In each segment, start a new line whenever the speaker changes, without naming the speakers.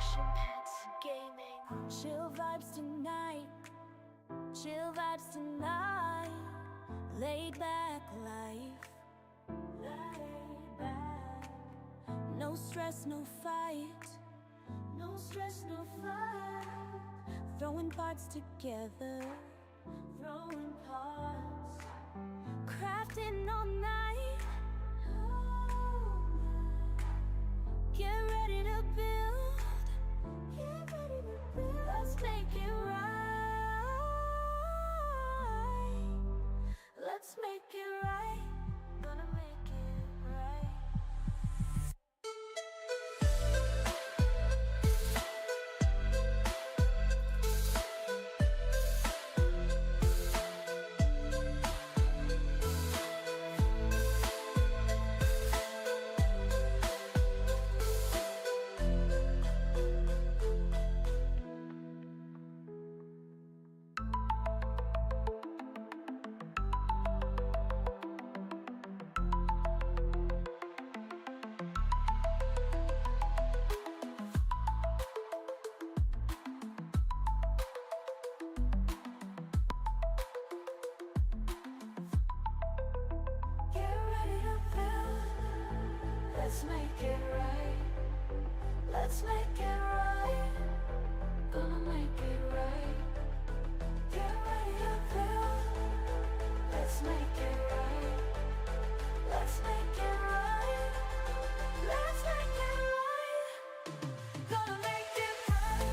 action pets, gaming.
Chill vibes tonight, chill vibes tonight. Laid back life, laid back. No stress, no fight, no stress, no fight. Throwing parts together, throwing parts. Crafting all night, get ready to build, get ready to build. Let's make it right, let's make it right, gonna make it right. Get ready to build, let's make it right, let's make it right, gonna make it right. Get ready to build, let's make it right, let's make it right, let's make it right, gonna make it right.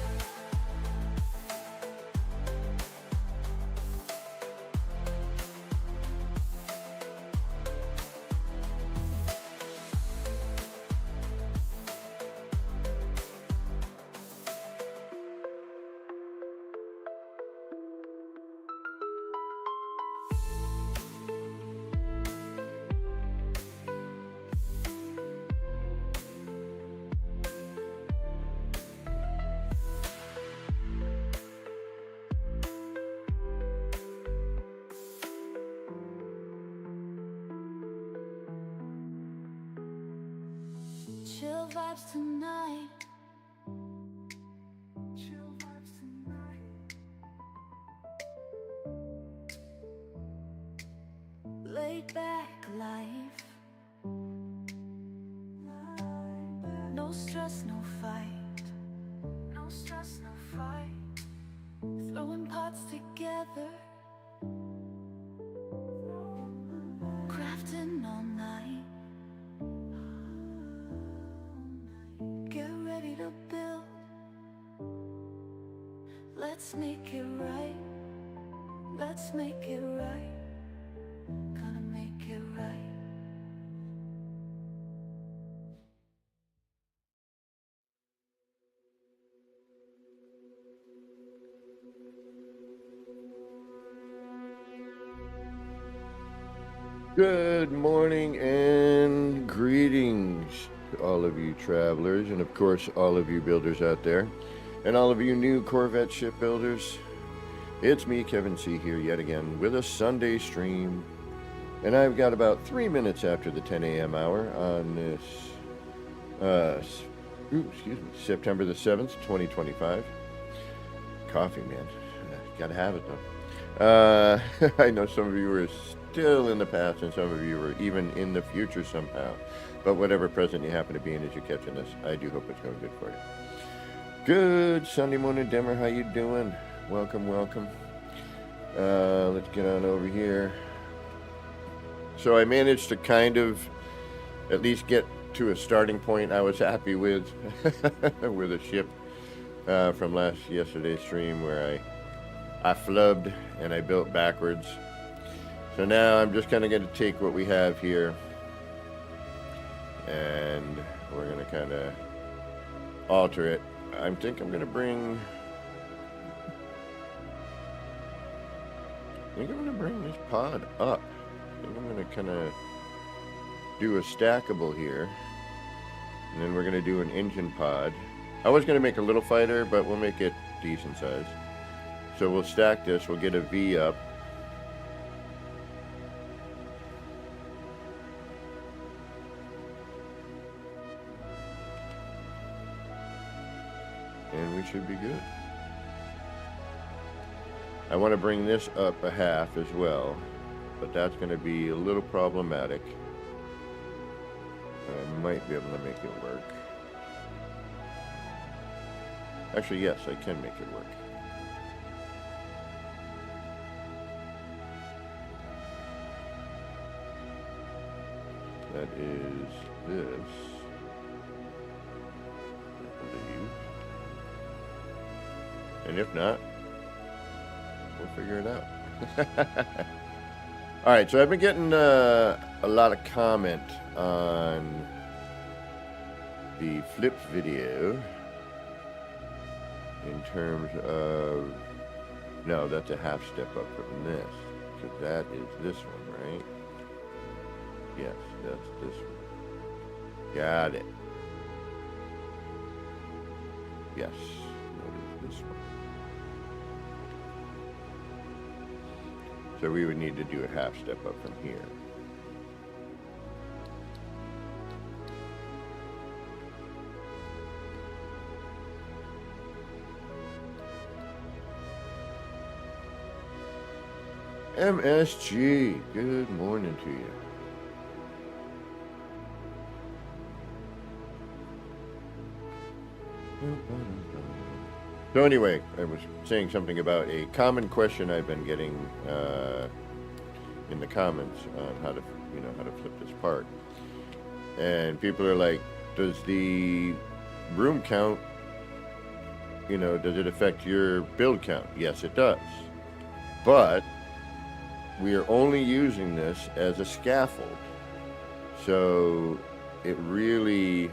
Chill vibes tonight, chill vibes tonight. Laid back life, no stress, no fight, no stress, no fight. Throwing pots together, crafting all night. Get ready to build, let's make it right, let's make it right, gonna make it right.
Good morning and greetings to all of you travelers, and of course all of you builders out there, and all of you new Corvette shipbuilders. It's me, Kevin C, here yet again with a Sunday stream, and I've got about 3 minutes after the 10 a.m. hour on this September the 7th, 2025. Coffee, man, gotta have it though. I know some of you are still in the past, and some of you are even in the future somehow. But whatever present you happen to be in as you're catching this, I do hope it's going good for you. Good Sunday morning, Demmer. How you doing? Welcome, welcome. Let's get on over here. So I managed to kind of at least get to a starting point I was happy with, with a ship from yesterday's stream where I flubbed and I built backwards. So now I'm just kind of going to take what we have here, and we're going to kind of alter it. I think I'm going to bring this pod up. I think I'm going to kind of do a stackable here, and then we're going to do an engine pod. I was going to make a little fighter, but we'll make it decent size. So we'll stack this, we'll get a V up. and we should be good. I want to bring this up a half as well, but that's going to be a little problematic. I might be able to make it work. Actually, yes, I can make it work. That is this, I believe. And if not, we'll figure it out. All right, so I've been getting a lot of comment on the flip video in terms of, no, that's a half step up from this. So that is this one, right? Yes, that's this one. Got it. Yes, that is this one. So we would need to do a half step up from here. MSG, good morning to you. So anyway, I was saying something about a common question I've been getting in the comments on how to, how to flip this part. And people are like, does the room count, does it affect your build count? Yes, it does. But we are only using this as a scaffold. So it really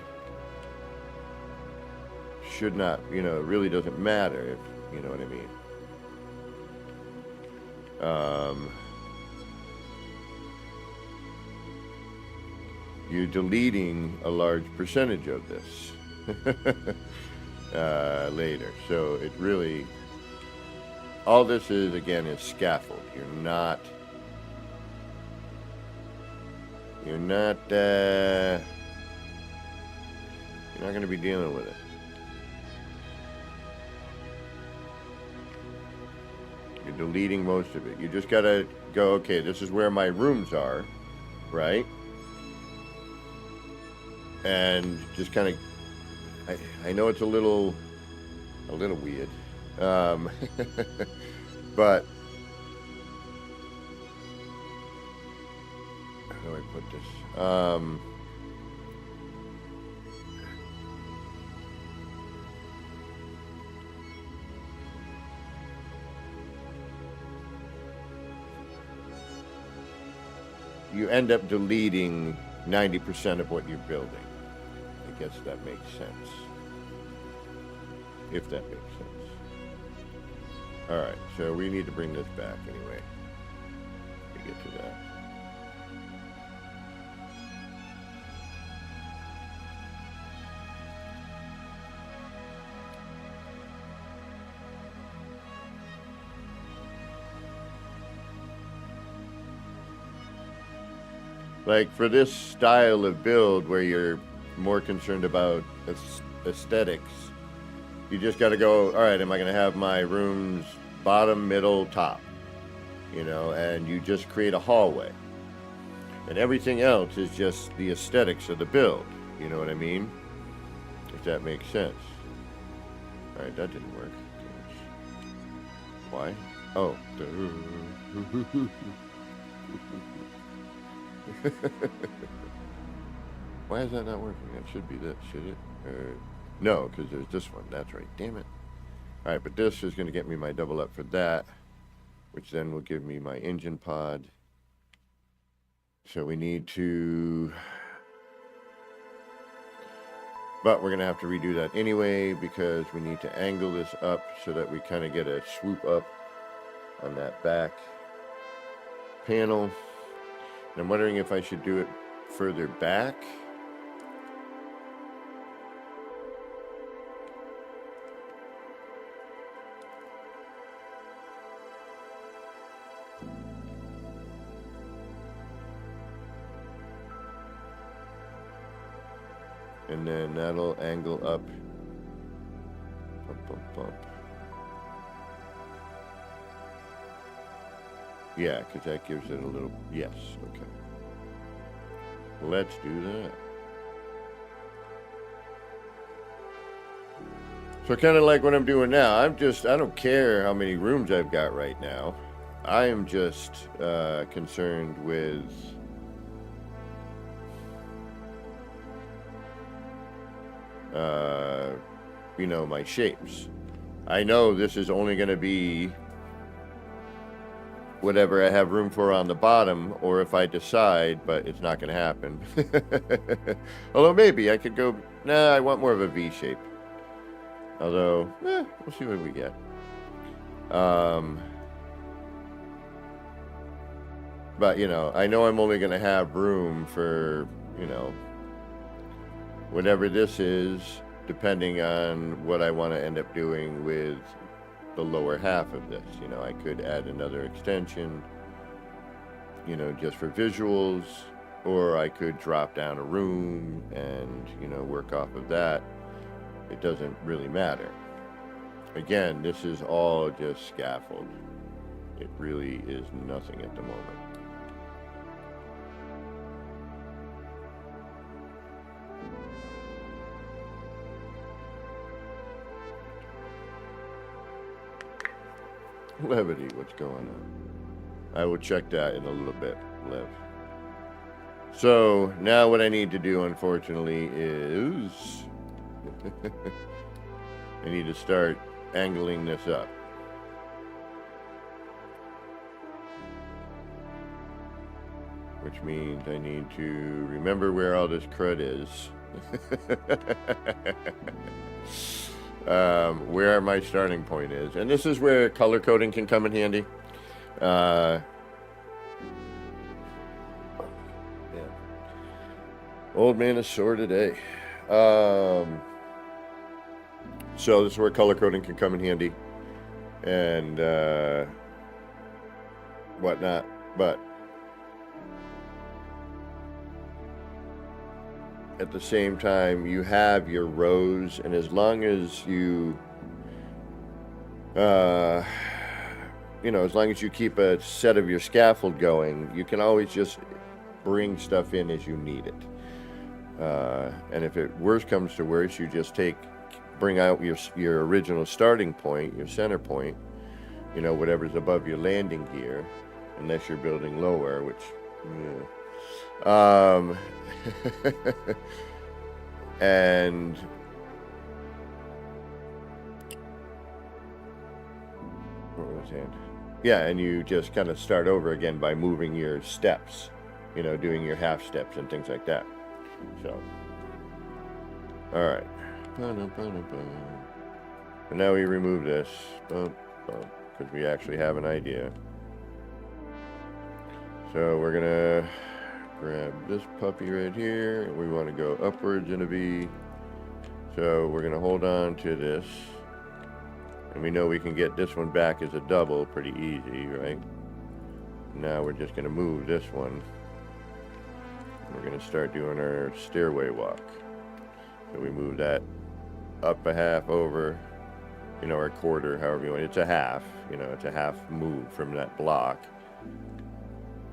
should not, it really doesn't matter if, you know what I mean. You're deleting a large percentage of this later. So it really, all this is, again, is scaffold. You're not going to be dealing with it. You're deleting most of it. You just got to go, okay, this is where my rooms are, right? And just kind of, I know it's a little weird, but how do I put this? You end up deleting 90% of what you're building. I guess that makes sense. If that makes sense. Alright, so we need to bring this back anyway. To get to that. Like for this style of build where you're more concerned about aesthetics, you just got to go, all right, am I going to have my rooms bottom, middle, top? And you just create a hallway. And everything else is just the aesthetics of the build. You know what I mean? If that makes sense. All right, that didn't work. Why? Oh. Why is that not working? That should be this, should it? No, because there's this one. That's right. Damn it. All right, but this is going to get me my double up for that, which then will give me my engine pod. So we need to... But we're going to have to redo that anyway because we need to angle this up so that we kind of get a swoop up on that back panel. I'm wondering if I should do it further back. And then that'll angle up Yeah, because that gives it a little, yes, okay. Let's do that. So kind of like what I'm doing now, I don't care how many rooms I've got right now. I am just concerned with you know, my shapes. I know this is only going to be whatever I have room for on the bottom, or if I decide, but it's not going to happen. Although maybe I could go, nah, I want more of a V shape. Although, we'll see what we get. But, you know, I know I'm only going to have room for, you know, whatever this is, depending on what I want to end up doing with the lower half of this. You know, I could add another extension, you know, just for visuals, or I could drop down a room and, you know, work off of that. It doesn't really matter. Again, this is all just scaffold. It really is nothing at the moment. Levity, what's going on? I will check that in a little bit, Lev. So, now what I need to do, unfortunately, is I need to start angling this up. Which means I need to remember where all this crud is. Where my starting point is. And this is where color coding can come in handy. Yeah. Old man is sore today. So this is where color coding can come in handy. And whatnot. But at the same time, you have your rows, and as long as you, you know, as long as you keep a set of your scaffold going, you can always just bring stuff in as you need it. And if it worst comes to worst, you just bring out your original starting point, your center point, you know, whatever's above your landing gear, unless you're building lower, which, yeah. And what was I saying? Yeah, and you just kind of start over again by moving your steps, you know, doing your half steps and things like that. So, all right. And now we remove this because we actually have an idea. So we're gonna grab this puppy right here, and we want to go upwards in a V. So we're going to hold on to this, and we know we can get this one back as a double pretty easy, right? Now we're just going to move this one. We're going to start doing our stairway walk. So we move that up a half over, you know, or a quarter, however you want. It's a half, you know, it's a half move from that block.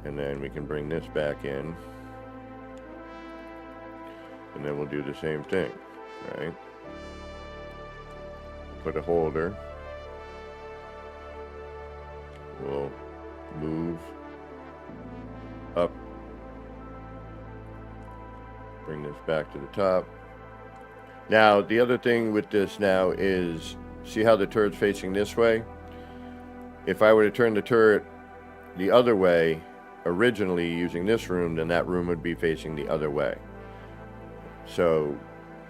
And then we can bring this back in. And then we'll do the same thing, right? Put a holder. We'll move up. Bring this back to the top. Now, the other thing with this now is, see how the turret's facing this way? If I were to turn the turret the other way, originally using this room, then that room would be facing the other way. So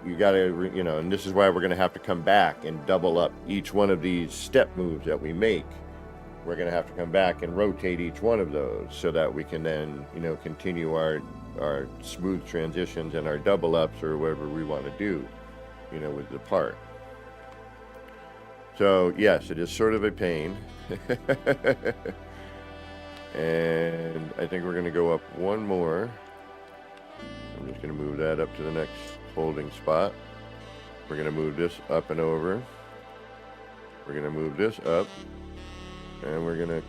you gotta, you know, and this is why we're gonna have to come back and double up each one of these step moves that we make. We're gonna have to come back and rotate each one of those so that we can then, you know, continue our smooth transitions and our double ups or whatever we want to do, you know, with the part. So yes, it is sort of a pain. And I think we're going to go up one more. I'm just going to move that up to the next holding spot. We're going to move this up and over. We're going to move this up, and we're going to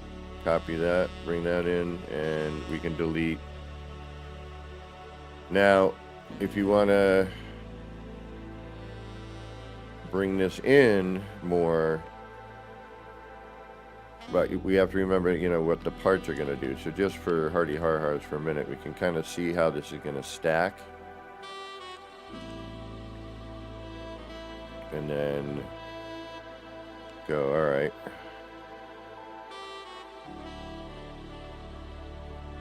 copy that, bring that in, and we can delete. Now, if you want to bring this in more, but we have to remember, you know, what the parts are going to do. So just for hardy har-hars for a minute, we can kind of see how this is going to stack. And then go, all right.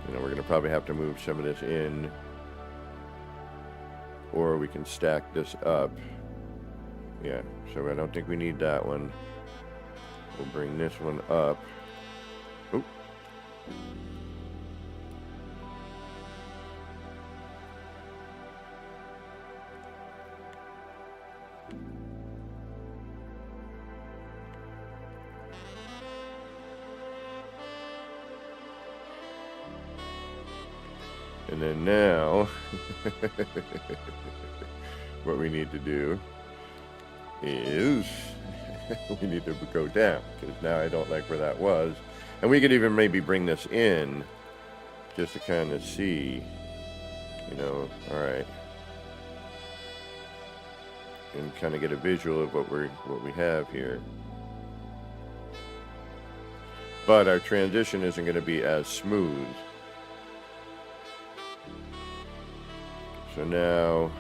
You know, we're going to probably have to move some of this in, or we can stack this up. Yeah, so I don't think we need that one. We'll bring this one up. Oop. And then now, what we need to do is we need to go down, because now I don't like where that was. And we could even maybe bring this in just to kind of see, you know, all right, and kind of get a visual of what we have here. But our transition isn't going to be as smooth. So now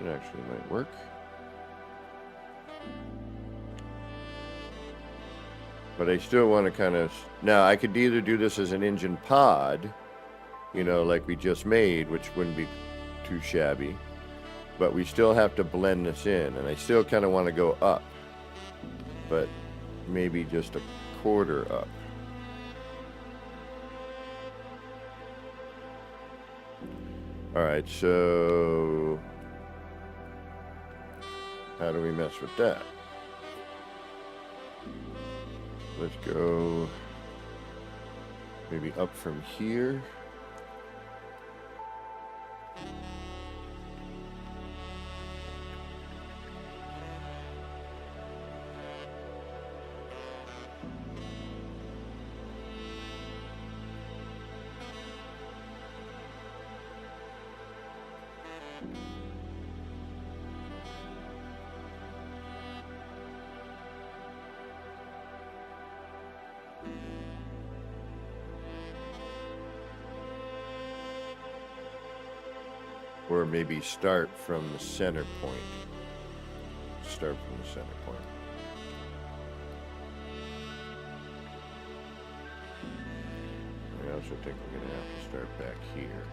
it actually might work. But I still want to kind of, now I could either do this as an engine pod, you know, like we just made, which wouldn't be too shabby, but we still have to blend this in, and I still kind of want to go up, but maybe just a quarter up. All right, so how do we mess with that? Let's go maybe up from here. Or maybe start from the center point. Start from the center point. I also think we're going to have to start back here.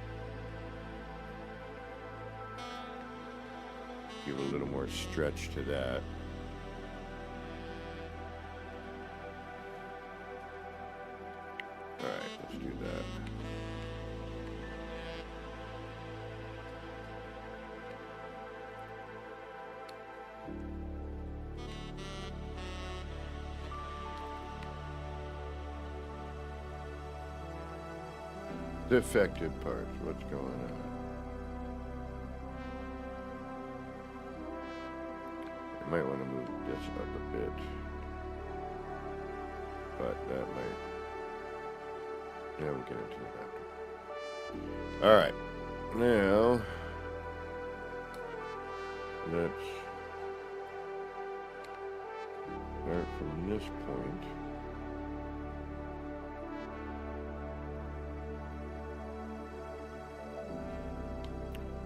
Give a little more stretch to that. All right, let's do that. Defective parts, what's going on? I might want to move this up a bit, but that might, yeah, we'll get into that after. All right, now let's start from this point.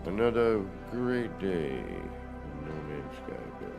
Another great day in No Man's Sky building.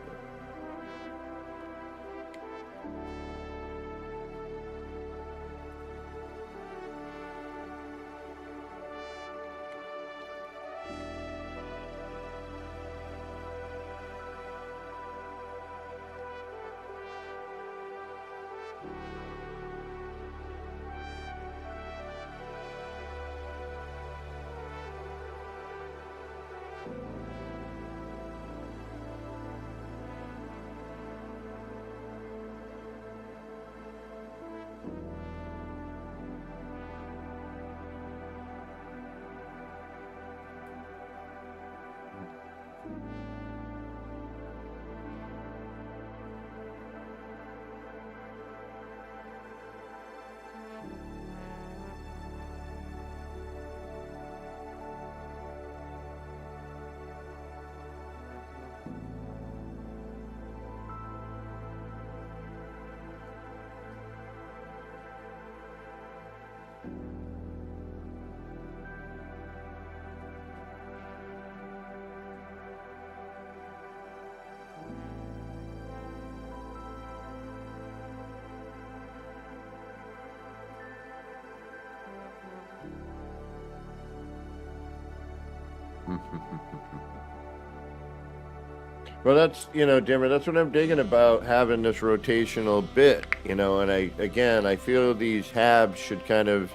Well, that's, Dimmer, that's what I'm digging about having this rotational bit, and I feel these habs should kind of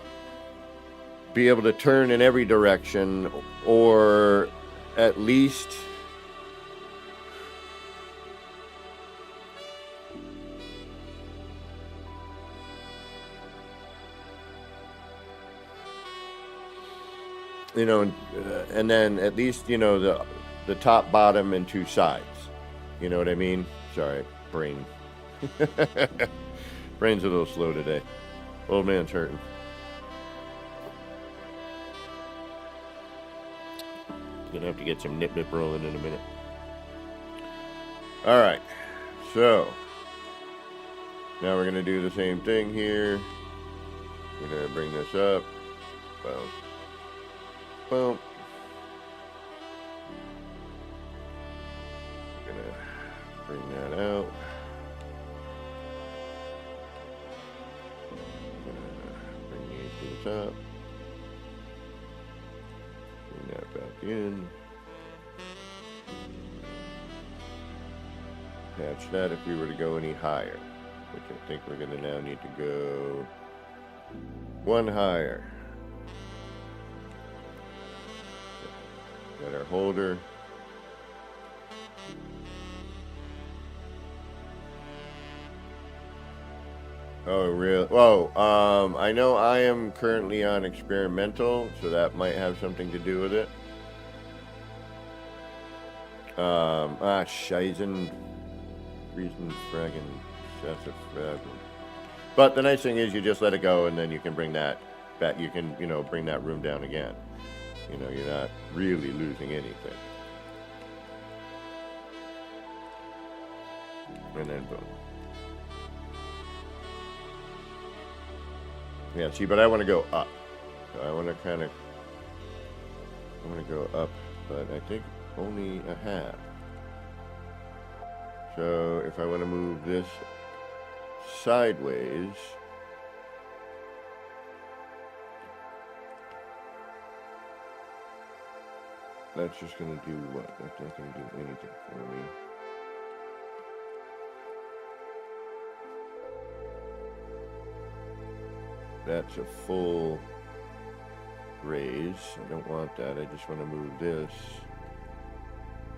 be able to turn in every direction, or at least and then at least, the top, bottom, and two sides. You know what I mean? Sorry, brain. Brain's a little slow today. Old man's hurting. Gonna have to get some nip rolling in a minute. All right, so now we're gonna do the same thing here. We're gonna bring this up. Boom. Boom. Gonna bring that out. Bring these to the top. Bring that back in. Attach that if we were to go any higher, which I think we're gonna now need to go one higher. Got our holder. Oh, really? Whoa. I know I am currently on experimental, so that might have something to do with it. Scheisen. Reason fragging. But the nice thing is you just let it go, and then you can bring that back. You can, bring that room down again. You're not really losing anything. And then boom. Yeah, see, but I want to go up. So I want to go up, but I think only a half. So if I want to move this sideways, that's just going to do what? That's not going to do anything for me. That's a full raise. I don't want that. I just want to move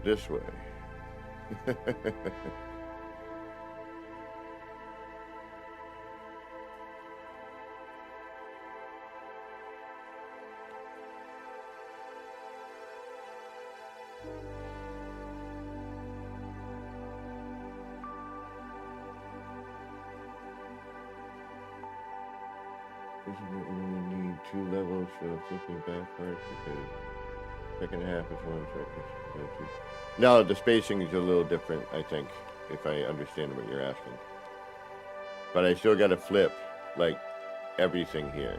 this way. Doesn't it only need 2 levels for the flipping backwards? Because second half is one second. No, the spacing is a little different, I think, if I understand what you're asking. But I still got to flip, like, everything here.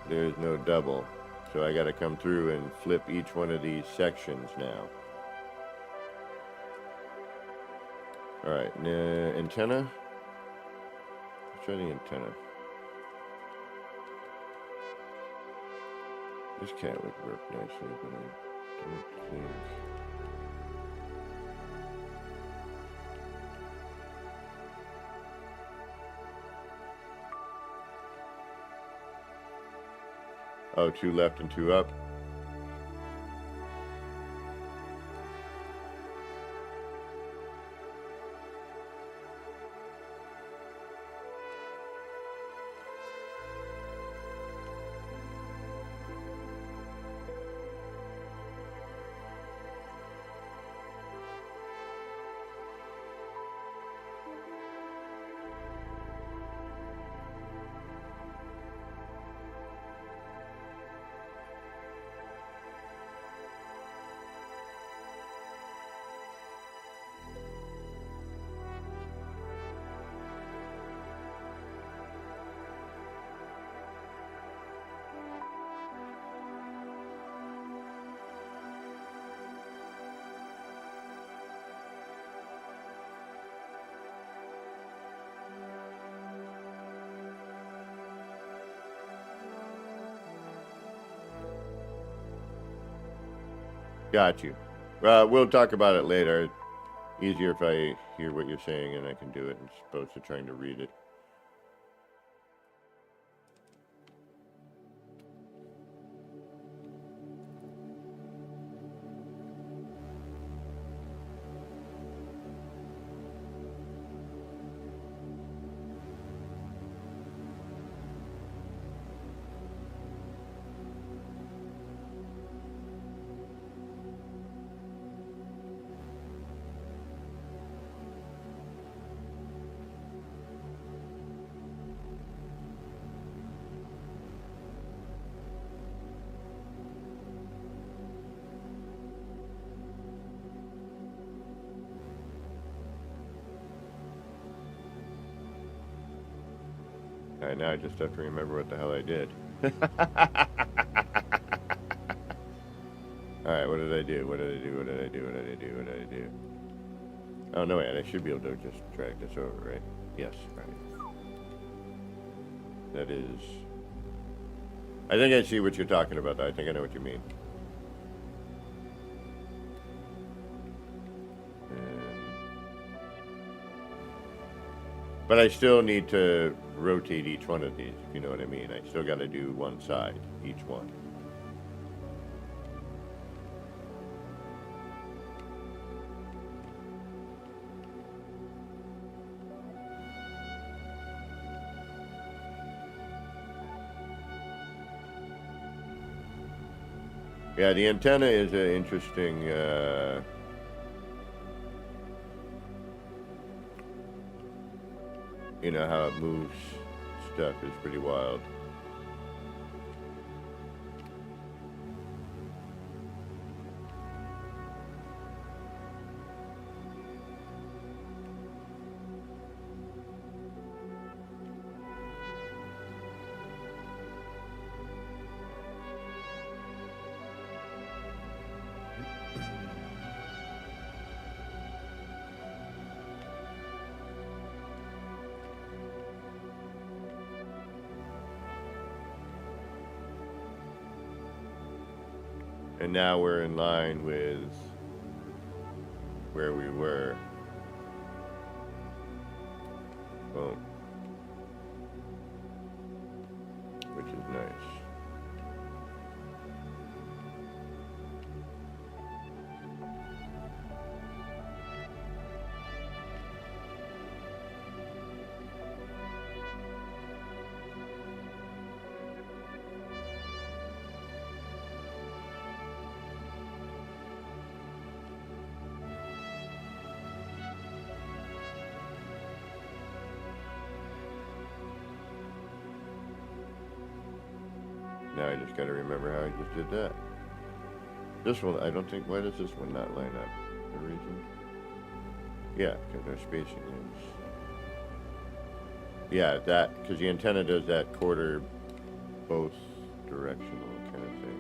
There's no double. So I got to come through and flip each one of these sections now. Alright, antenna. Let's try the antenna. This cat would work nicely, but I don't think. Oh, 2 left and 2 up. Got you. We'll talk about it later. Easier if I hear what you're saying and I can do it as opposed to trying to read it. Alright, now I just have to remember what the hell I did. Alright, what did I do? What did I do? What did I do? What did I do? What did I do? Oh, no, wait, I should be able to just drag this over, right? Yes, right. That is... I think I see what you're talking about, though. I think I know what you mean. But I still need to rotate each one of these, if you know what I mean. I still got to do one side, each one. Yeah, the antenna is an interesting... you know, how it moves stuff is pretty wild. And now we're in line with where we were. Boom. Which is nice. Now I just got to remember how I just did that. This one, I don't think, why does this one not line up? The reason? Yeah, because our spacing is... Yeah, that, because the antenna does that quarter both directional kind of thing.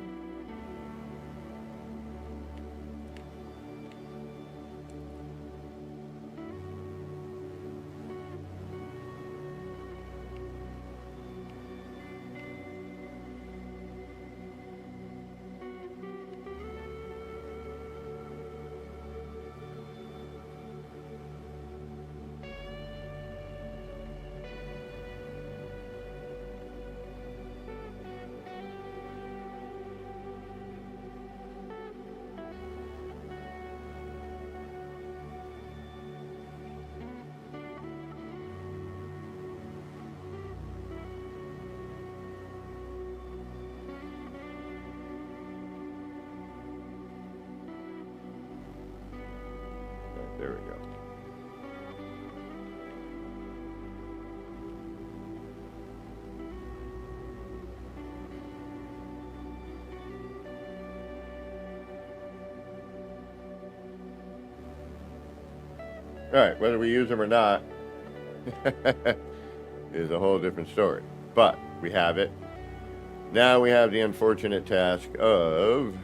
There we go. All right, whether we use them or not is a whole different story. But we have it. Now we have the unfortunate task of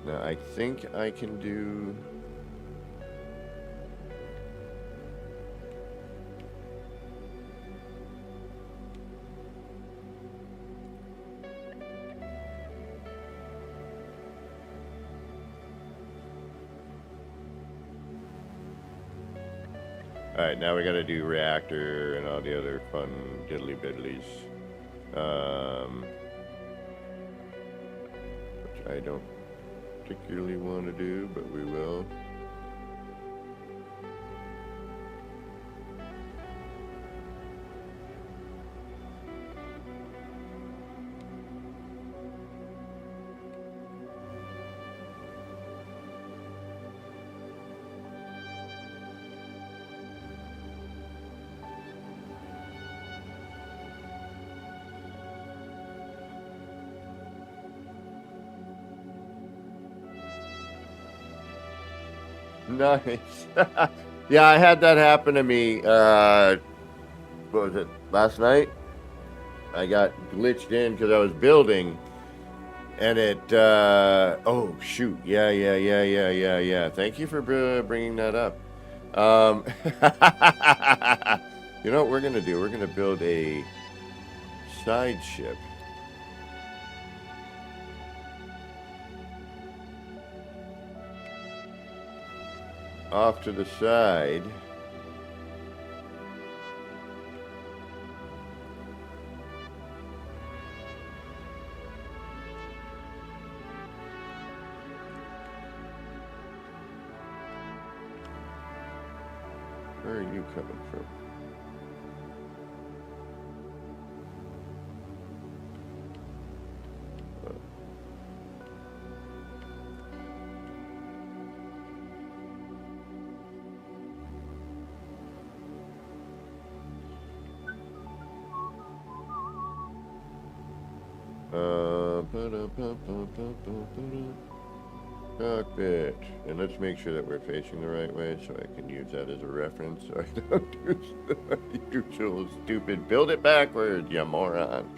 now I think I can do Alright, now we gotta do Reactor and all the other fun diddly biddlies. Which I don't particularly want to do, but we will. Nice. Yeah, I had that happen to me. What was it? Last night? I got glitched in because I was building, and it. Oh shoot! Yeah. Thank you for bringing that up. You know what we're gonna do? We're gonna build a side ship. Off to the side. Where are you coming from? Cockpit. And let's make sure that we're facing the right way so I can use that as a reference so I don't do so stupid. Build it backwards, you moron.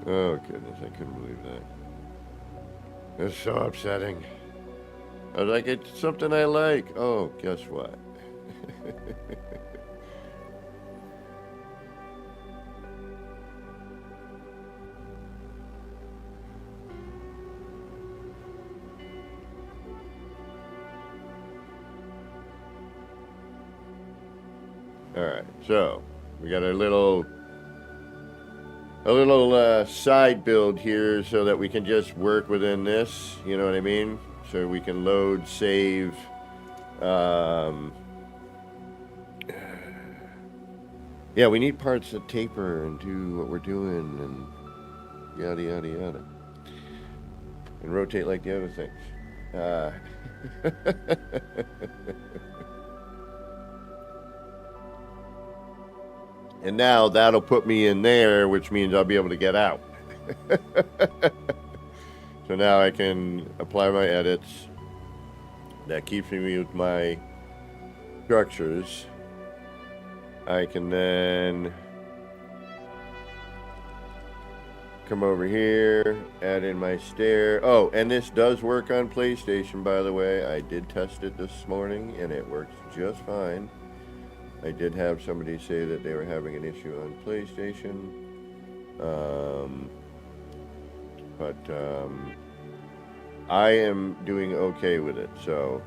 Oh, goodness, I couldn't believe that. It's so upsetting. I was like, it's something I like. Oh, guess what? Alright, so we got a little side build here so that we can just work within this, you know what I mean? So we can load, save, yeah, we need parts that taper and do what we're doing and yada yada yada. And rotate like the other things. And now that'll put me in there, which means I'll be able to get out. So now I can apply my edits. That keeps me with my structures. I can then come over here, add in my stair. Oh, and this does work on PlayStation, by the way. I did test it this morning, and it works just fine. I did have somebody say that they were having an issue on PlayStation, but I am doing okay with it, so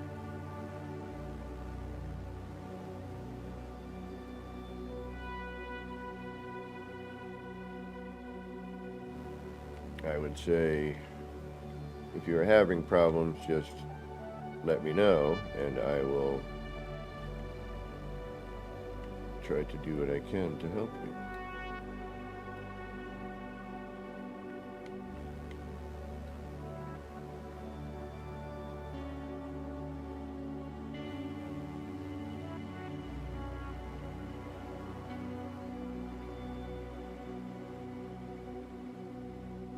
I would say if you're having problems, just let me know and I will try to do what I can to help you.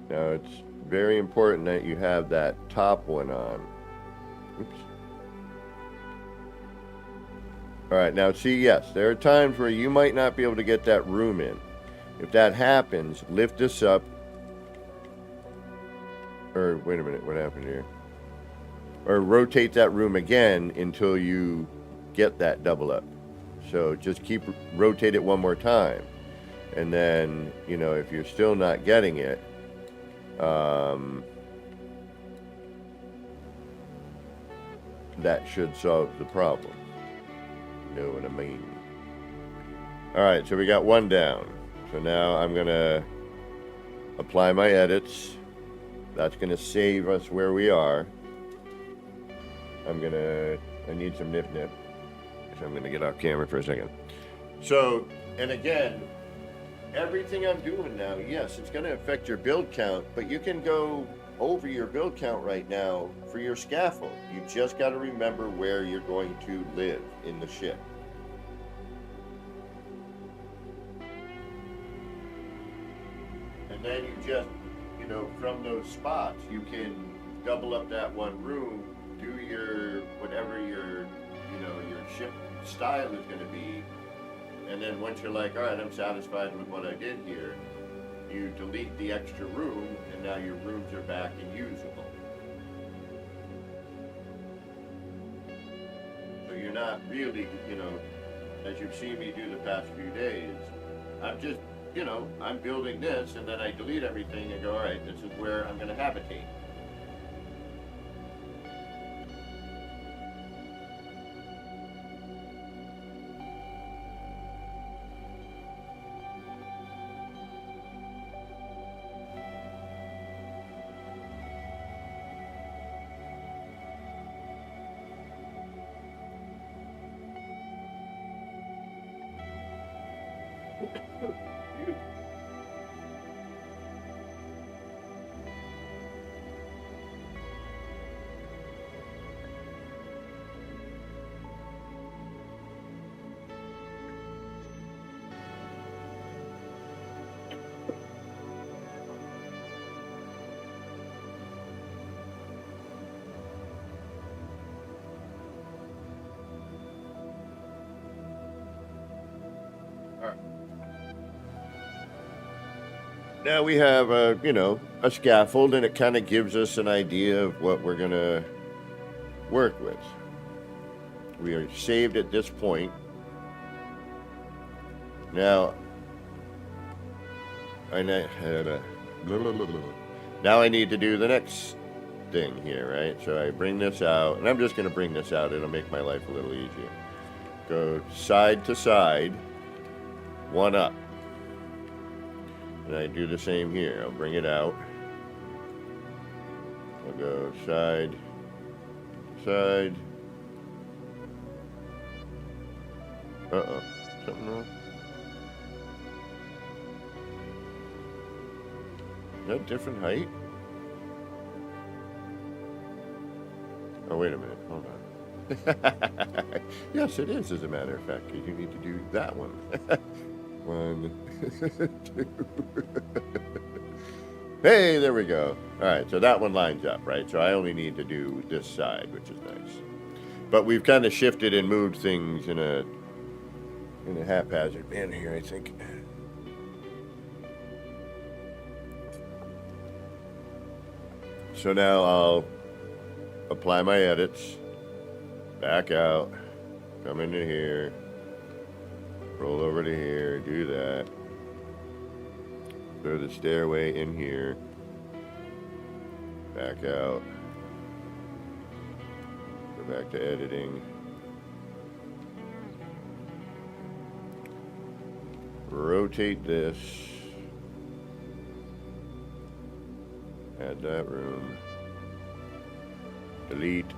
Now it's very important that you have that top one on. Oops. Alright, now see, yes, there are times where you might not be able to get that room in. If that happens, lift this up. Or, wait a minute, what happened here? Or rotate that room again until you get that double up. So just rotate it one more time. And then, you know, if you're still not getting it, that should solve the problem. Know what I mean? Alright, so we got one down. So now I'm going to apply my edits. That's going to save us where we are. I need some nip. So I'm going to get off camera for a second. So, and again, everything I'm doing now, yes, it's going to affect your build count, but you can go over your build count right now for your scaffold. You just got to remember where you're going to live in the ship. And then you just, from those spots, you can double up that one room, do your, whatever your ship style is going to be. And then once you're like, all right, I'm satisfied with what I did here, you delete the extra room, and now your rooms are back and usable. So you're not really, as you've seen me do the past few days, I'm just, I'm building this, and then I delete everything and go, all right, this is where I'm going to habitate. Now we have a scaffold, and it kind of gives us an idea of what we're going to work with. We are saved at this point. Now, now I need to do the next thing here, right? So I bring this out, and I'm just going to bring this out. It'll make my life a little easier. Go side to side, one up. And I do the same here. I'll bring it out. I'll go side to side. Uh-oh. Something wrong? Is that a different height? Oh, wait a minute. Hold on. Yes, it is, as a matter of fact, because you need to do that one. 1, 2. Hey, there we go. All right, so that one lines up, right? So I only need to do this side, which is nice. But we've kind of shifted and moved things in a haphazard manner here, I think. So now I'll apply my edits, back out, come into here, roll over to here, do that. Throw the stairway in here, back out, go back to editing. Rotate this, add that room, delete,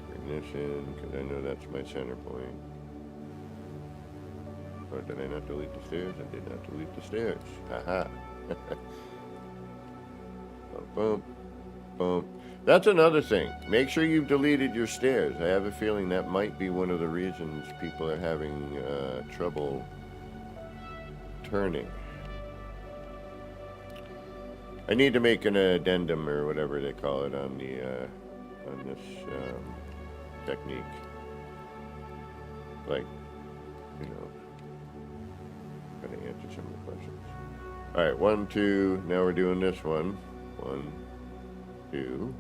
bring this in, because I know that's my center point. Or did I not delete the stairs? I did not delete the stairs. Haha. Boom, boom. That's another thing. Make sure you've deleted your stairs. I have a feeling that might be one of the reasons people are having trouble turning. I need to make an addendum or whatever they call it on the on this technique. Like, gonna answer some of the questions. All right, 1, 2. Now we're doing this one. 1, 2.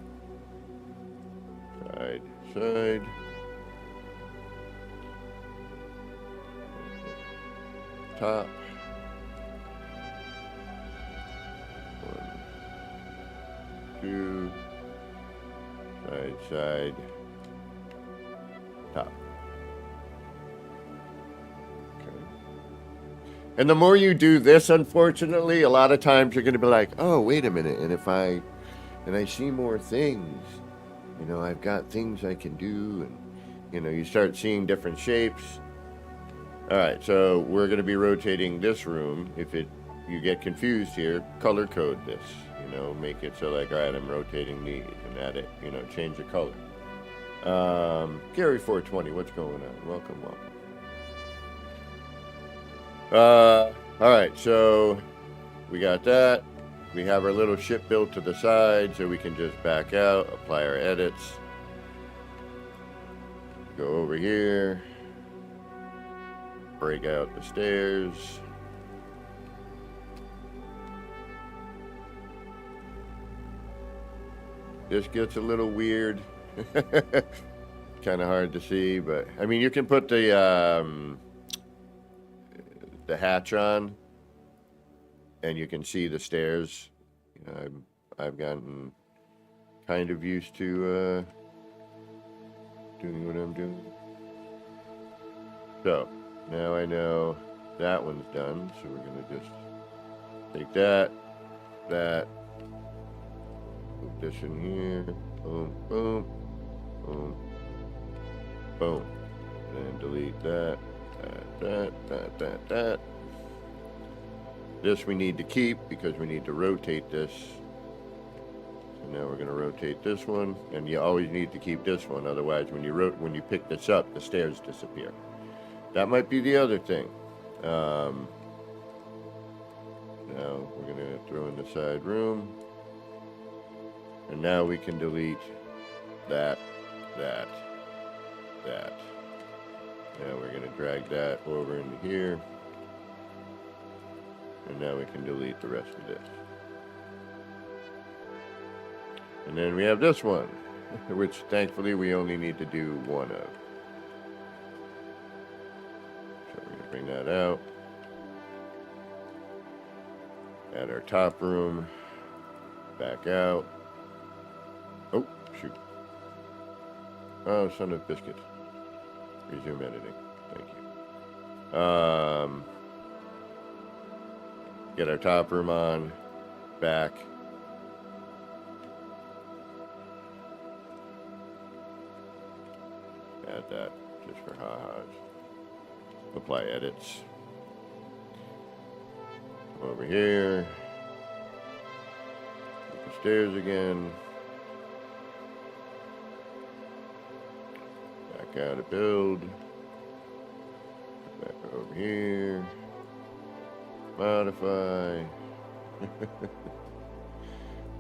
Side, side. Top. 1, 2. Side, side. Top. And the more you do this, unfortunately, a lot of times you're going to be like, oh, wait a minute. And if I see more things, you know, I've got things I can do. And, you know, you start seeing different shapes. All right, so we're going to be rotating this room. If you get confused here, color code this, you know, make it so like, all right, I'm rotating these and add it, you know, change the color. Gary 420, what's going on? Welcome. All right, so we got that. We have our little ship built to the side, so we can just back out, apply our edits. Go over here. Break out the stairs. This gets a little weird. Kind of hard to see, but I mean, you can put the hatch on, and you can see the stairs. You know, I've gotten kind of used to doing what I'm doing. So now I know that one's done. So we're gonna just take that, put this in here, boom, boom, boom, boom, and delete that. That. This we need to keep because we need to rotate this. So now we're going to rotate this one, and you always need to keep this one. Otherwise, when you pick this up, the stairs disappear. That might be the other thing. Now we're going to throw in the side room, and now we can delete that. Now we're going to drag that over into here. And now we can delete the rest of this. And then we have this one, which thankfully we only need to do one of. So we're going to bring that out. Add our top room. Back out. Oh, shoot. Oh, son of biscuit. Resume editing. Thank you. Get our top room on. Back. Add that just for ha-has. Apply edits. Come over here. Up the stairs again. Out of build. Back over here. Modify.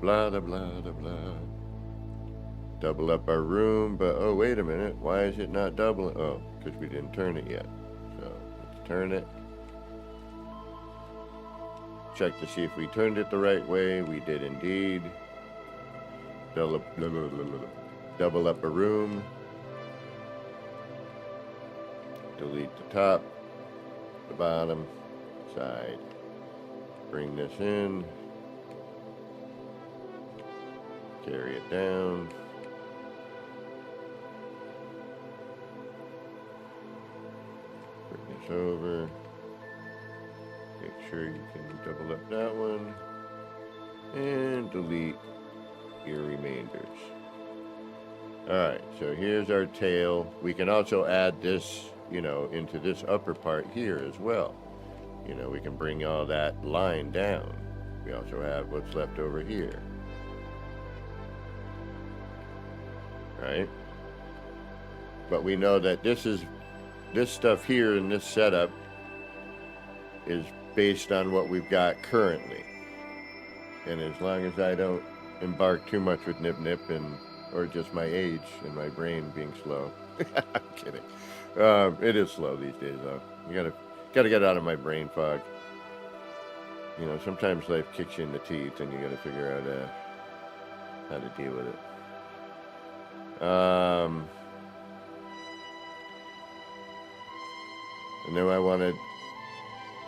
Blah, blah, blah, blah. Double up our room, but oh, wait a minute. Why is it not doubling? Oh, because we didn't turn it yet. So let's turn it. Check to see if we turned it the right way. We did indeed. Double up a room. Delete the top, the bottom, side. Bring this in. Carry it down. Bring this over. Make sure you can double up that one. And delete your remainders. Alright, so here's our tail. We can also add this, you know, into this upper part here as well. You know, we can bring all that line down. We also have what's left over here. Right? But we know that this stuff here in this setup is based on what we've got currently. And as long as I don't embark too much with Nip Nip or just my age and my brain being slow. I'm kidding. It is slow these days, though. You gotta get out of my brain fog. You know, sometimes life kicks you in the teeth, and you gotta figure out how to deal with it. And then I want to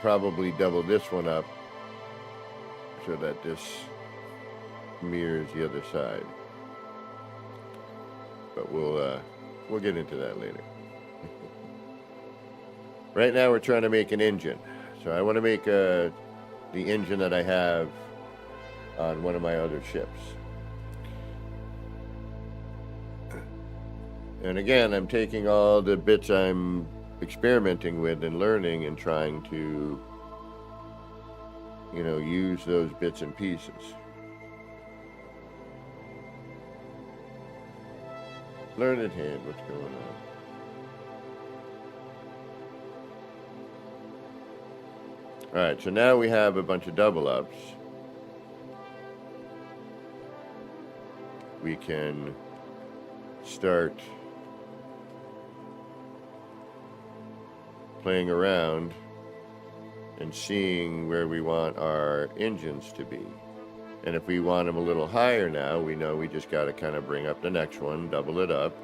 probably double this one up so that this mirrors the other side. But we'll get into that later. Right now we're trying to make an engine. So I want to make the engine that I have on one of my other ships. And again, I'm taking all the bits I'm experimenting with and learning and trying to, you know, use those bits and pieces. Learned hand, what's going on? Alright, so now we have a bunch of double ups. We can start playing around and seeing where we want our engines to be. And if we want them a little higher now, we know we just got to kind of bring up the next one, double it up.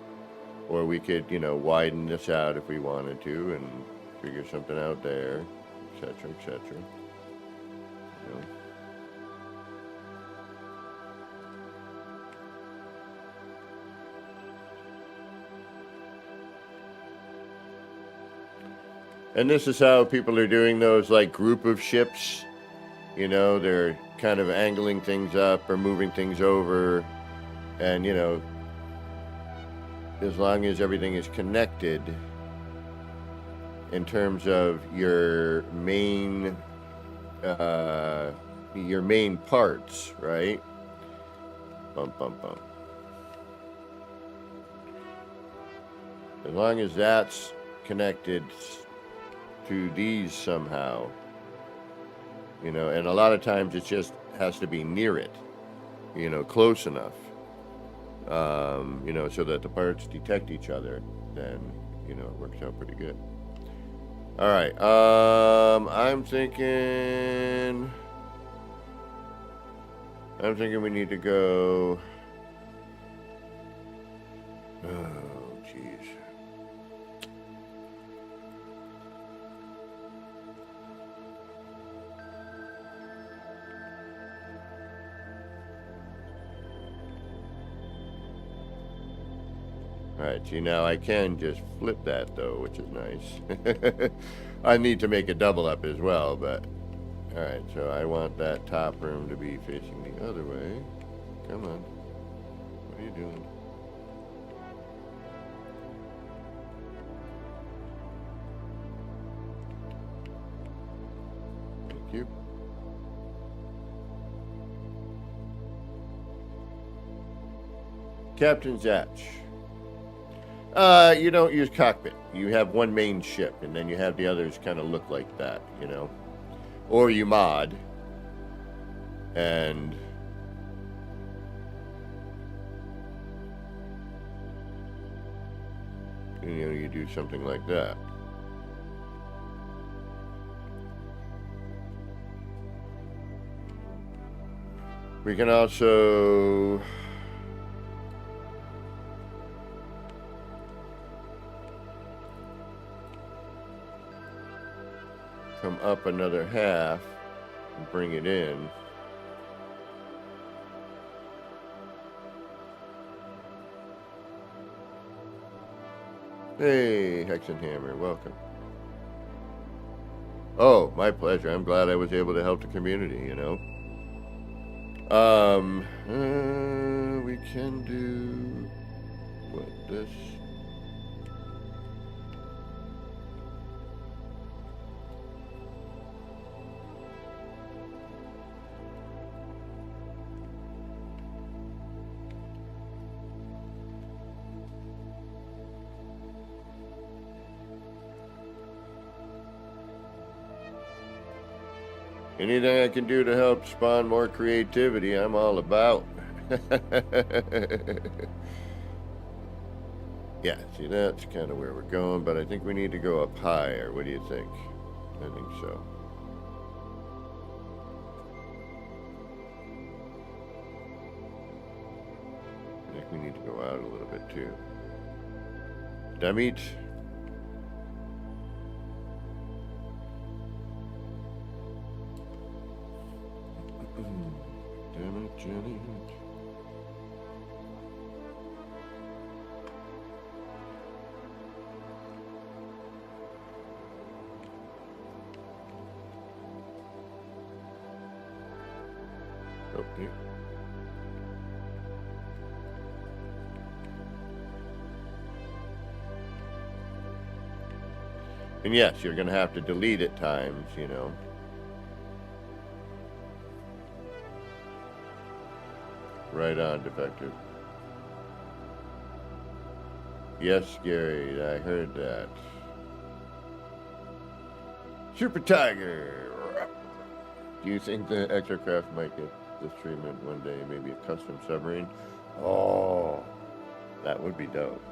Or we could, you know, widen this out if we wanted to and figure something out there, etc., etc. You know. And this is how people are doing those, like, group of ships. You know, they're kind of angling things up or moving things over. And, you know, as long as everything is connected in terms of your main parts, right? Bump, bump, bump. As long as that's connected to these somehow, you know, and a lot of times it just has to be near it, you know, close enough, you know, so that the parts detect each other, then, you know, it works out pretty good. All right, I'm thinking we need to go, oh, jeez. Alright, see, now I can just flip that though, which is nice. I need to make a double up as well, but alright, so I want that top room to be facing the other way. Come on. What are you doing? Thank you. Captain Zatch. You don't use cockpit. You have one main ship, and then you have the others kind of look like that, you know? Or you mod, and you know, you do something like that. We can also come up another half and bring it in. Hey, Hexenhammer, welcome. Oh, my pleasure. I'm glad I was able to help the community, you know. We can do what, this? Anything I can do to help spawn more creativity, I'm all about. Yeah, see, that's kind of where we're going, but I think we need to go up higher. What do you think? I think so. I think we need to go out a little bit too. Damn it. Damn it, Jenny. Okay. And yes, you're going to have to delete at times, you know. Right on, Defective. Yes, Gary, I heard that. Super Tiger! Do you think the Exocraft might get this treatment one day? Maybe a custom submarine? Oh, that would be dope.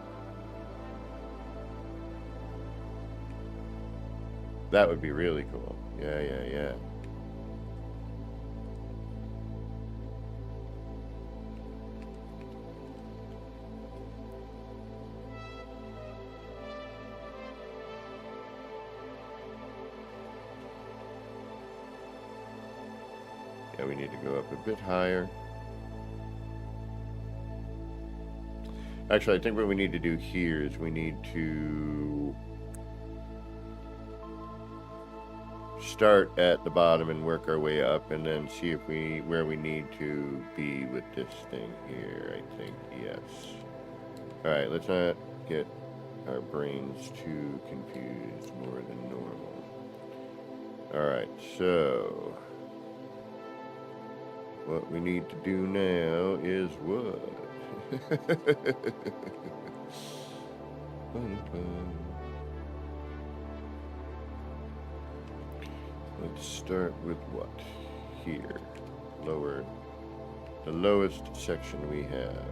That would be really cool. Yeah. Yeah, we need to go up a bit higher. Actually, I think what we need to do here is we need to start at the bottom and work our way up, and then see if where we need to be with this thing here. I think yes. All right, let's not get our brains too confused more than normal. All right, so what we need to do now is what? Let's start with what? Here. Lower. The lowest section we have.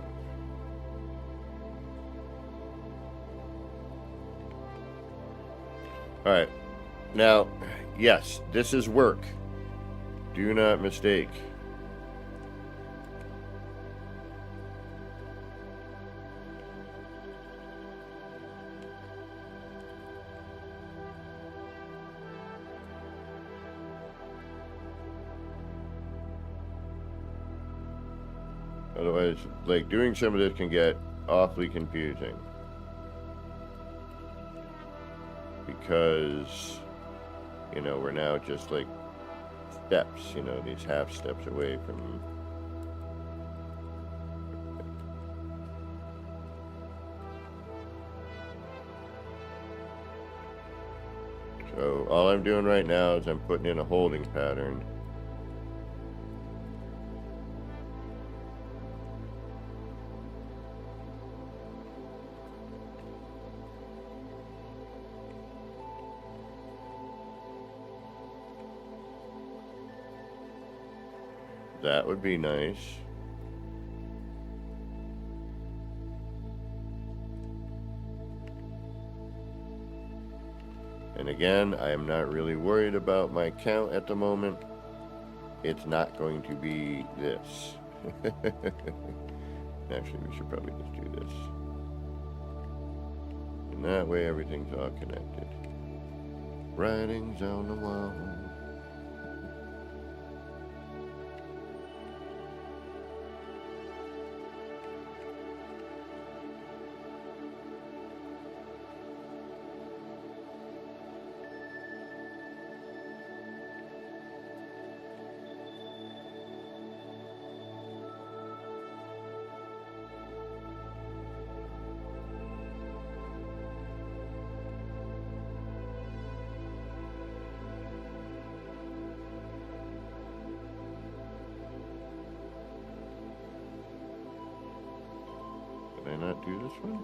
Alright. Now, yes, this is work. Do not mistake. Otherwise, like, doing some of this can get awfully confusing. Because, you know, we're now just like steps, you know, these half steps away from... So all I'm doing right now is I'm putting in a holding pattern. That would be nice. And again, I am not really worried about my count at the moment. It's not going to be this. Actually, we should probably just do this. And that way everything's all connected. Writings on the wall. Did I not do this one?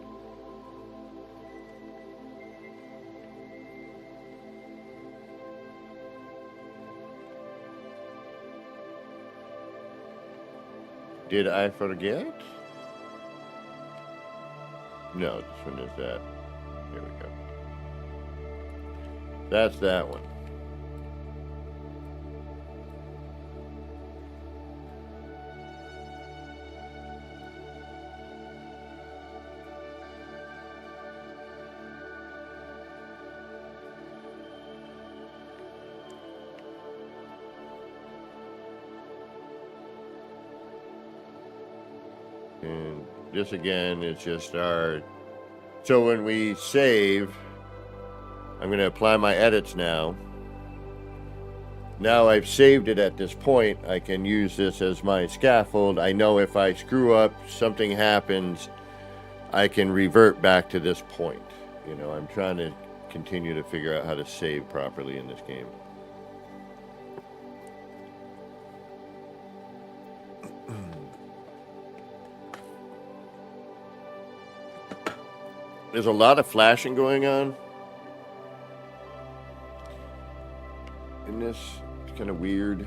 Did I forget? No, this one is that. Here we go. That's that one. And this again is just our... So when we save, I'm going to apply my edits now. Now I've saved it at this point. I can use this as my scaffold. I know if I screw up, something happens, I can revert back to this point. You know, I'm trying to continue to figure out how to save properly in this game. There's a lot of flashing going on in this. It's kind of weird.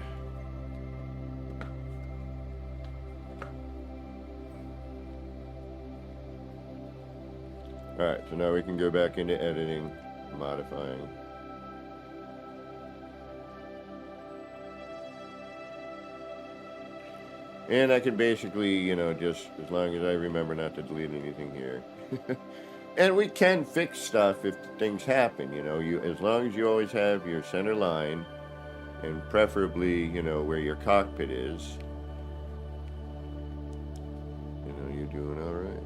Alright, so now we can go back into editing, modifying. And I can basically, you know, just as long as I remember not to delete anything here. And we can fix stuff if things happen, you know, as long as you always have your center line, and preferably, you know, where your cockpit is, you know, you're doing all right.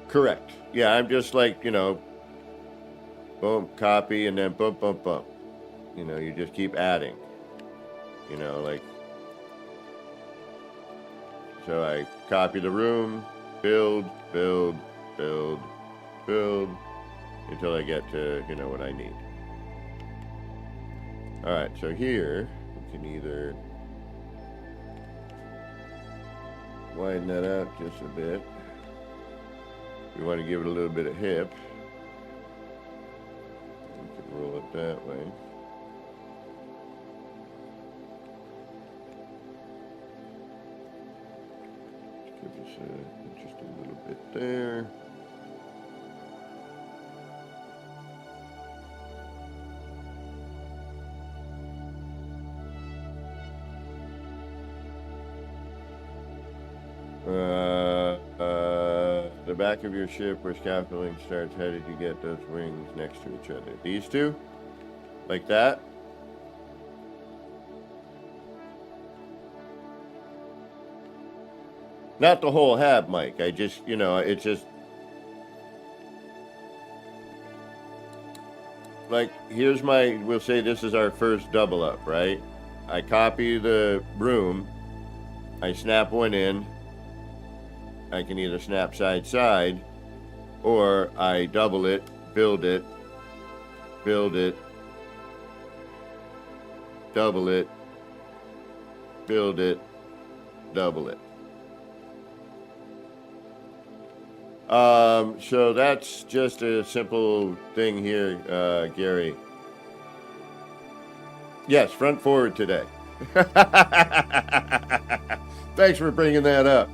Correct. Yeah, I'm just like, you know, boom, copy, and then boom, boom, boom. You know, you just keep adding. You know, like, so I copy the room, build, build, build, build, until I get to, you know, what I need. Alright, so here, we can either widen that out just a bit. We want to give it a little bit of hip. We can roll it that way. Give us just a little bit there. The back of your ship where scaffolding starts, how did you get those wings next to each other? These two? Like that? Not the whole hab, Mike. I just, you know, it's just like, here's my, we'll say this is our first double up, right? I copy the room, I snap one in, I can either snap side side, or I double it, build it, build it, double it, build it, double it. So that's just a simple thing here, Gary. Yes, front forward today. Thanks for bringing that up.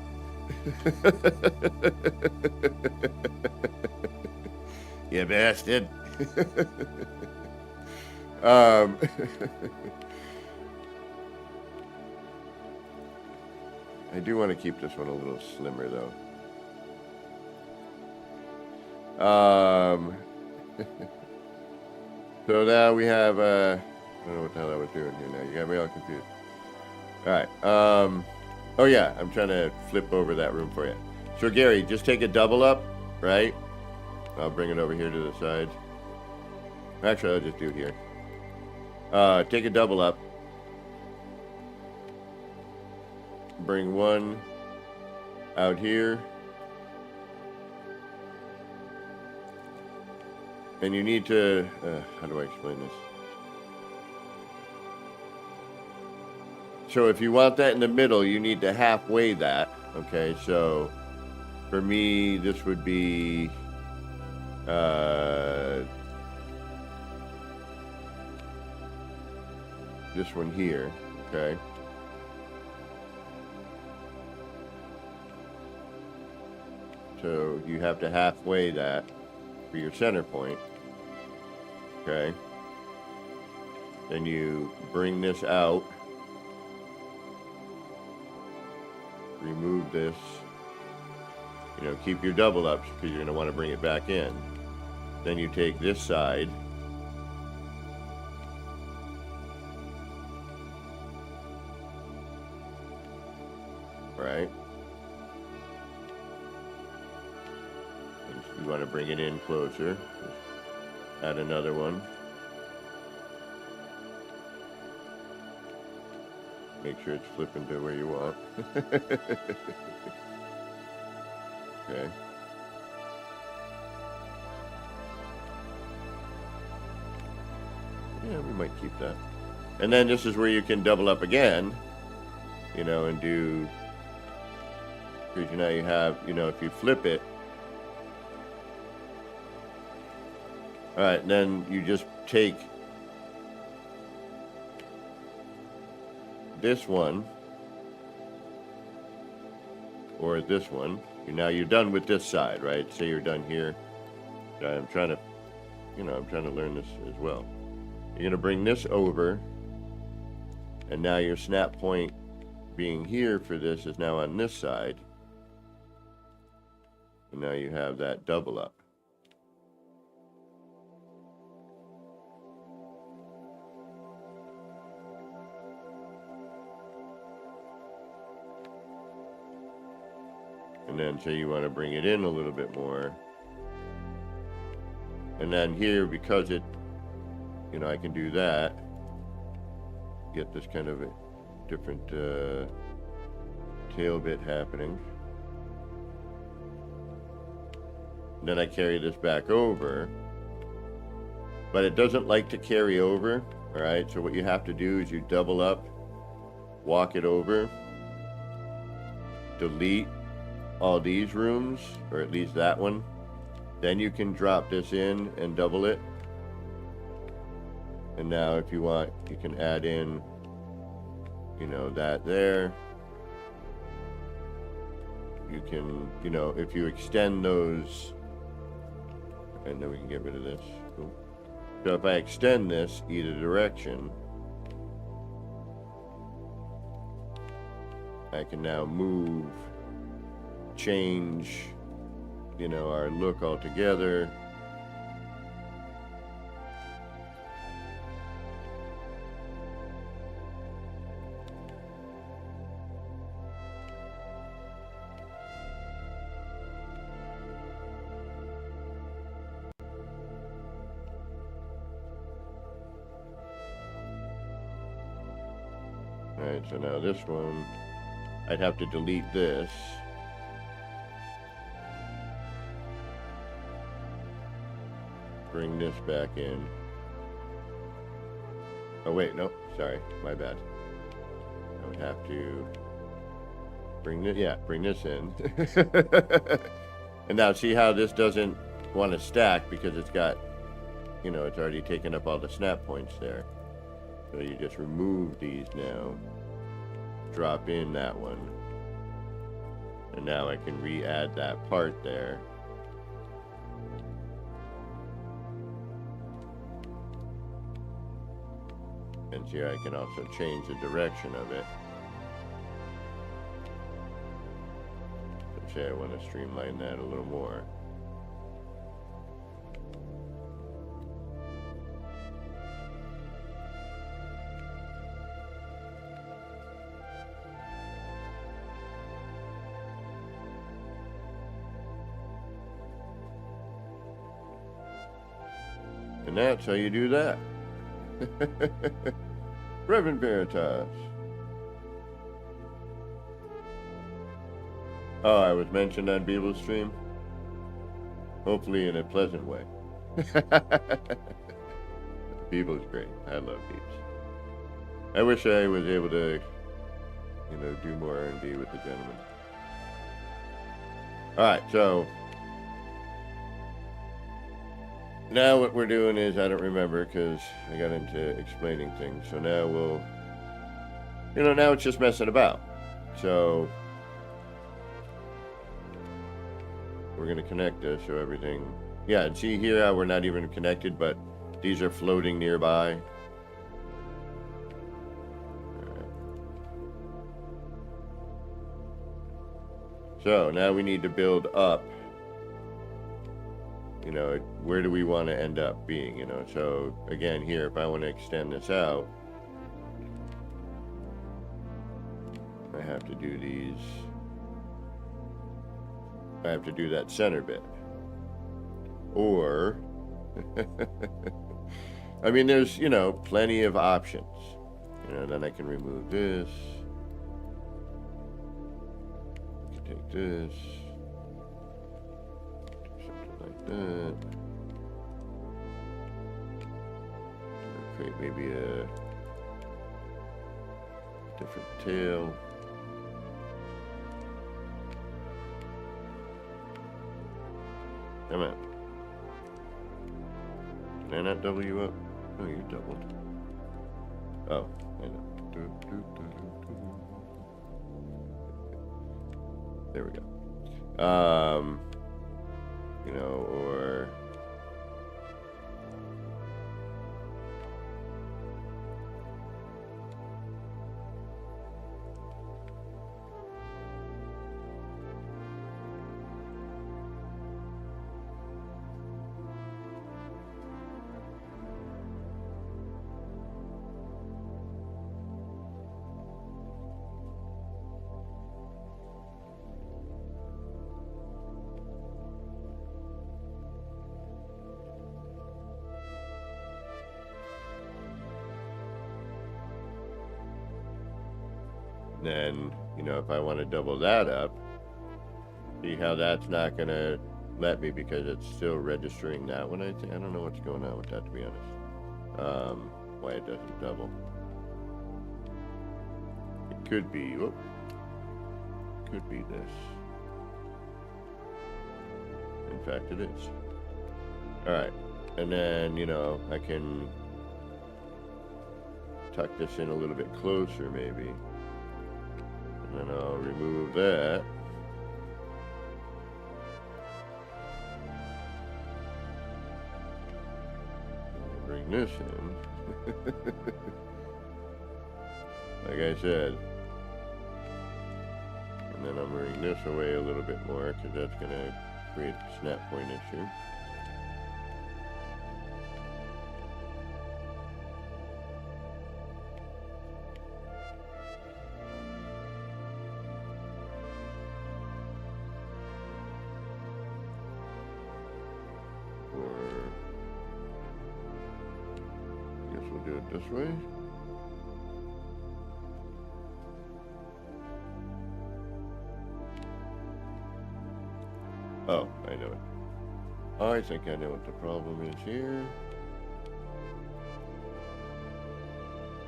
You bastard. I do want to keep this one a little slimmer, though. So now we have, I don't know what the hell I was doing here now. You got me all confused. Alright, oh yeah, I'm trying to flip over that room for you. So Gary, just take a double up, right? I'll bring it over here to the side. Actually, I'll just do it here. Take a double up. Bring one out here. And you need to, how do I explain this? So if you want that in the middle, you need to halfway that. Okay, so for me, this would be, this one here, okay? So you have to halfway that for your center point, okay? Then you bring this out, remove this, you know, keep your double ups because you're going to want to bring it back in. Then you take this side, right? And you want to bring it in closer. Add another one. Make sure it's flipping to where you want. Okay. Yeah, we might keep that. And then this is where you can double up again, you know, and do, because now you have, you know, if you flip it, all right, then you just take this one, or this one. Now you're done with this side, right? Say you're done here. I'm trying to, you know, I'm trying to learn this as well. You're going to bring this over, and now your snap point being here for this is now on this side. And now you have that double up. And then say you want to bring it in a little bit more. And then here, because it, you know, I can do that. Get this kind of a different tail bit happening. Then I carry this back over. But it doesn't like to carry over, all right? So what you have to do is you double up, walk it over, delete all these rooms, or at least that one. Then you can drop this in and double it. And now if you want, you can add in, you know, that there. You can, you know, if you extend those, and then we can get rid of this. Cool. So if I extend this either direction, I can now move, change, you know, our look altogether. All right, so now this one, I'd have to delete this. Bring this back in. Oh wait, no, sorry, my bad. I would have to bring this, yeah, bring this in. And now see how this doesn't want to stack because it's got, you know, it's already taken up all the snap points there. So you just remove these now, drop in that one, and now I can re-add that part there. And here I can also change the direction of it. So say I want to streamline that a little more. And that's how you do that. Reverend Veritas. Oh, I was mentioned on Bible's stream. Hopefully in a pleasant way. Bible's great. I love Beeps. I wish I was able to, you know, do more R&D with the gentleman. Alright, so now what we're doing is, I don't remember because I got into explaining things. So now we'll, you know, now it's just messing about. So we're going to connect this so everything, yeah, and see here how we're not even connected, but these are floating nearby. All right. So now we need to build up. You know, where do we want to end up being, you know? So again, here, if I want to extend this out, I have to do these. I have to do that center bit. Or, I mean, there's, you know, plenty of options. You know, then I can remove this. I can take this. Do something like that. Or create maybe a different tail. Come on. Can I not double you up? Oh, you doubled. Oh, I know. There we go. You know, or then, you know, if I want to double that up, see how that's not going to let me because it's still registering that one. I don't know what's going on with that, to be honest. Why it doesn't double. It could be, whoop, could be this. In fact, it is. All right. And then, you know, I can tuck this in a little bit closer, maybe. And then I'll remove that. Bring this in. Like I said. And then I'll bring this away a little bit more because that's going to create a snap point issue. This way. Oh, I know it. I think I know what the problem is here.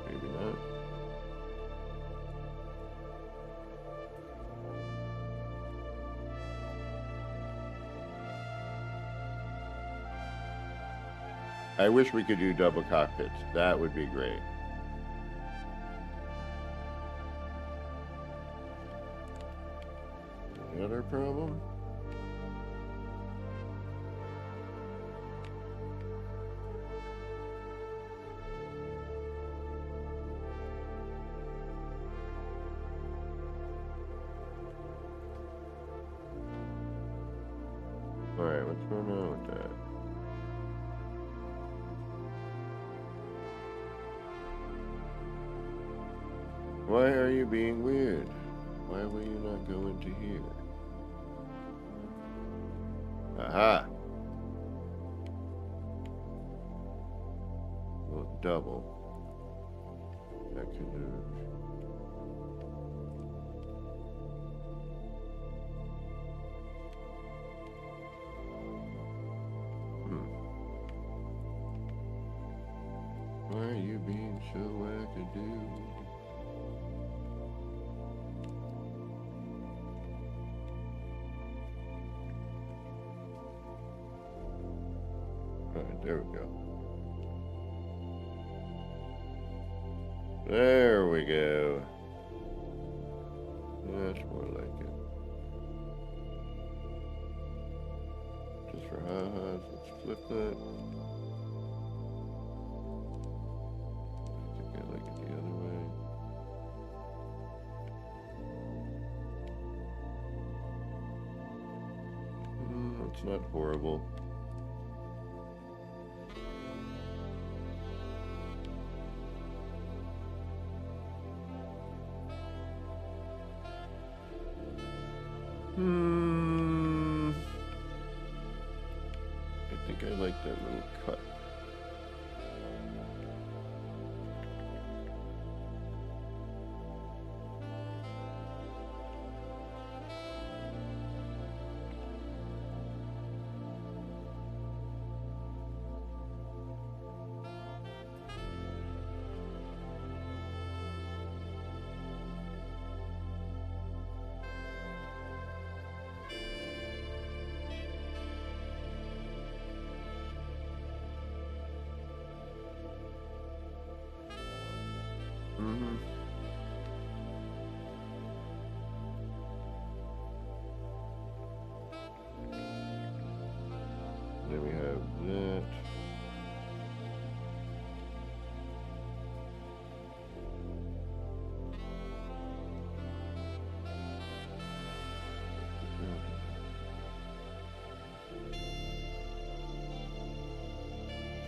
Maybe not. I wish we could do double cockpits. That would be great. Any other problem? All right, what's going on with that? Why are you being weird? Why will you not go into here? Aha! Well, double. That can do it. Why are you being so wackadoo? Alright, there we go. There we go. That's more like it. Just for ha-has, let's flip that. I think I like it the other way. It's not horrible. It think I like that little cut. Mm-hmm. Then we have that.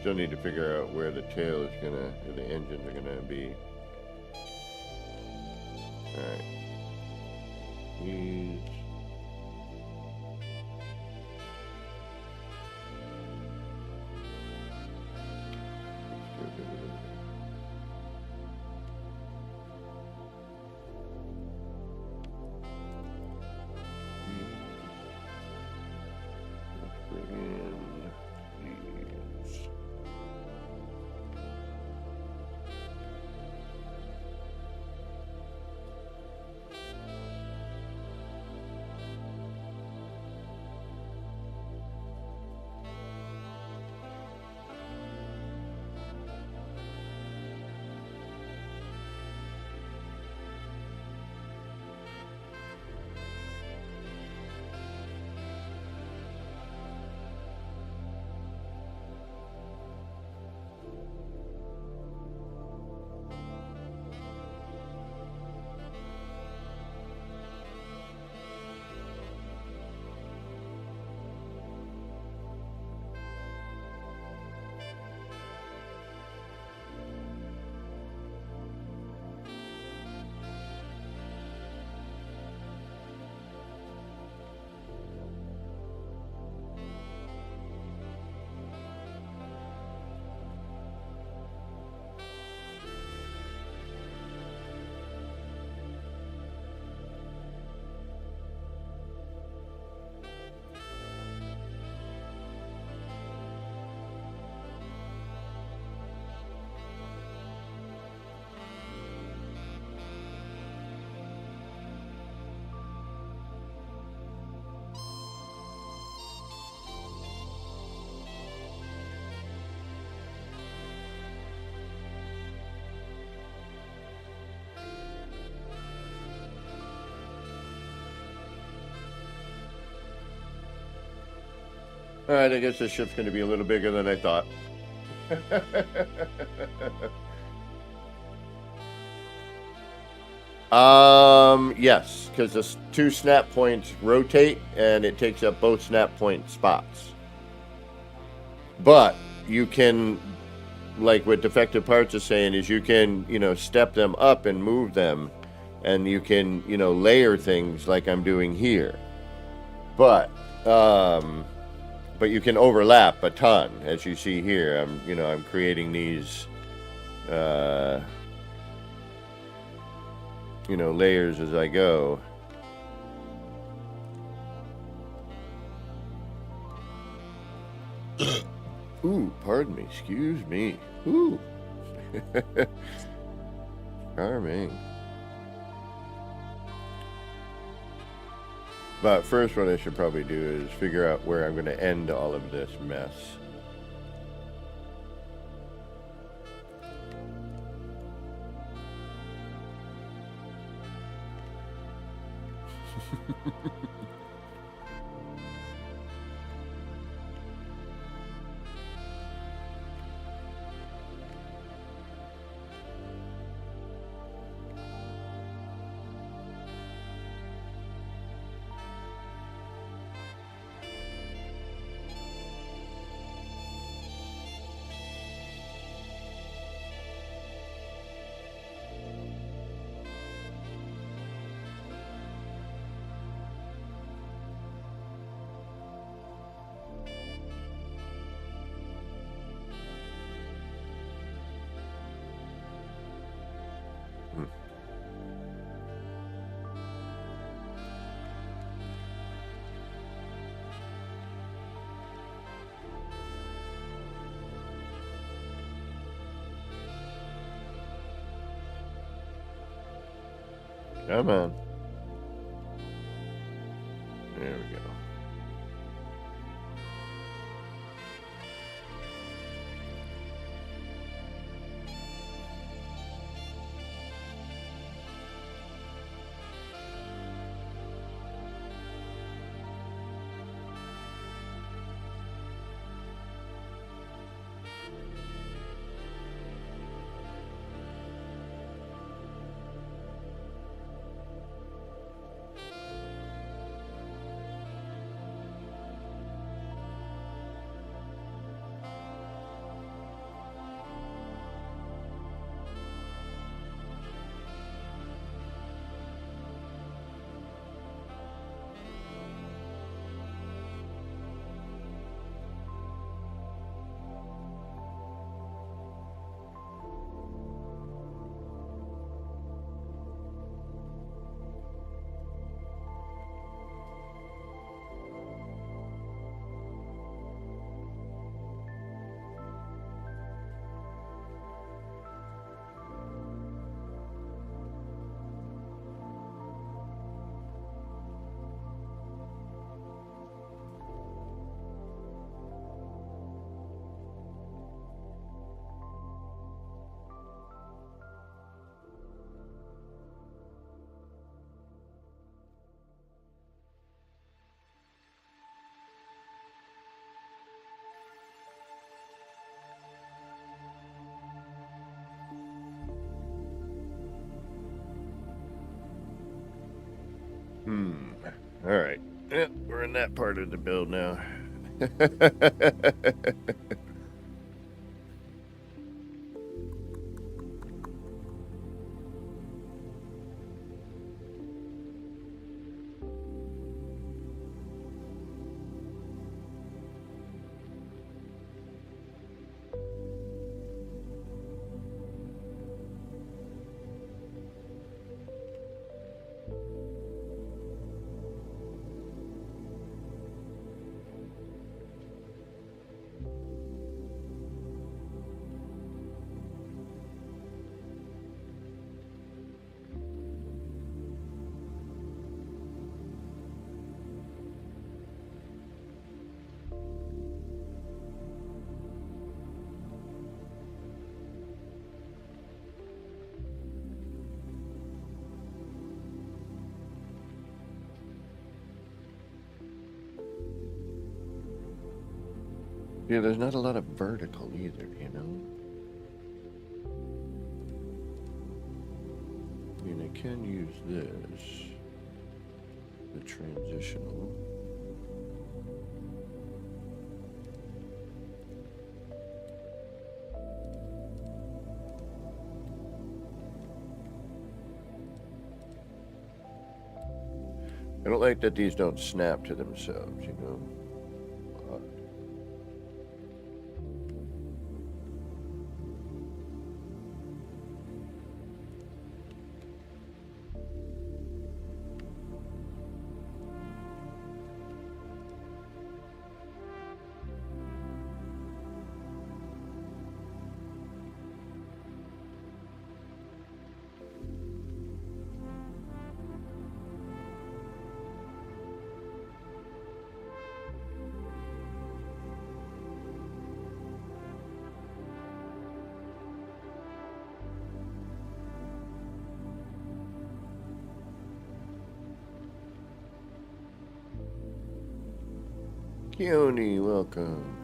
Still need to figure out where the tail is gonna, or the engines are gonna be. Alright. These. Let's get rid of it. Let's bring in these. Alright, I guess this ship's going to be a little bigger than I thought. Yes, because the two snap points rotate and it takes up both snap point spots. But you can, like what Defective Parts is saying, is you can, step them up and move them, and you can, layer things like I'm doing here. But you can overlap a ton, as you see here. I'm creating these, layers as I go. Ooh, pardon me, excuse me. Ooh. Charming. But first, what I should probably do is figure out where I'm going to end all of this mess. Come on. There we go. All right. Yep, we're in that part of the build now. Yeah, there's not a lot of vertical either, you know? I mean, I can use this, the transitional. I don't like that these don't snap to themselves, you know? Keone, welcome.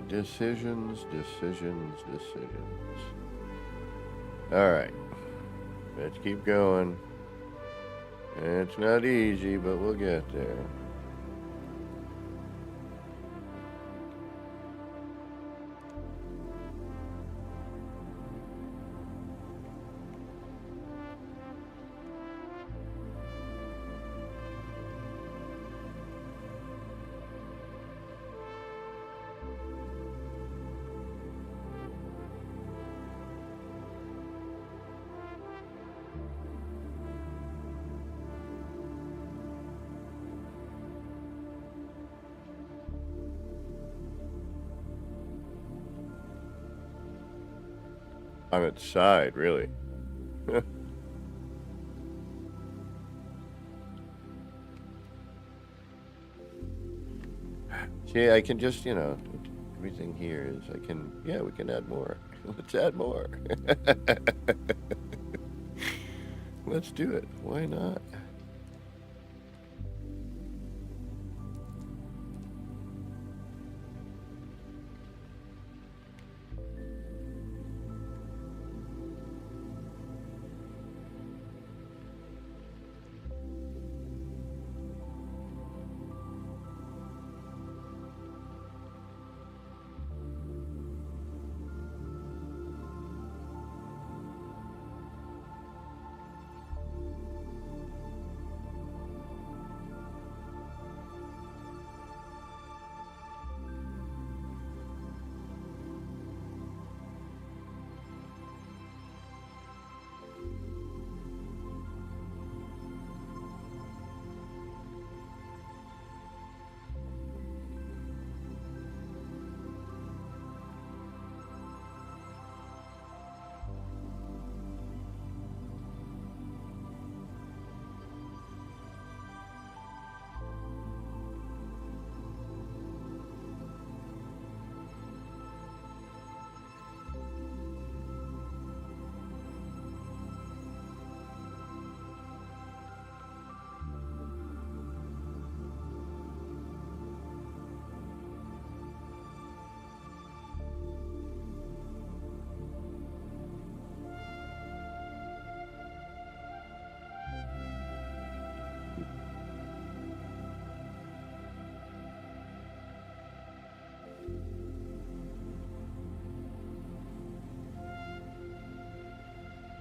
Decisions, decisions, decisions. All right, let's keep going. It's not easy, but we'll get there. On its side, really. See, I can just, everything here is, we can add more. Let's add more. Let's do it. Why not?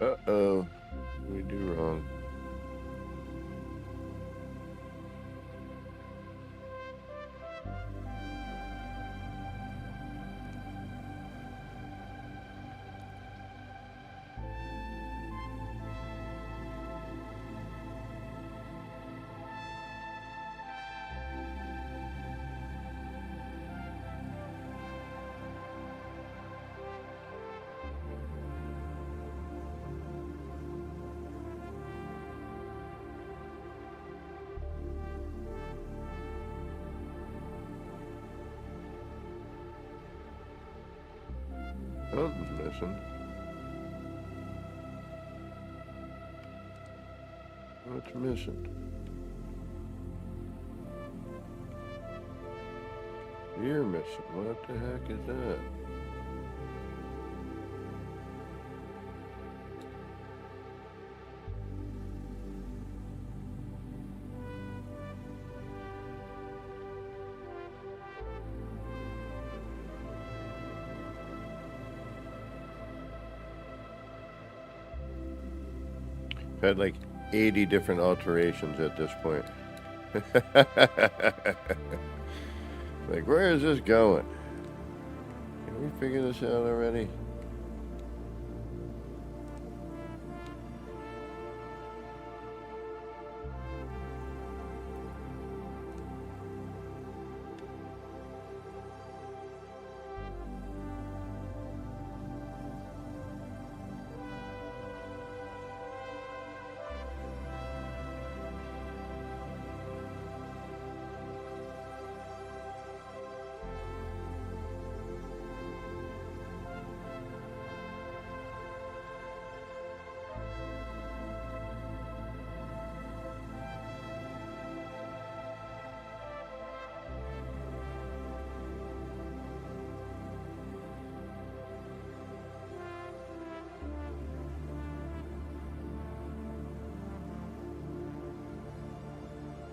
Uh-oh. We do wrong. Something's missing. What's missing? You're missing. What the heck is that? Had like 80 different alterations at this point. Like, where is this going? Can we figure this out already?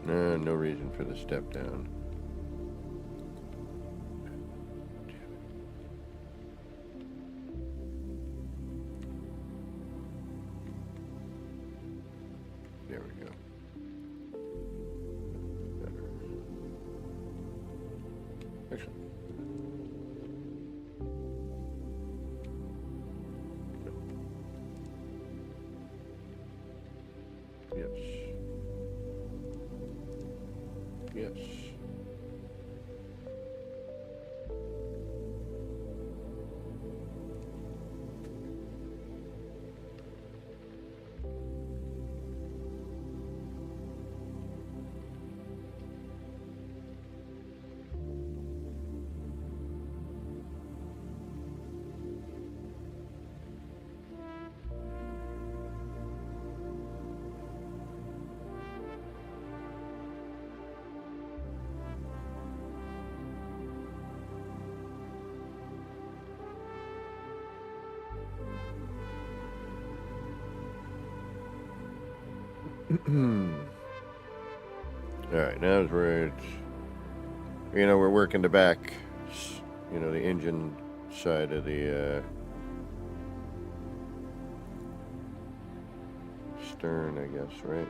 No reason for the step down. There we go. Better. Excellent. Yes. Yes. All right, now is where it's, we're working the back, the engine side of the stern, I guess, right?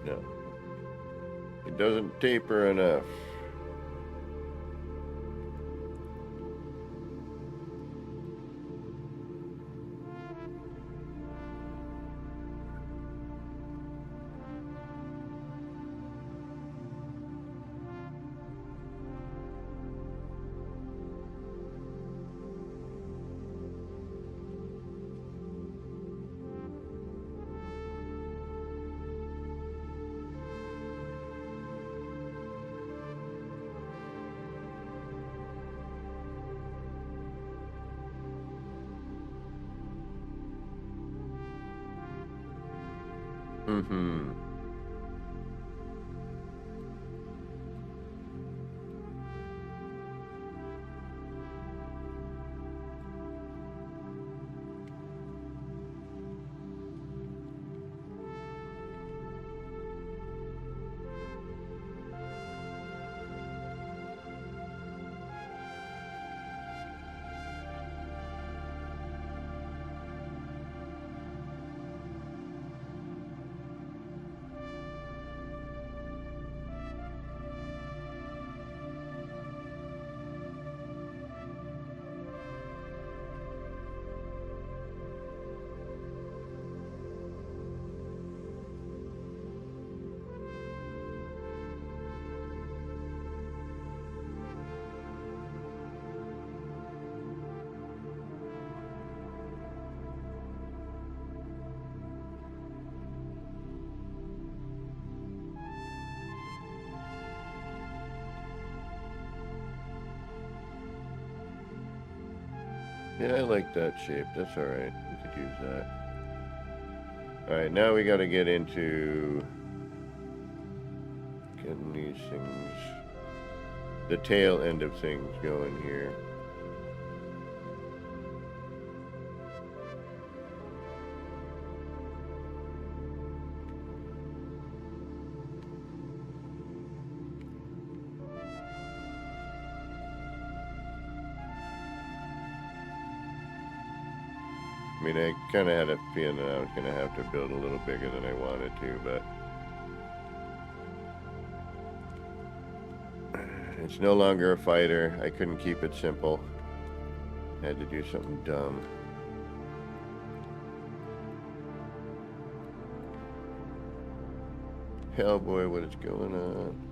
No. It doesn't taper enough. Mm-hmm. Yeah, I like that shape. That's all right. We could use that. All right, now we got to get into getting these things, the tail end of things going here. I mean, I kind of had a feeling that I was going to have to build a little bigger than I wanted to, but it's no longer a fighter. I couldn't keep it simple. Had to do something dumb. Hell boy, what is going on?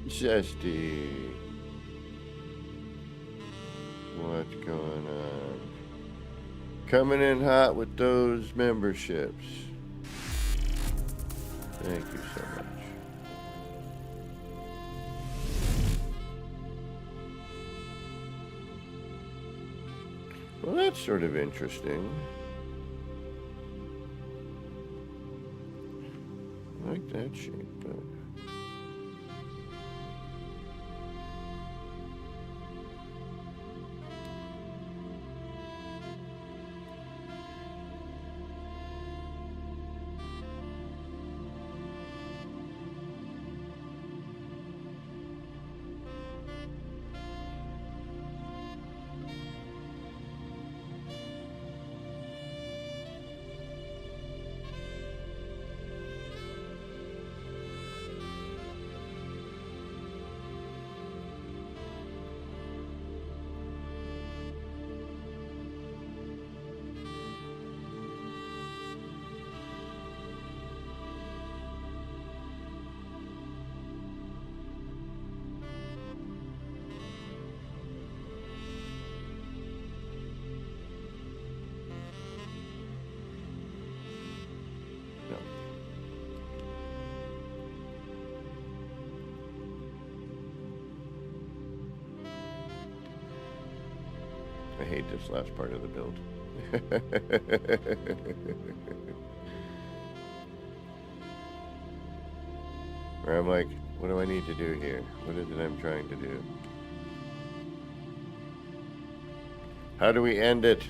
Zesty. What's going on? Coming in hot with those memberships. Thank you so much. Well, that's sort of interesting. I like that shape, but... I hate this last part of the build. Where I'm like, what do I need to do here? What is it I'm trying to do? How do we end it?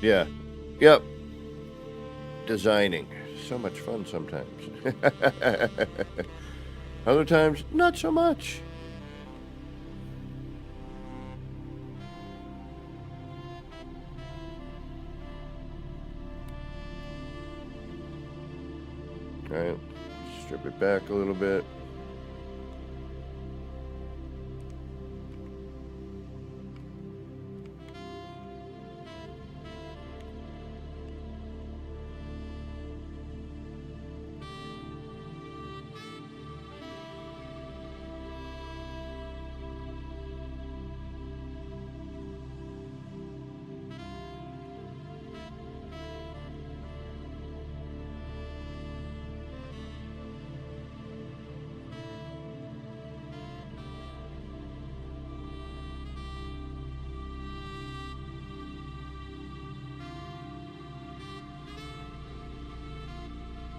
Yeah. Yep. Designing. So much fun sometimes. Other times, not so much. Alright. Strip it back a little bit.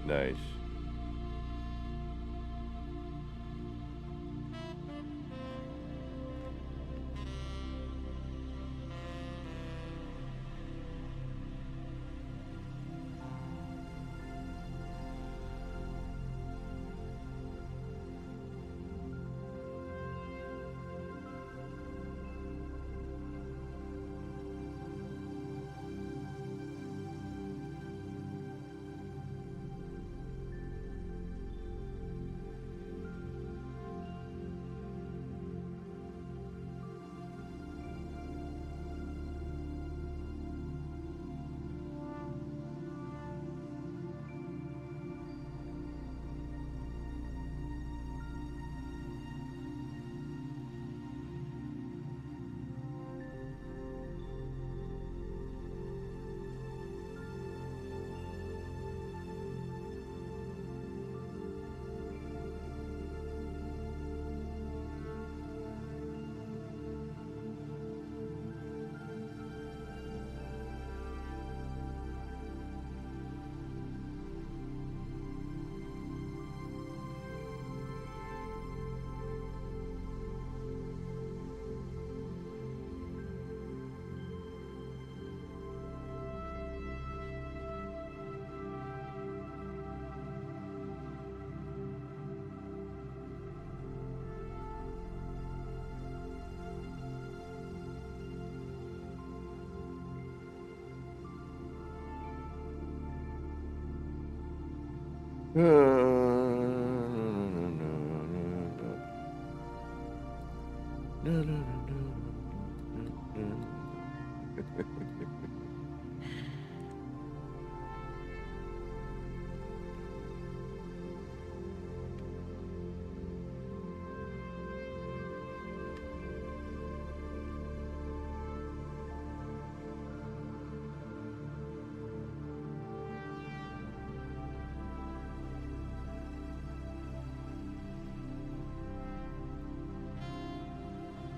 Nice.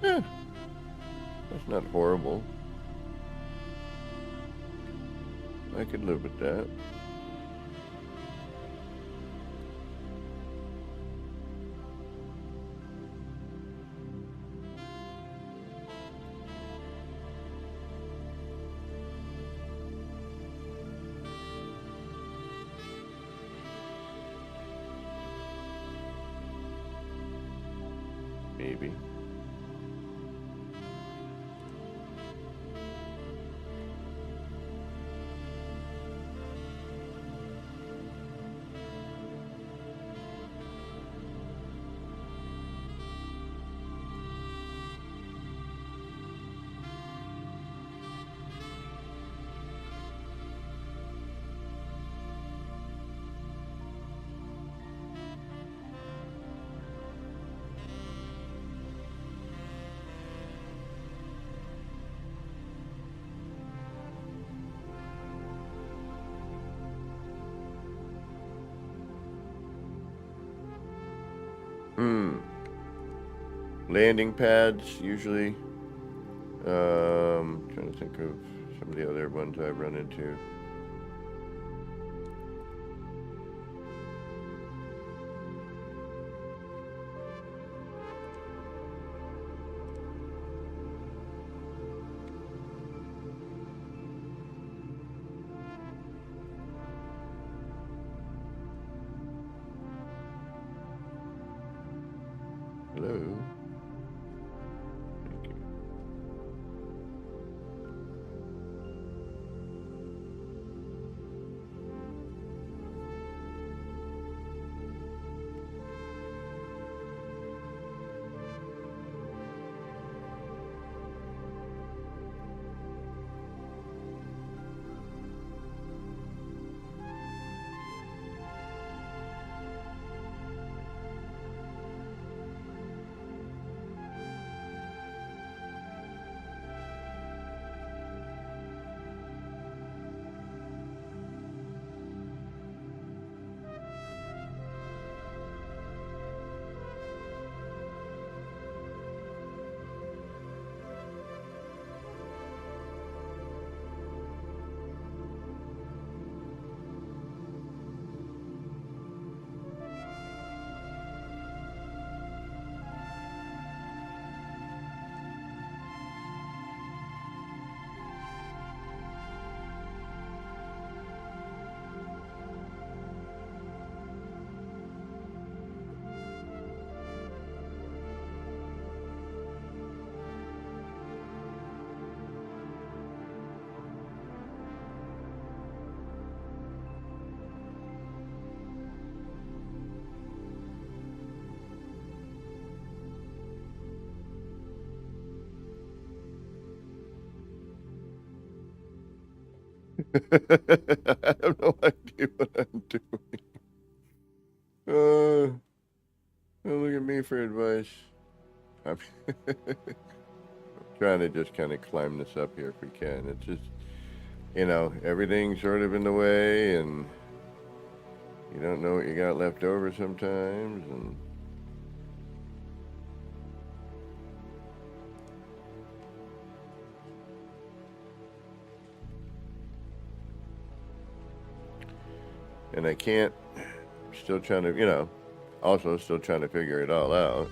That's not horrible. I could live with that. Maybe. Landing pads, usually. Trying to think of some of the other ones I've run into. I have no idea what I'm doing. Don't look at me for advice. I'm trying to just kind of climb this up here if we can. It's just, everything's sort of in the way, and you don't know what you got left over sometimes, and I can't, still trying to, also still trying to figure it all out.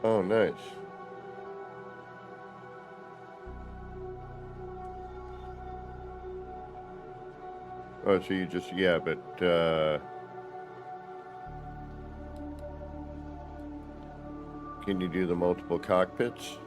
Oh, nice. Oh, so you just, yeah, but, can you do the multiple cockpits?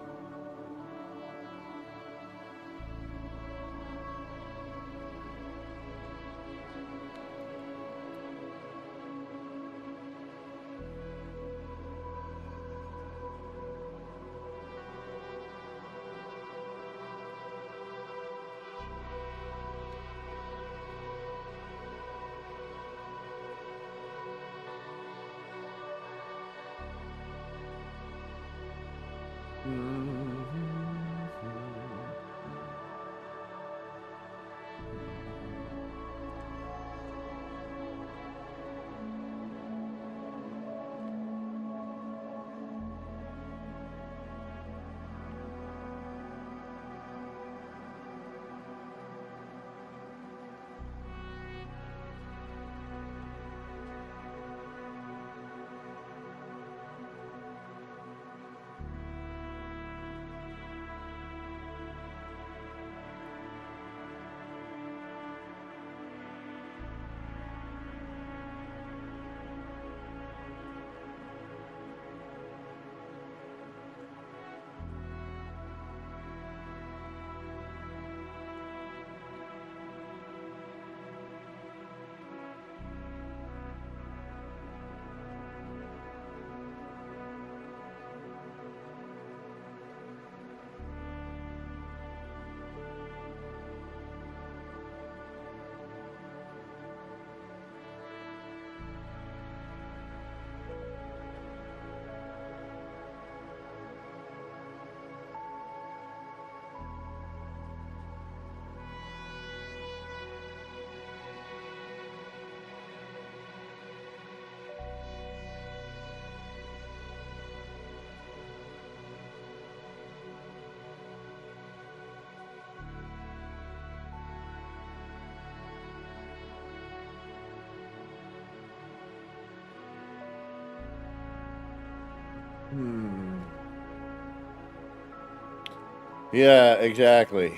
Yeah, exactly.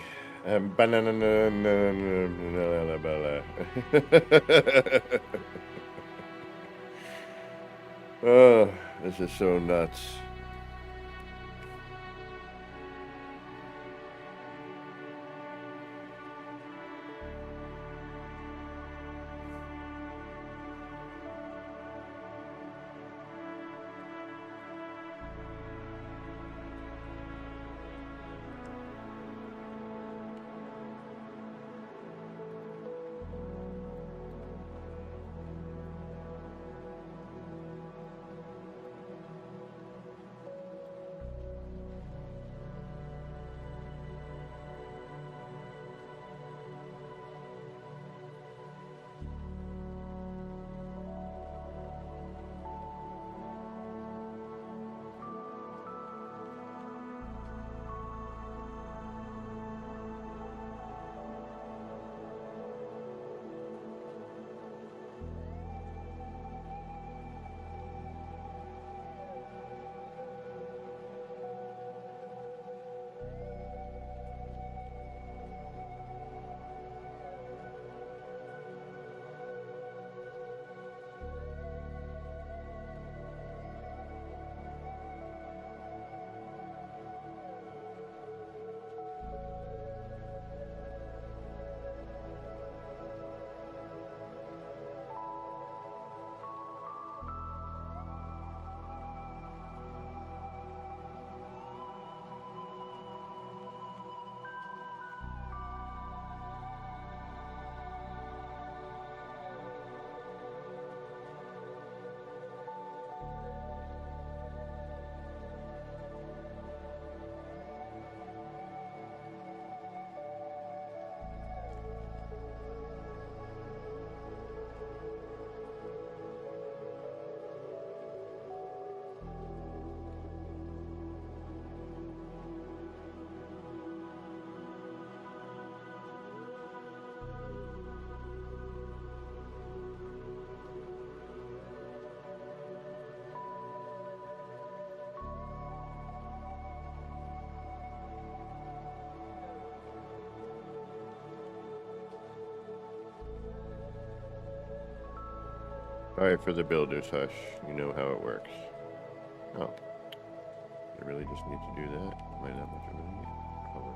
Oh, this is so nuts. All right, for the builders, hush. You know how it works. Oh, I really just need to do that. Am I that much of an idiot? Cover.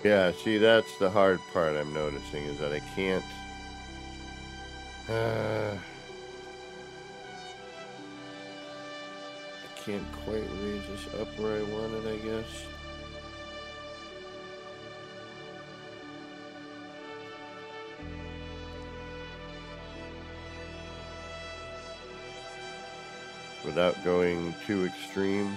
Yeah, see, that's the hard part I'm noticing is that I can't. can't quite raise this up where I want it, I guess. Without going too extreme.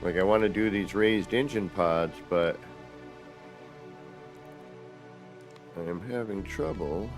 Like, I want to do these raised engine pods, but I am having trouble.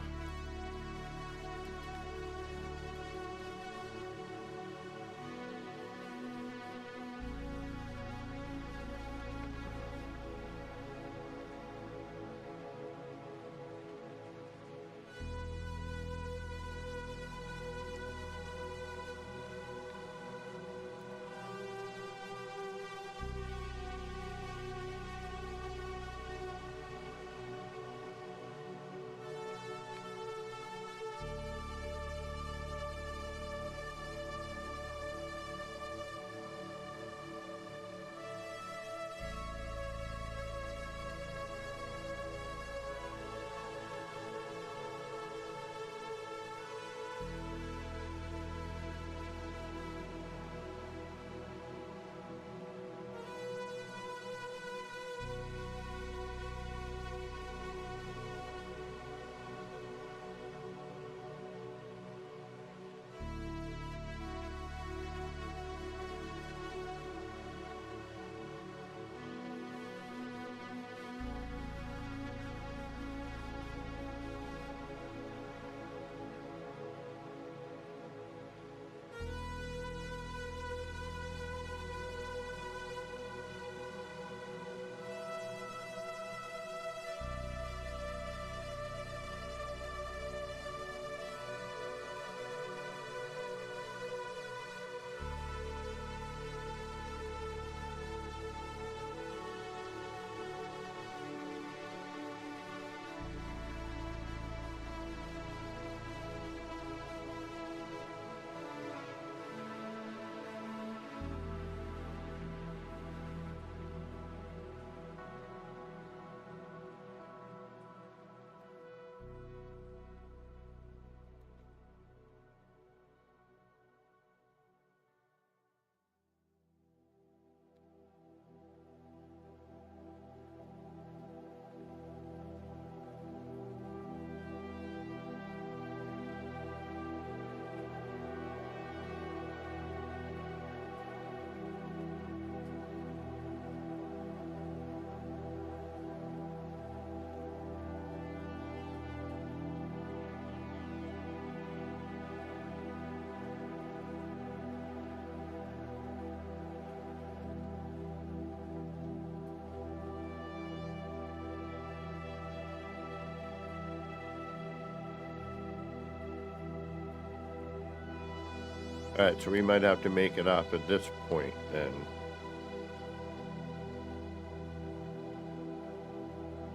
Alright, so we might have to make it off at this point then.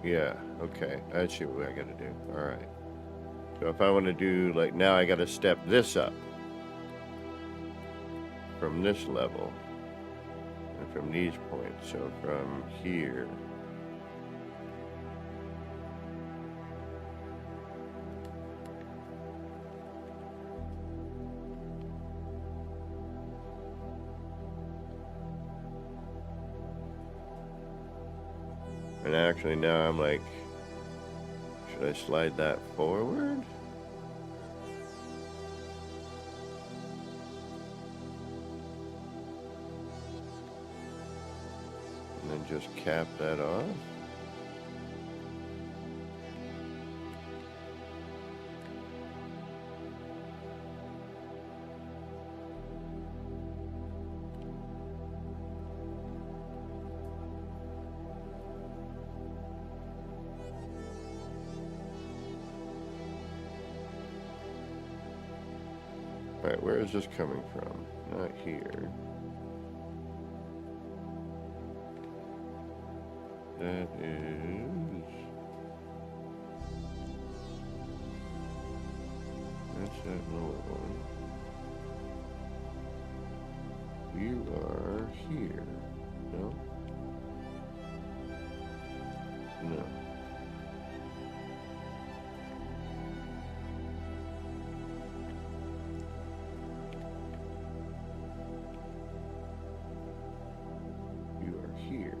Yeah, okay. I see what I gotta do. Alright. So if I want to do, like, now I gotta step this up from this level and from these points. So from here. And actually now I'm like, should I slide that forward? And then just cap that off? Alright, where is this coming from? Not here. That is... That's that lower one. You are here. No? No. You are here.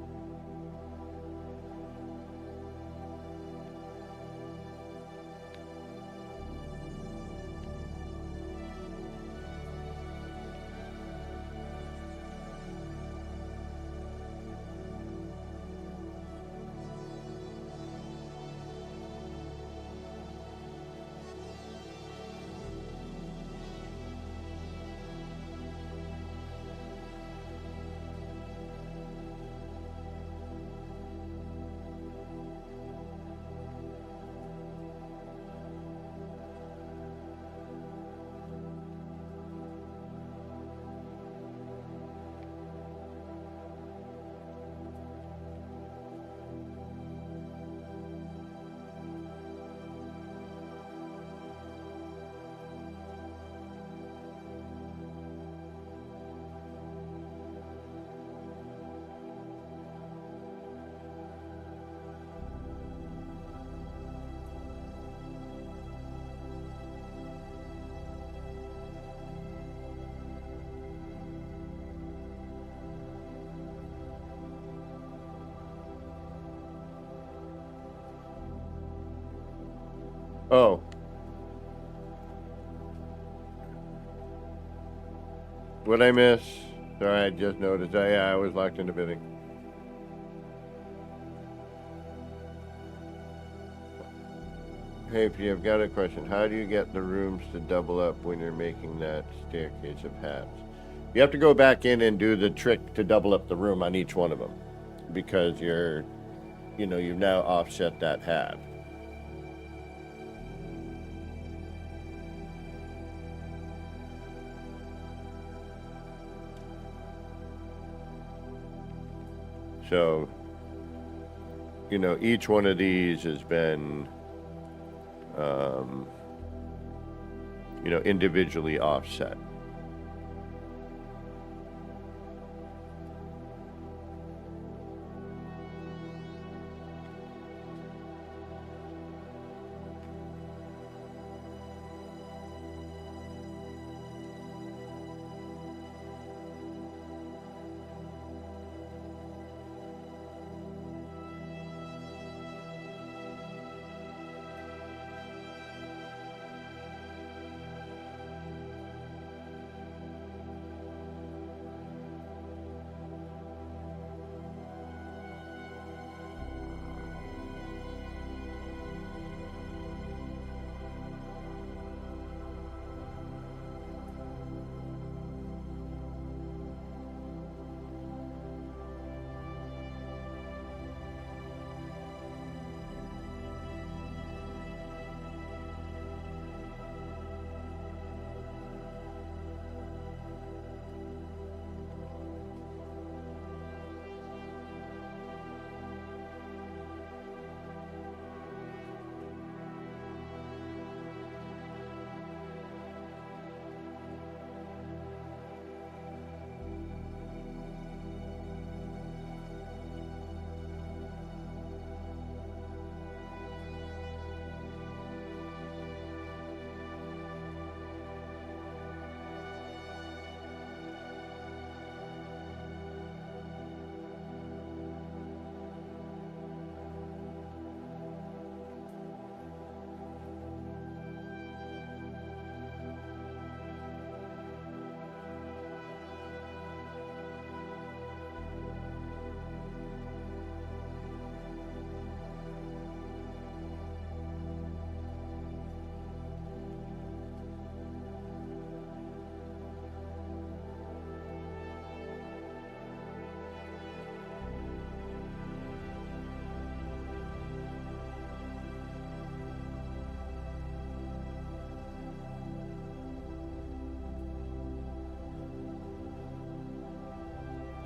Oh. What'd I miss? Sorry, I just noticed. I was locked into bidding. Hey, if I've got a question. How do you get the rooms to double up when you're making that staircase of hats? You have to go back in and do the trick to double up the room on each one of them. Because you've now offset that hat. So, each one of these has been, individually offset.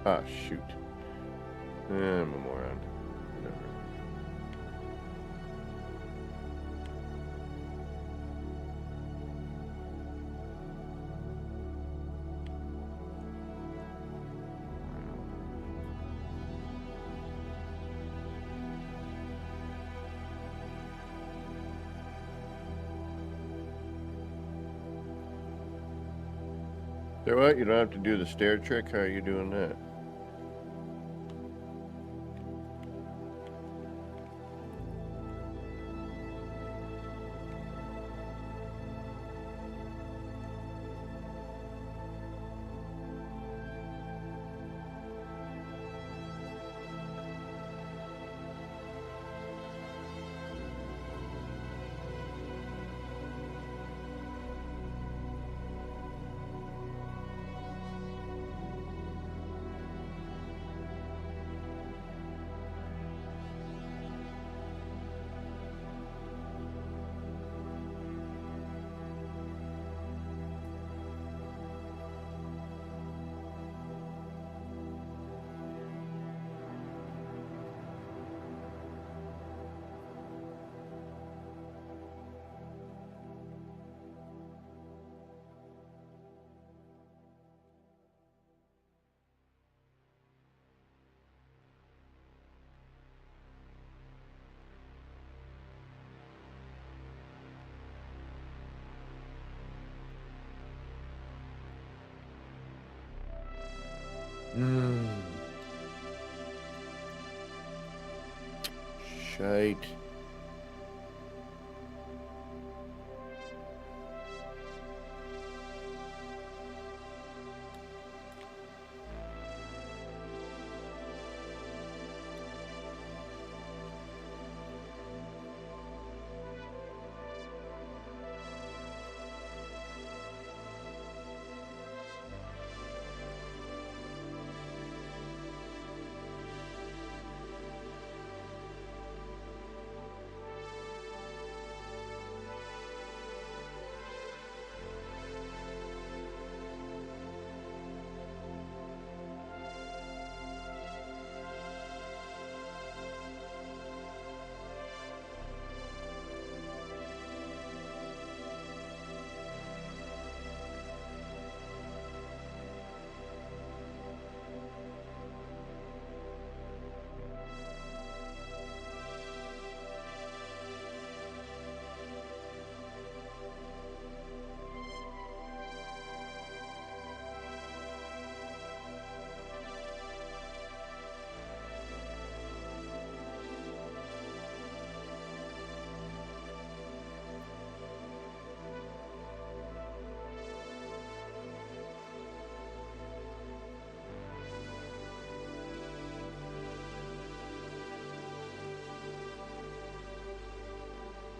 Ah, shoot. I'm a moron. Whatever. So what? You don't have to do the stair trick? How are you doing that? Shite.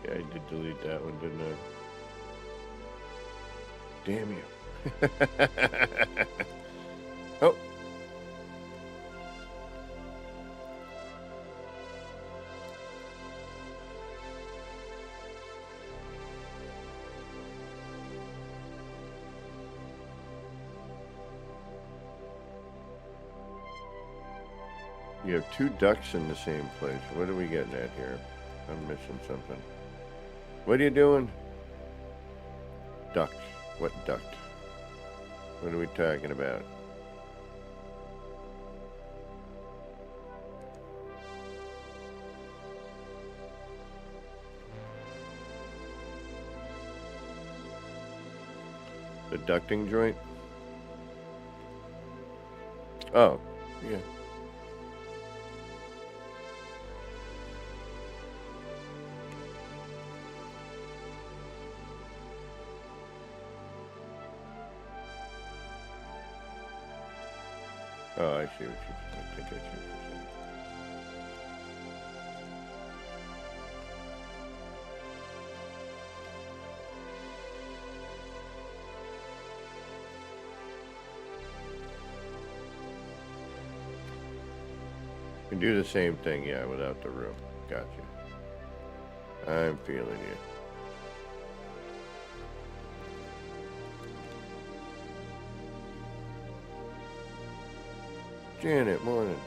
Yeah, I did delete that one, didn't I? Damn you. Oh. You have two ducts in the same place. What are we getting at here? I'm missing something. What are you doing? Duct. What duct? What are we talking about? The ducting joint? Oh, yeah. Oh, I see what you're saying. I think I see what you're saying. You can do the same thing, yeah, without the room. Gotcha. I'm feeling you. Janet, morning.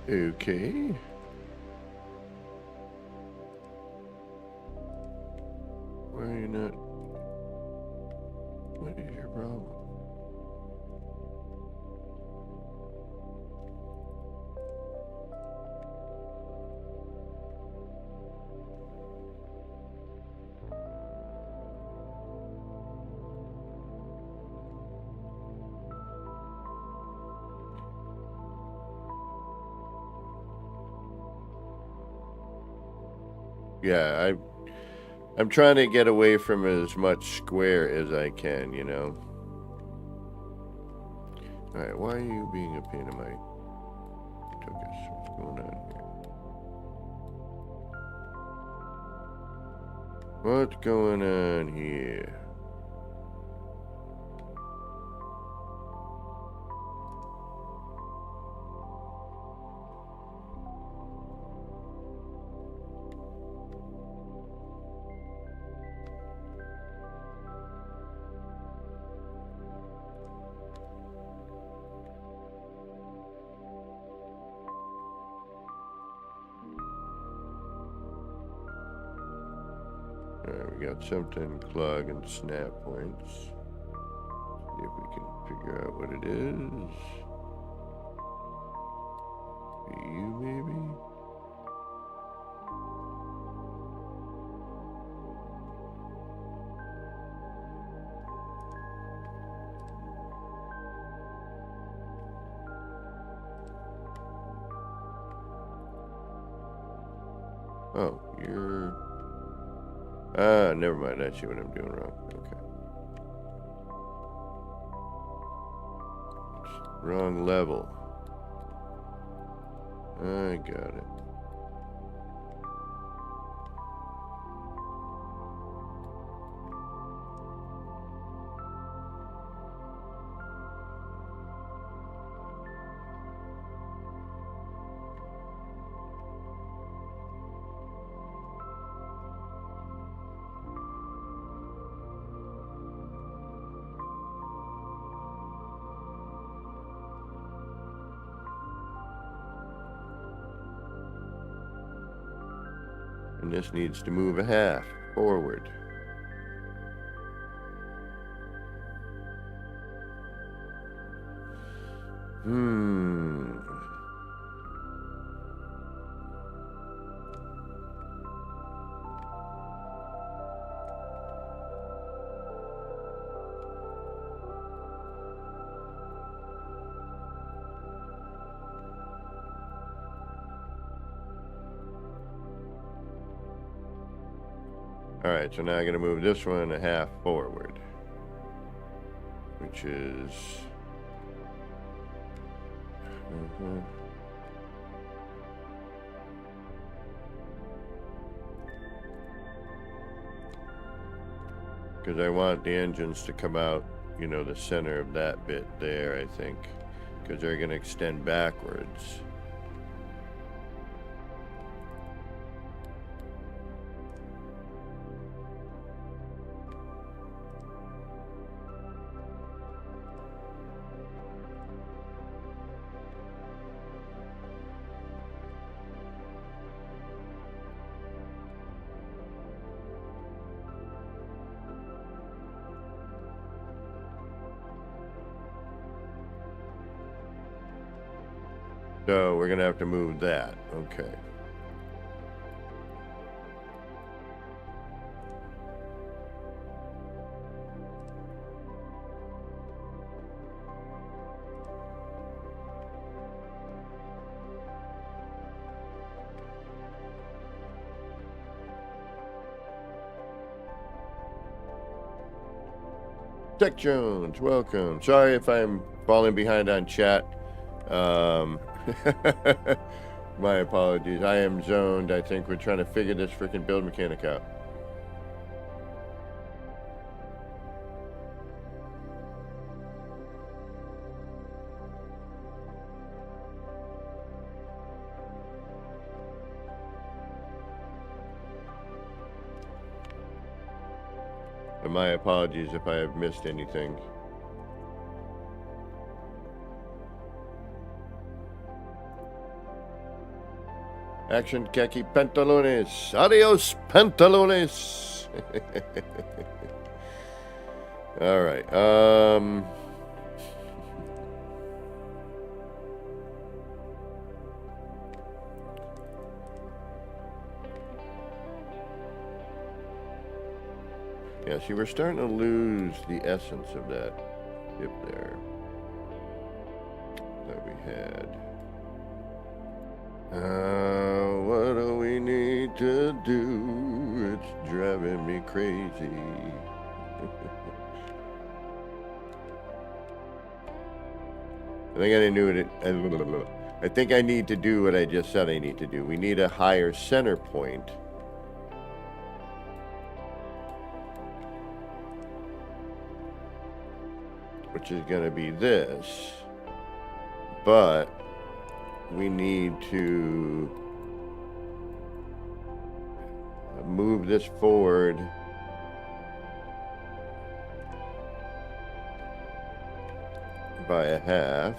Okay. Why are you not? What is your problem? Yeah, I'm trying to get away from as much square as I can, you know. Alright, why are you being a pain in my tuchus? What's going on here? What's going on here? Alright, we got something clog and snap points. See if we can figure out what it is. You maybe? Oh, you're... Ah, never mind. I see what I'm doing wrong. Okay. Wrong level. I got it. And this needs to move a half forward. Alright, so now I'm going to move this one a half forward, which is... Because I want the engines to come out, you know, the center of that bit there, I think, because they're going to extend backwards. So we're going to have to move that. Okay. Tech Jones, welcome. Sorry if I'm falling behind on chat. My apologies. I am zoned. I think we're trying to figure this freaking build mechanic out. And my apologies if I have missed anything. Action khaki pantalones. Adios, pantalones. All right. Yeah, see, we're starting to lose the essence of that dip there that we had. What do we need to do? It's driving me crazy. I think I need to do what I just said I need to do. We need a higher center point. Which is going to be this. But we need to move this forward by a half.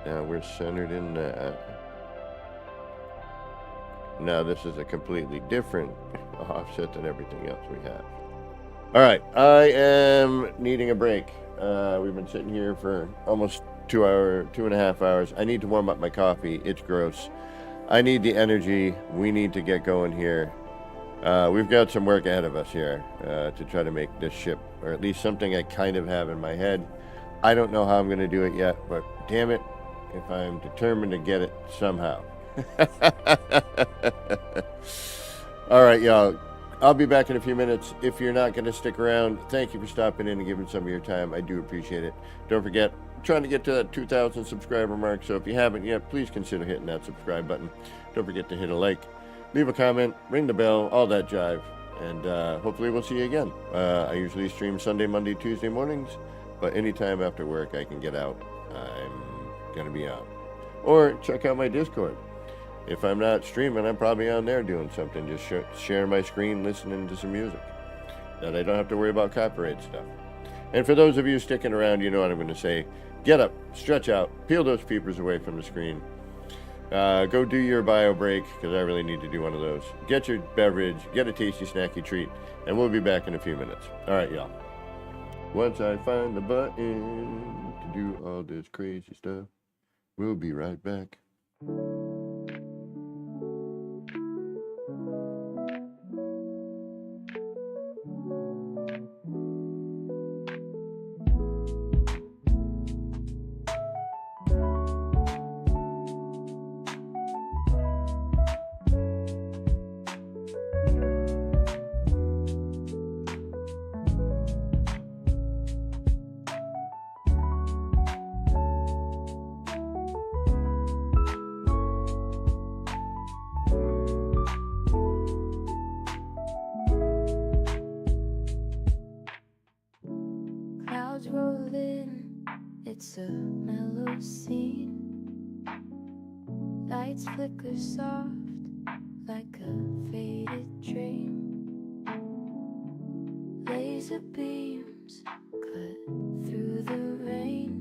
Now we're centered in that. Now this is a completely different offset than everything else we have. All right, I am needing a break. We've been sitting here for almost 2.5 hours. I need to warm up my coffee. It's gross. I need the energy. We need to get going here. We've got some work ahead of us here to try to make this ship, or at least something I kind of have in my head. I don't know how I'm going to do it yet, but damn it, if I'm determined to get it somehow. All right, y'all. I'll be back in a few minutes. If you're not going to stick around, thank you for stopping in and giving some of your time. I do appreciate it. Don't forget, I'm trying to get to that 2,000 subscriber mark, so if you haven't yet, please consider hitting that subscribe button. Don't forget to hit a like, leave a comment, ring the bell, all that jive, and hopefully we'll see you again. I usually stream Sunday, Monday, Tuesday mornings, but anytime after work I can get out, I'm going to be on. Or check out my Discord. If I'm not streaming, I'm probably on there doing something, just sharing my screen, listening to some music that I don't have to worry about copyright stuff. And for those of you sticking around, you know what I'm going to say. Get up, stretch out, peel those peepers away from the screen. Go do your bio break, because I really need to do one of those. Get your beverage, get a tasty snacky treat, and we'll be back in a few minutes. All right, y'all. Once I find the button to do all this crazy stuff, we'll be right back.
Clouds roll in, it's a mellow scene. Lights flicker soft like a faded dream. Laser beams cut through the rain.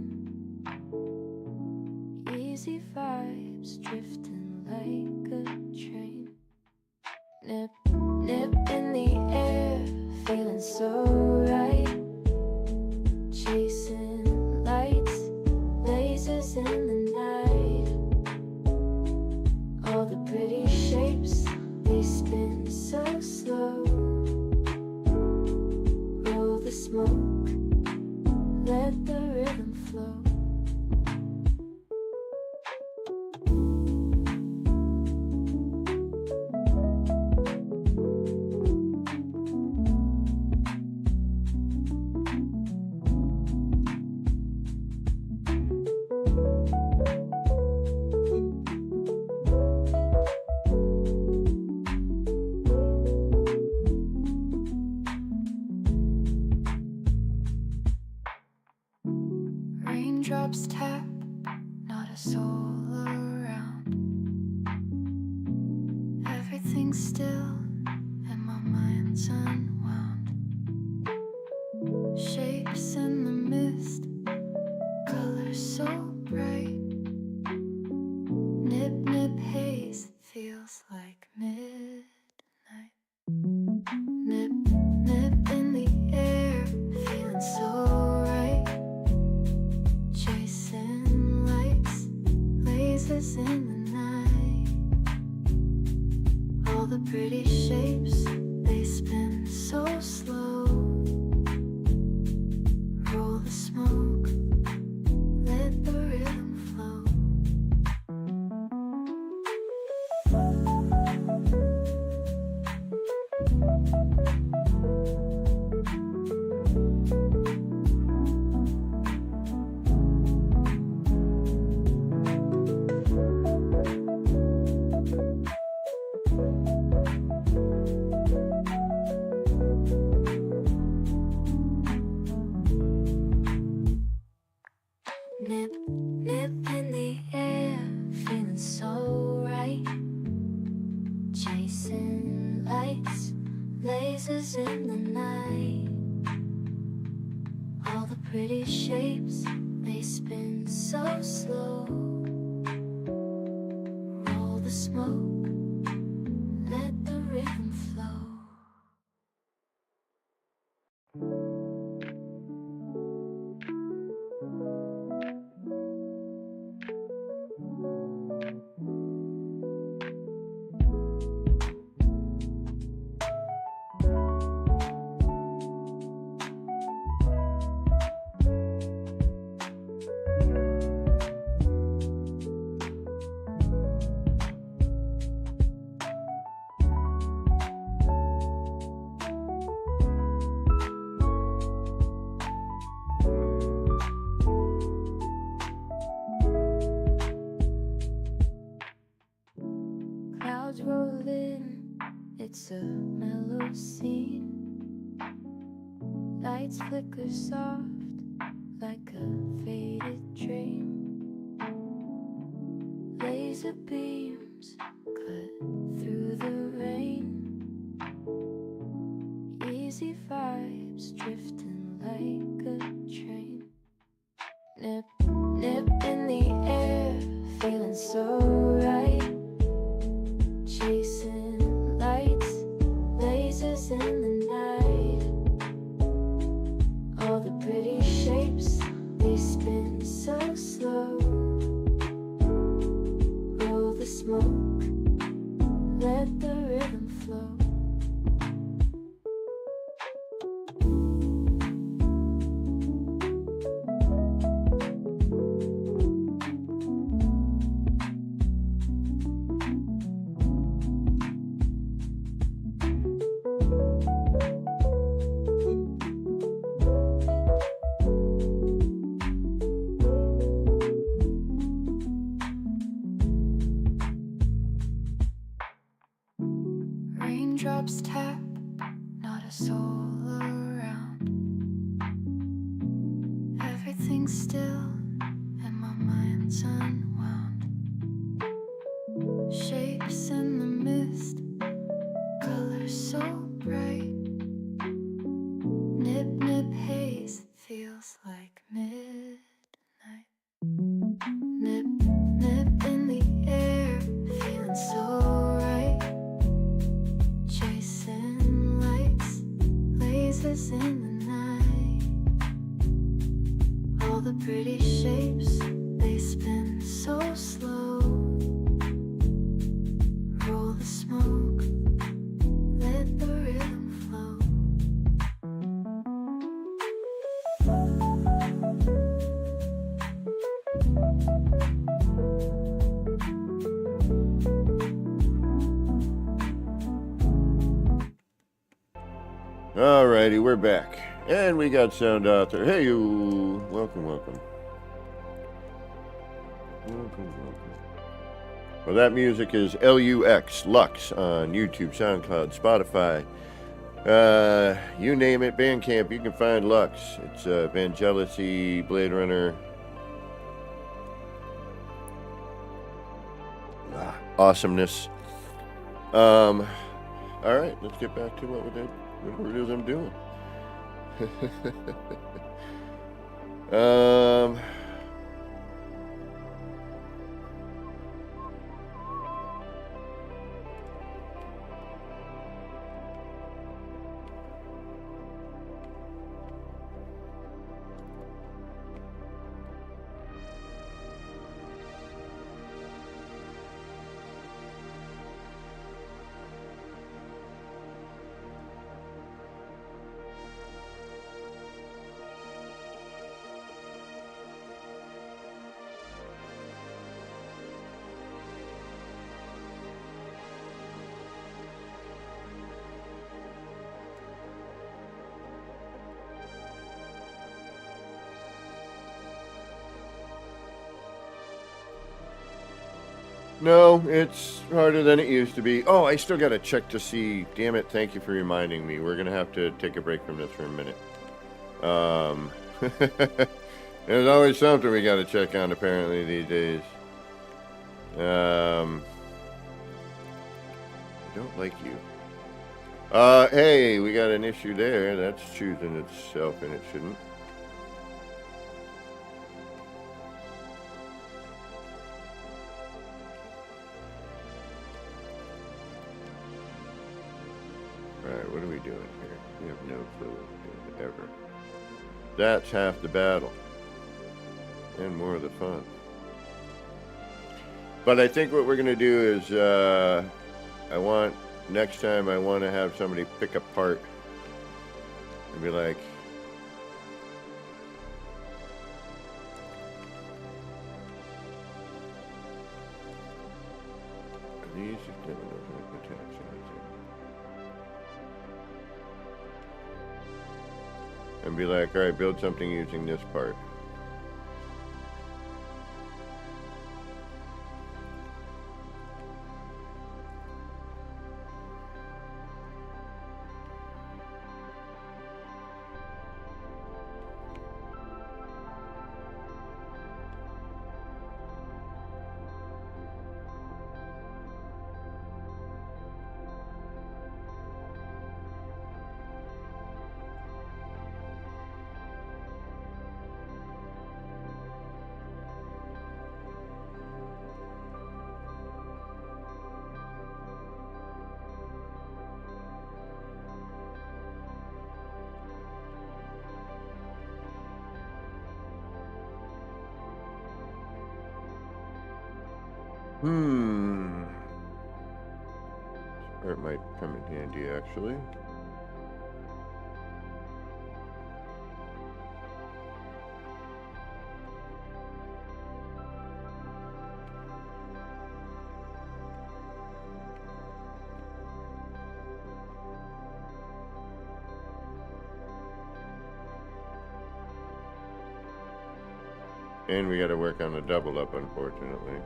Easy vibes drifting like a train. Nip, nip in the air, feeling so right. Chasing lights, lasers in the night. All the pretty shapes, they spin so slow. Roll the smoke, Raindrops tap, not a soul around. Everything's still and my mind's unwound. Shapes in the mist, colors so bright. Nip, nip, haze, feels like midnight. Nip, nip in the air, feeling so right. Chasing lights, lasers in the night. All the pretty shapes, they spin so slow. Roll the smoke, let the rhythm flow. Nip, nip in the air, feeling so right. Chasing lights, lasers in the night. All the pretty shapes, they spin so slow. Roll the smoke, let the rhythm flow. Clouds roll in, it's a mellow scene. Lights flicker soft, like a faded dream. Laser beams cut through the rain. Easy vibes drifting like a train. Nip, nip in the air, feeling so right. Chasing lights, lasers in the night. All the pretty shapes, they spin so slow. Roll the smoke, let the rhythm flow. Raindrops tap, not a soul around. Everything's still and my mind's unwound. Shapes in the mist, colors so bright. Nip, nip, haze, feels like midnight. Nip, nip in the air, feeling so right. Chasing lights, lasers in the night. All the pretty shapes, they spin so slow. Roll the smoke, let the rhythm flow.
Alrighty, we're back. And we got sound out there. Hey, you. Welcome, welcome. Welcome, welcome. Well, that music is LUX, Lux, on YouTube, SoundCloud, Spotify. You name it, Bandcamp, you can find Lux. It's Vangelis, Blade Runner, awesomeness. All right, let's get back to what it is I'm doing. No, it's harder than it used to be. Oh, I still got to check to see. Damn it, thank you for reminding me. We're going to have to take a break from this for a minute. There's always something we got to check on, apparently, these days. I don't like you. Hey, we got an issue there. That's choosing itself, and it shouldn't. Alright, what are we doing here? We have no clue ever. That's half the battle. And more of the fun. But I think what we're going to do is, next time I want to have somebody pick apart and be like, are these and be like, all right, build something using this part. Or it might come in handy, actually. And we got to work on a double up, unfortunately.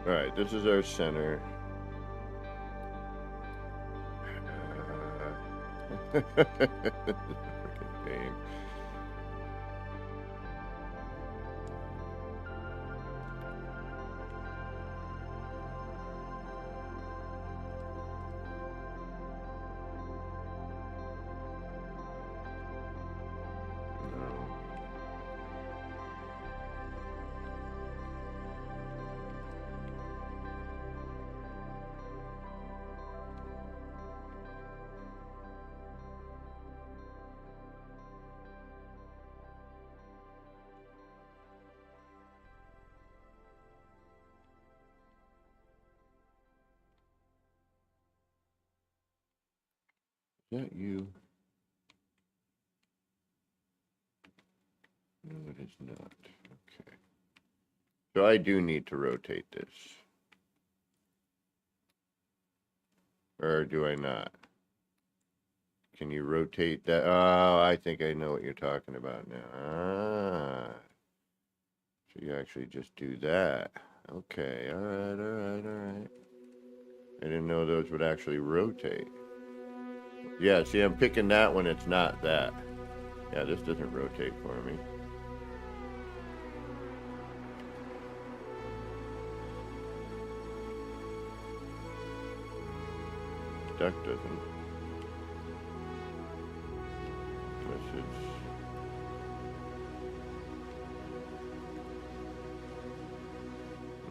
All right, this is our center. This is a freaking pain. Is that you? No, it is not. Okay. So I do need to rotate this. Or do I not? Can you rotate that? Oh, I think I know what you're talking about now. Ah. So you actually just do that. Okay, alright, alright, alright. I didn't know those would actually rotate. Yeah, see, I'm picking that when it's not that. Yeah, this doesn't rotate for me. Duck doesn't. Unless it's...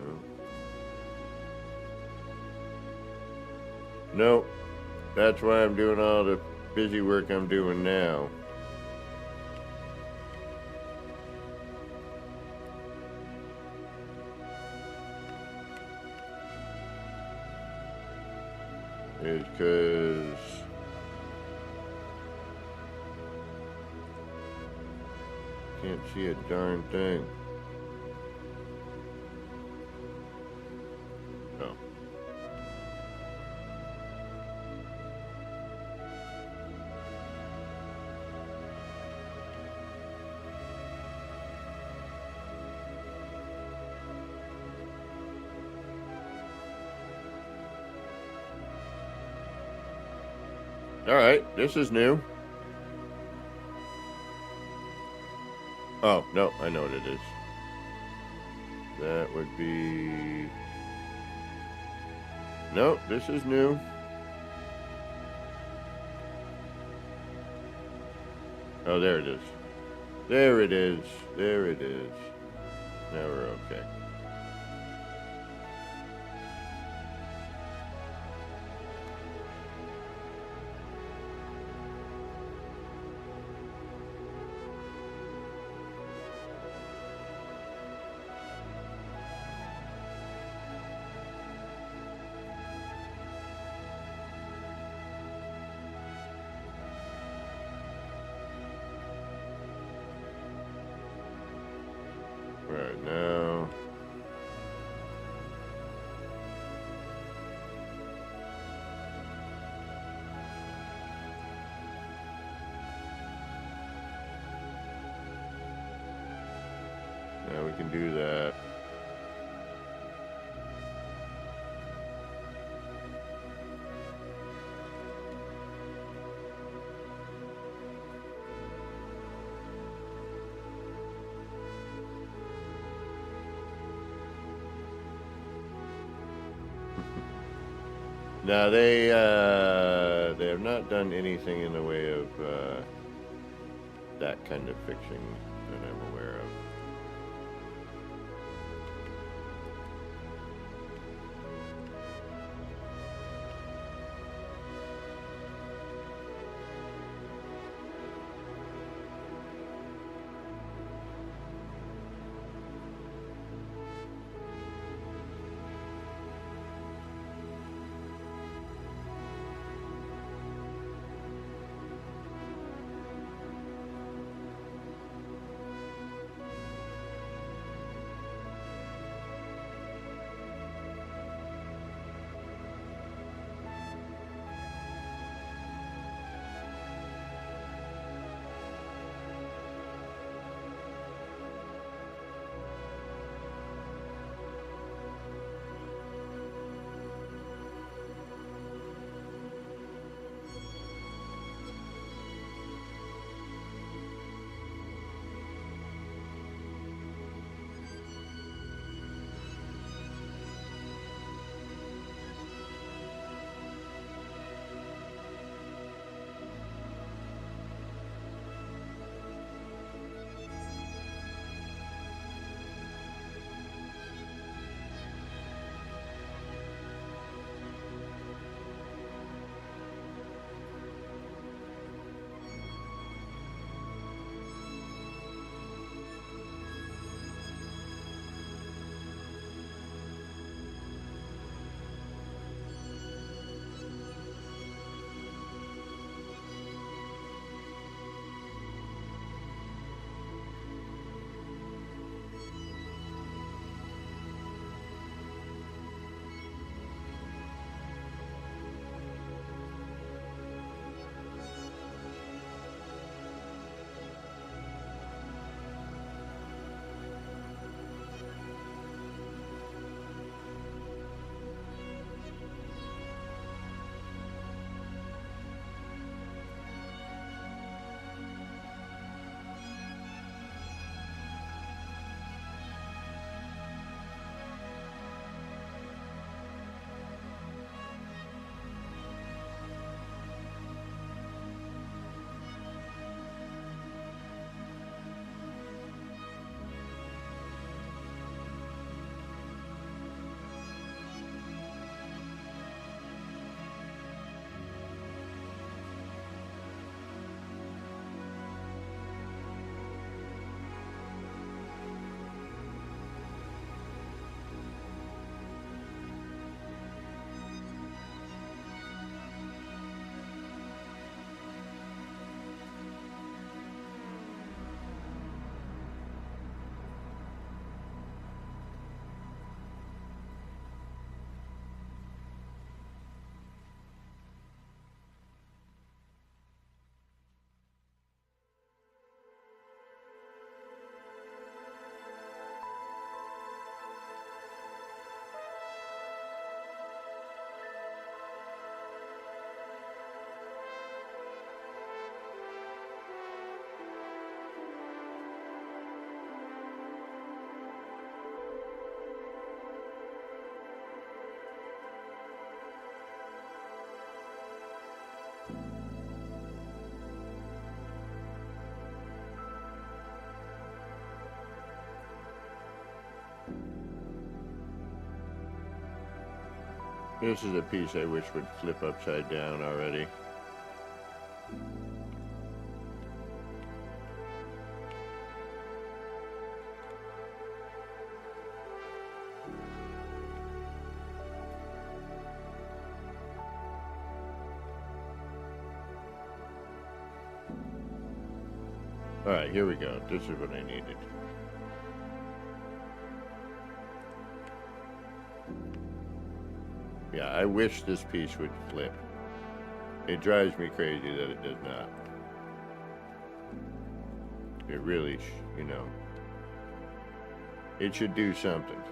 No. Nope. That's why I'm doing all the busy work I'm doing now. Is because can't see a darn thing. Oh. All right, this is new. Oh, no, I know what it is. That would be... No, this is new. Oh, there it is. There it is. There it is. Now we're okay. Right now. Now we can do that. Now they have not done anything in the way of that kind of fixing that I'm aware of. This is a piece I wish would flip upside down already. Alright, here we go. This is what I needed. Yeah, I wish this piece would flip. It drives me crazy that it does not. It really, you know, it should do something.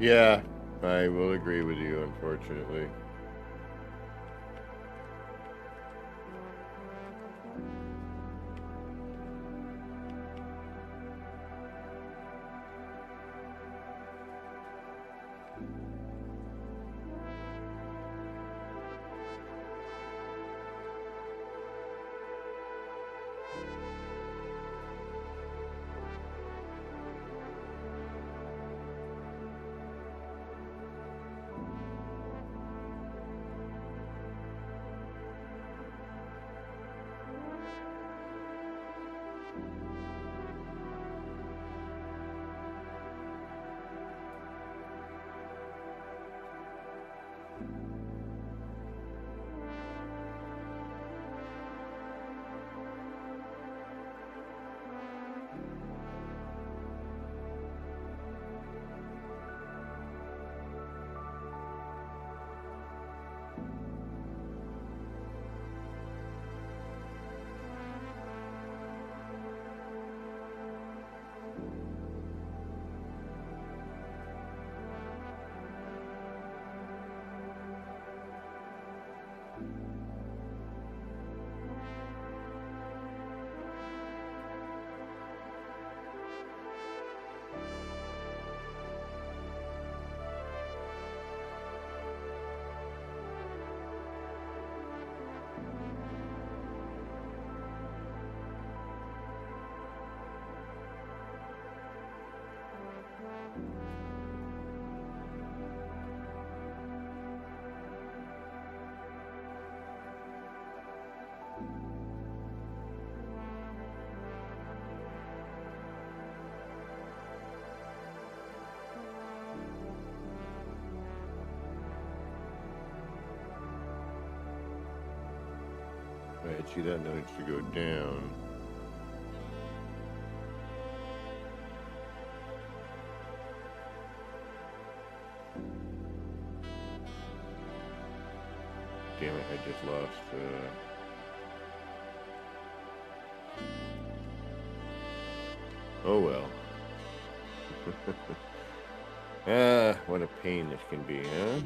Yeah, I will agree with you, unfortunately. Right, see, that needs to go down. Damn it, I just lost, oh well. Ah, what a pain this can be, huh?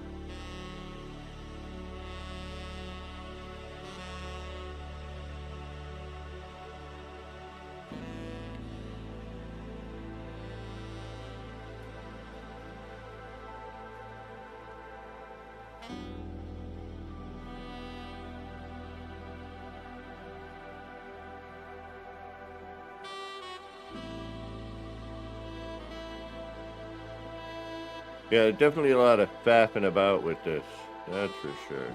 Yeah, definitely a lot of faffing about with this. That's for sure.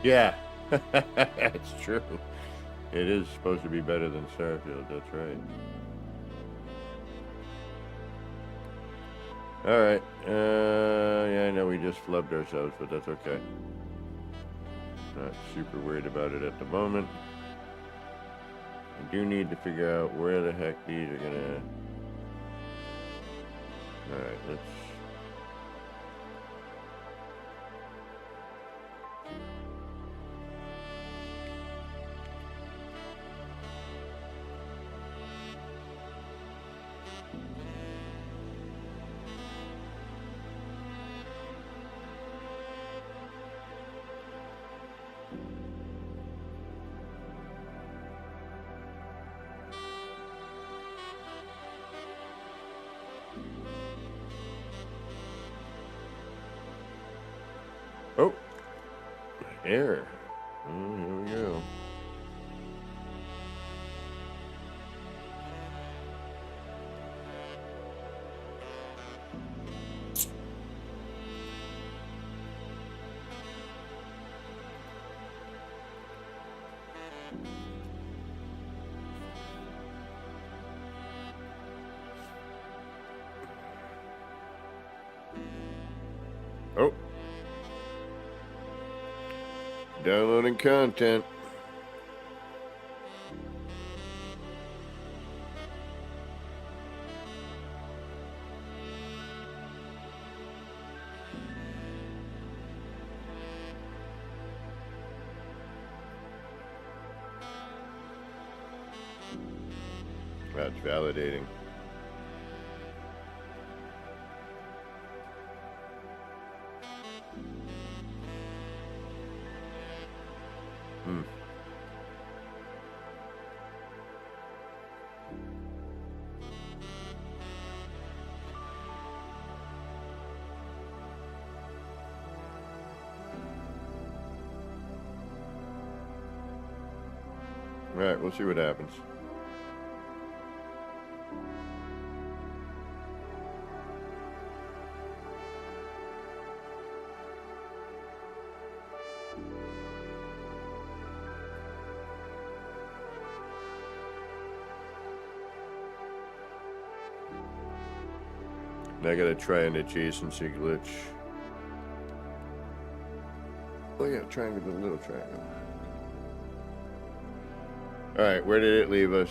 Yeah, that's true. It is supposed to be better than Starfield, that's right. Alright, yeah, I know we just flubbed ourselves, but that's okay. Not super worried about it at the moment. I do need to figure out where the heck these are gonna... Alright, let's... Oh! Error. Oh, here we go. Oh! Downloading content. That's validating. Hmm. Alright, we'll see what happens. I gotta try an adjacency glitch. Oh yeah, triangle to the little triangle. Alright, where did it leave us?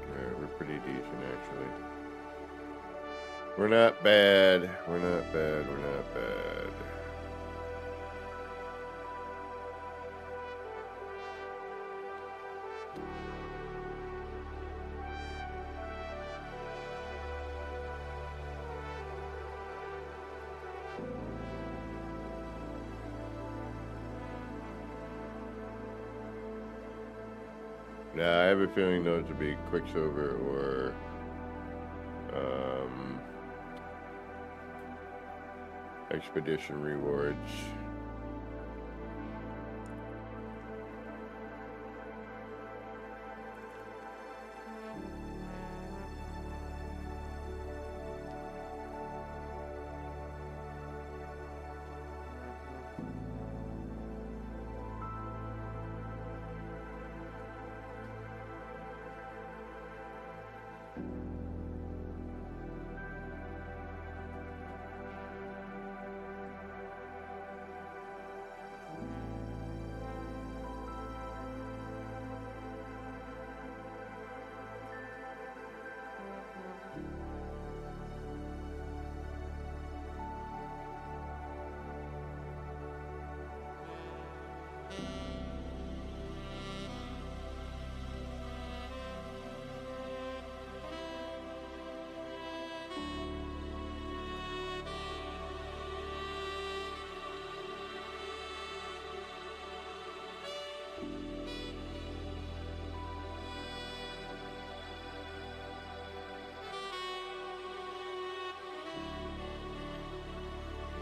Alright, we're pretty decent actually. We're not bad. We're not bad. We're not bad. Now, I have a feeling those would be Quicksilver or Expedition rewards.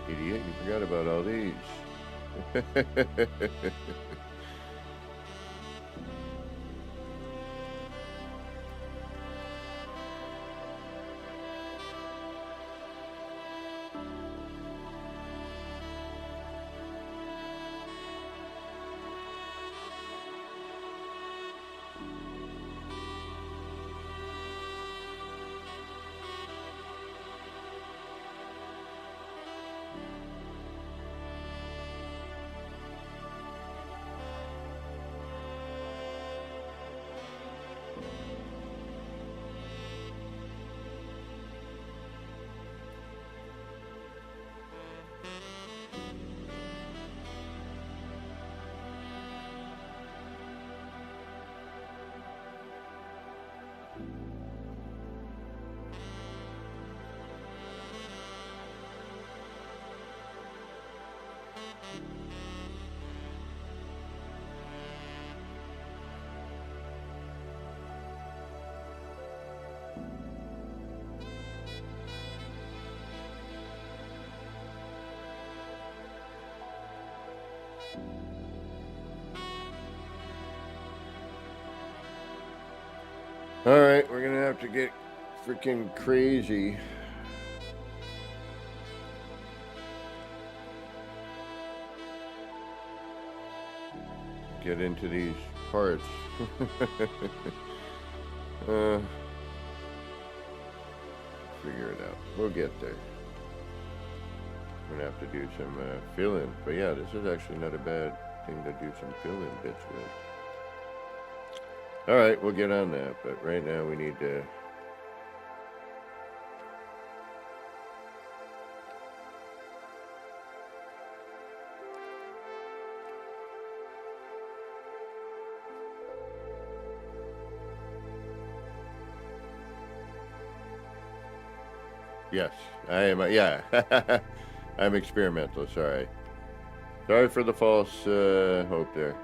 Idiot, you forgot about all these. Alright, we're gonna have to get freaking crazy. Get into these parts. Figure it out. We'll get there. We're gonna have to do some fill-in. But yeah, this is actually not a bad thing to do some fill-in bits with. Alright, we'll get on that, but right now we need to... Yes, I am, yeah. I'm experimental, sorry. Sorry for the false hope there.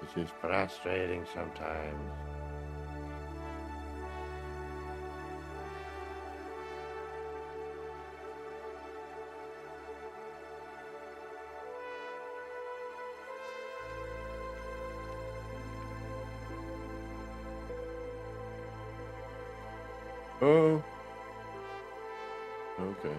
This is frustrating sometimes. Oh. Okay.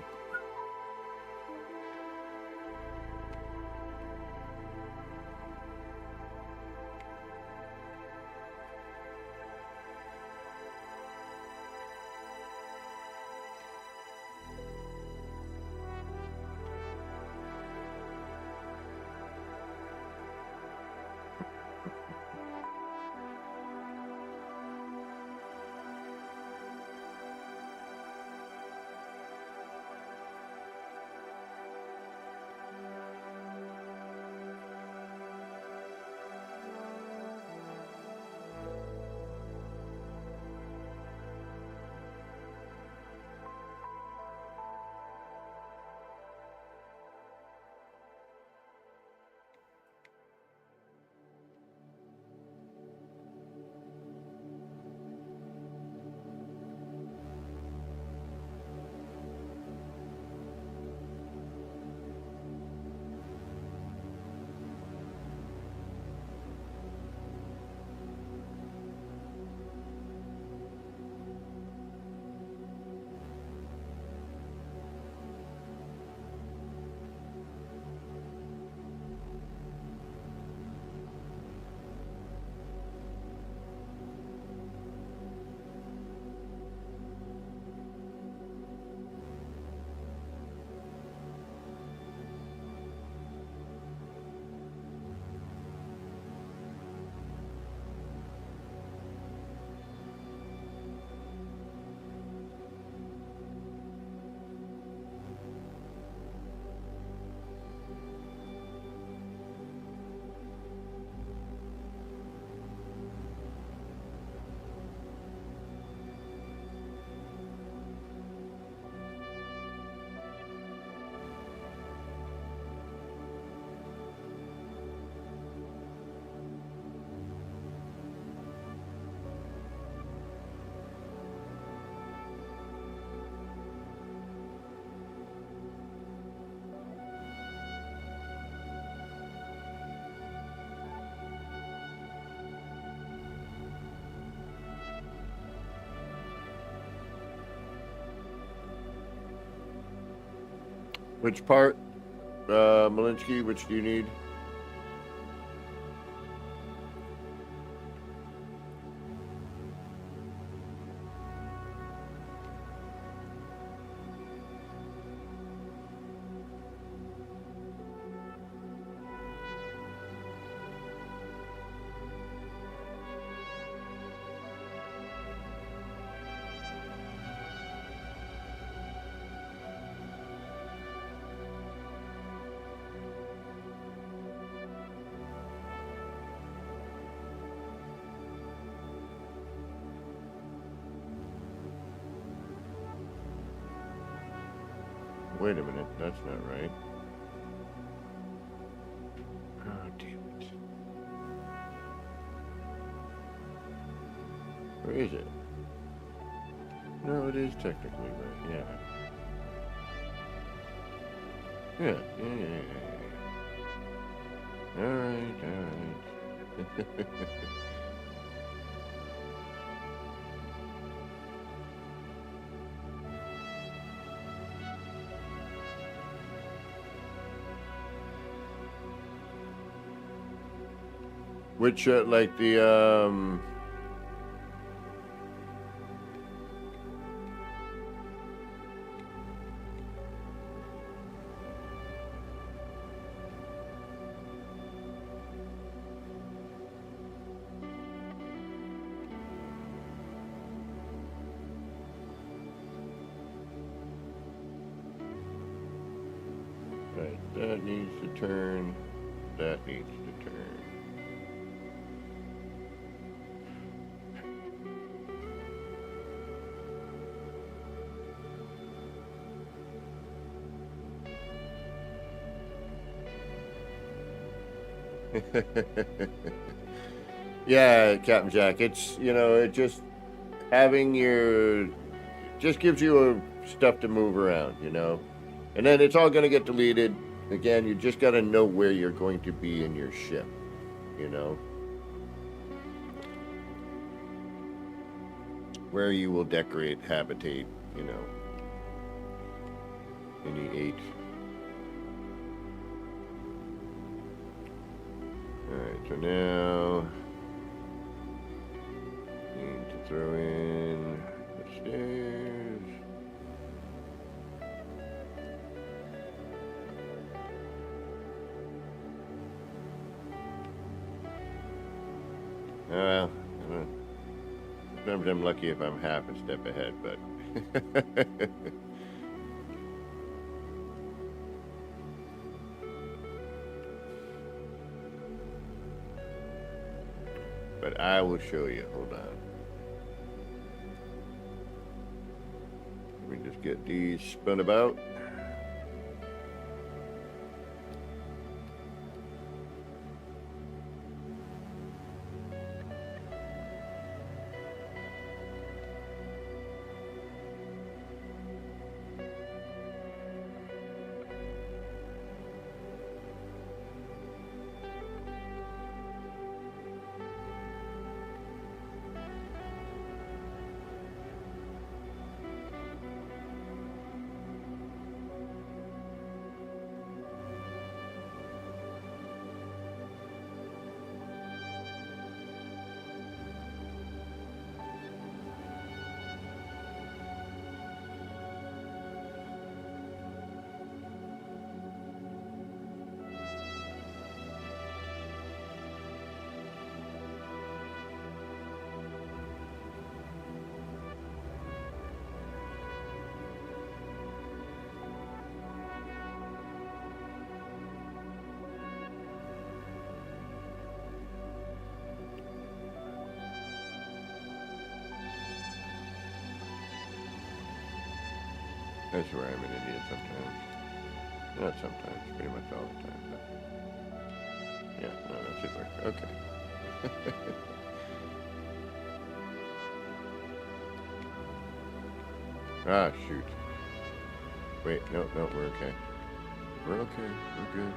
Which part, Malinsky, which do you need? Wait a minute, that's not right. Oh, damn it. Where is it? No, it is technically right, yeah. Yeah. Alright. Which, like the, right, that needs to turn, that needs to turn. Yeah, Captain Jack, it's, you know, it just having your, just gives you stuff to move around, you know, and then it's all going to get deleted. Again, you just got to know where you're going to be in your ship, you know. where you will decorate, habitate, you know, any H. Alright, so now need to throw in the stairs. Well, sometimes I'm lucky if I'm half a step ahead, but but I will show you. Hold on. Let me just get these spun about. That's where I'm an idiot sometimes. Not sometimes, pretty much all the time, but yeah, no, that should work. Okay. Ah, shoot. Wait, no, we're okay. We're okay, we're good.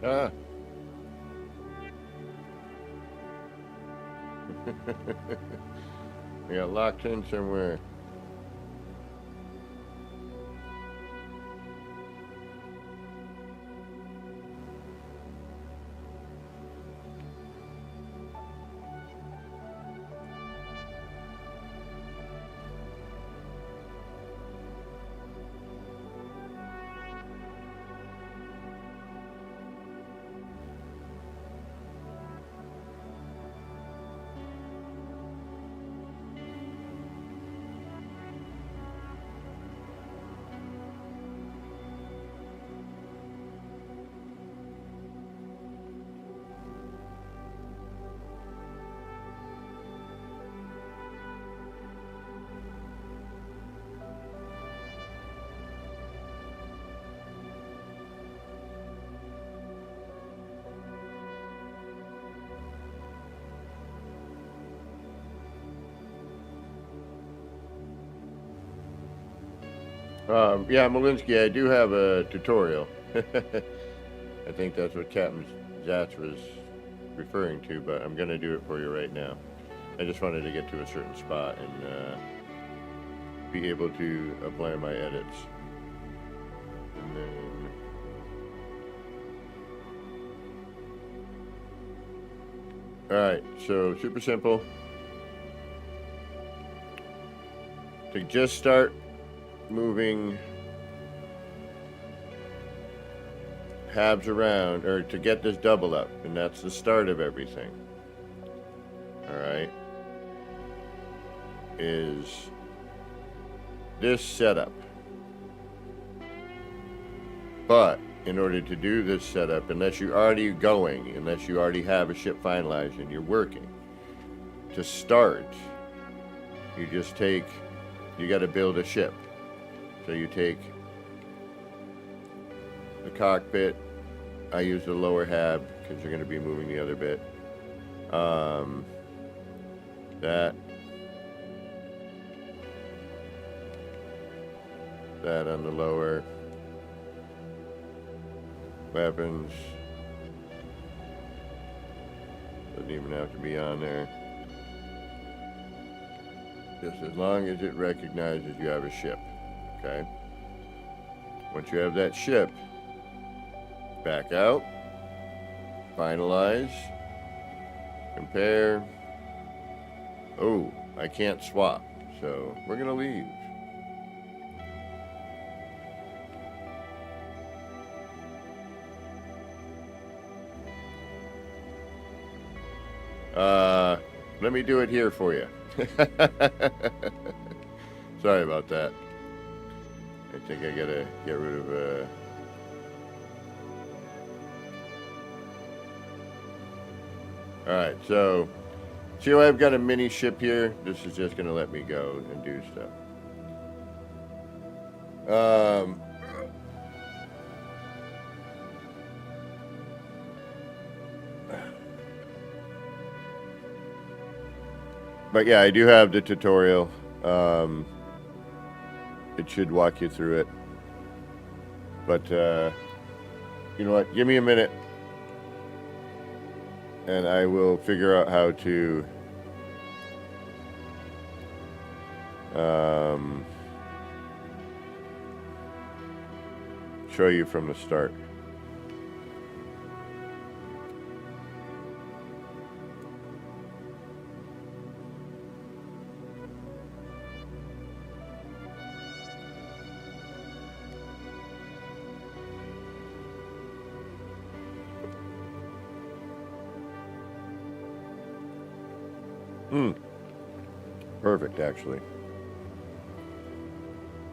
Ah. I got locked in somewhere. Yeah, Malinsky, I do have a tutorial. I think that's what Captain Zatz was referring to, but I'm going to do it for you right now. I just wanted to get to a certain spot and be able to apply my edits. And then... Alright, so super simple. To just start moving halves around, or to get this double up, and that's the start of everything. Alright, is this setup. But in order to do this setup, unless you're already going, unless you already have a ship finalized and you're working, to start, you just take, you got to build a ship. So you take the cockpit. I use the lower hab because you're going to be moving the other bit. That on the lower. Weapons. Doesn't even have to be on there. Just as long as it recognizes you have a ship. Okay? Once you have that ship, back out, finalize, compare. Oh, I can't swap, so we're gonna leave. Let me do it here for you. Sorry about that. I think I gotta get rid of Alright, so see how I've got a mini ship here? This is just gonna let me go and do stuff. But yeah, I do have the tutorial. It should walk you through it. But you know what? Give me a minute, and I will figure out how to show you from the start. Perfect, actually.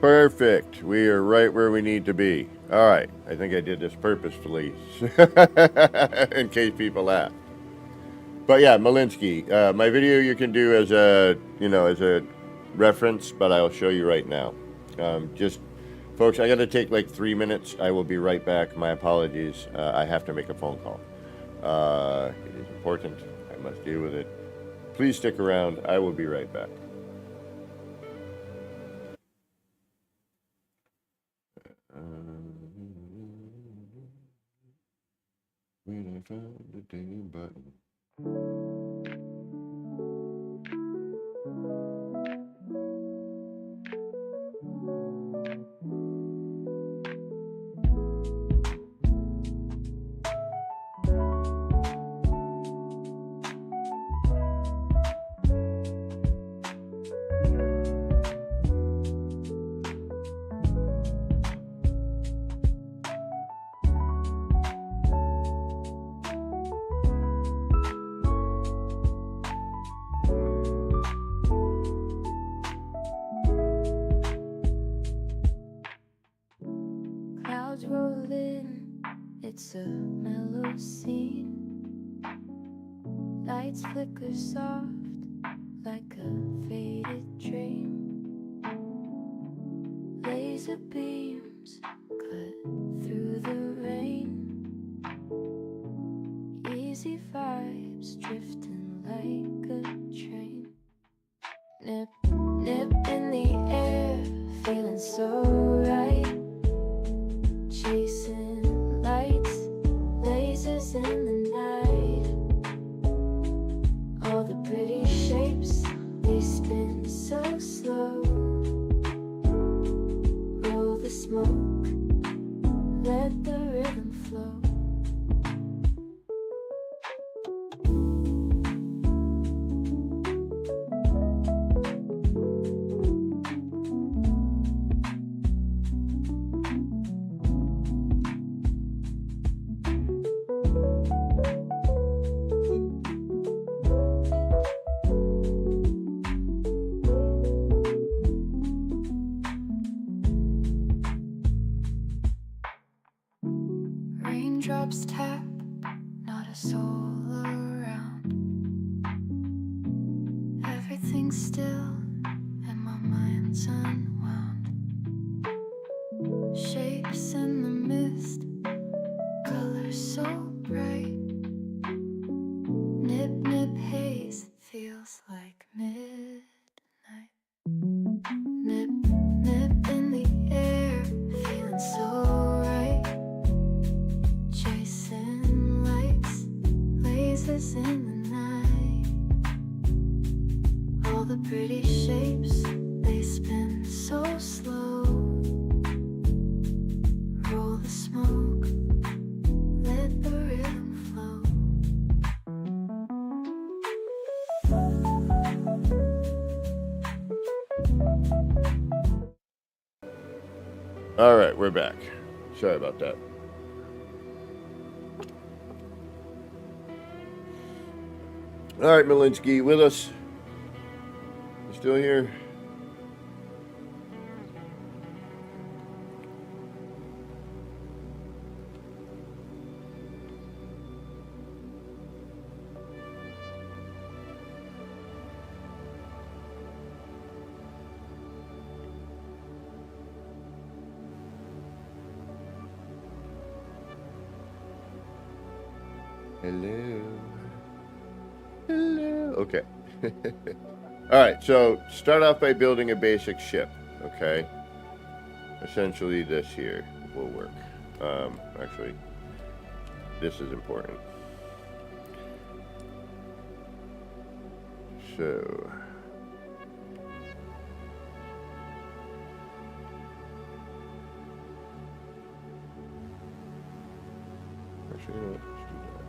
Perfect. We are right where we need to be. All right. I think I did this purposefully in case people ask. But yeah, Malinsky, my video you can do as a, as a reference, but I'll show you right now. Just, folks, I got to take like 3 minutes. I will be right back. My apologies. I have to make a phone call. It is important. I must deal with it. Please stick around. I will be right back. When I found the dang button.
Clouds roll in, it's a mellow scene. Lights flicker soft like a faded dream. Laser beams cut through the rain. Easy vibes drifting like a train. Nip, nip in the air, feeling so right. Chasing lights, lasers in the night. All the pretty shapes, they spin so slow. Roll the smoke, let the rhythm flow. Raindrops tap, not a soul around. Everything's still and my mind's unwound. Shapes in the mist, colors so bright. Nip, nip, haze, feels like midnight. Nip, nip in the air, feeling so right. Chasing lights, lasers in the night. All the pretty shapes, they spin so slow. Roll the smoke, let the rhythm flow.
All right, we're back. Sorry about that. All right, Malinsky, you with us? You still here? Hello. Hello. Okay. All right, so start off by building a basic ship, okay? Essentially this here will work. Actually, this is important. So... Actually, let's do that.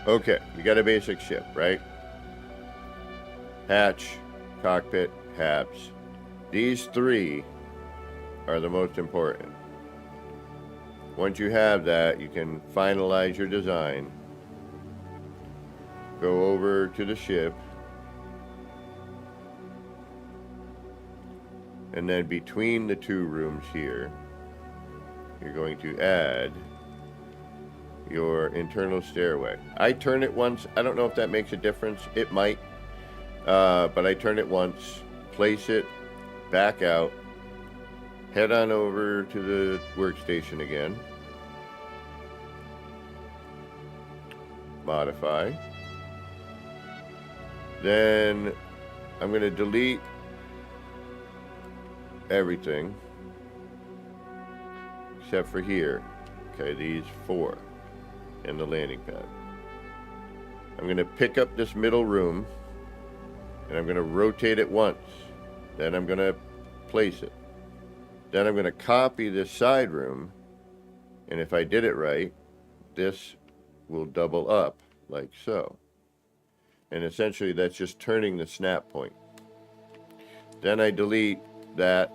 Okay, you got a basic ship, right? Hatch, cockpit, habs. These three are the most important. Once you have that, you can finalize your design. Go over to the ship. And then between the two rooms here, you're going to add your internal stairway. I turn it once. I don't know if that makes a difference. It might. But I turn it once, place it, back out, head on over to the workstation again. Modify. Then I'm going to delete everything except for here. Okay, these four and the landing pad. I'm going to pick up this middle room and I'm going to rotate it once. Then I'm going to place it. Then I'm going to copy this side room, and if I did it right, this will double up like so. And essentially that's just turning the snap point. Then I delete that,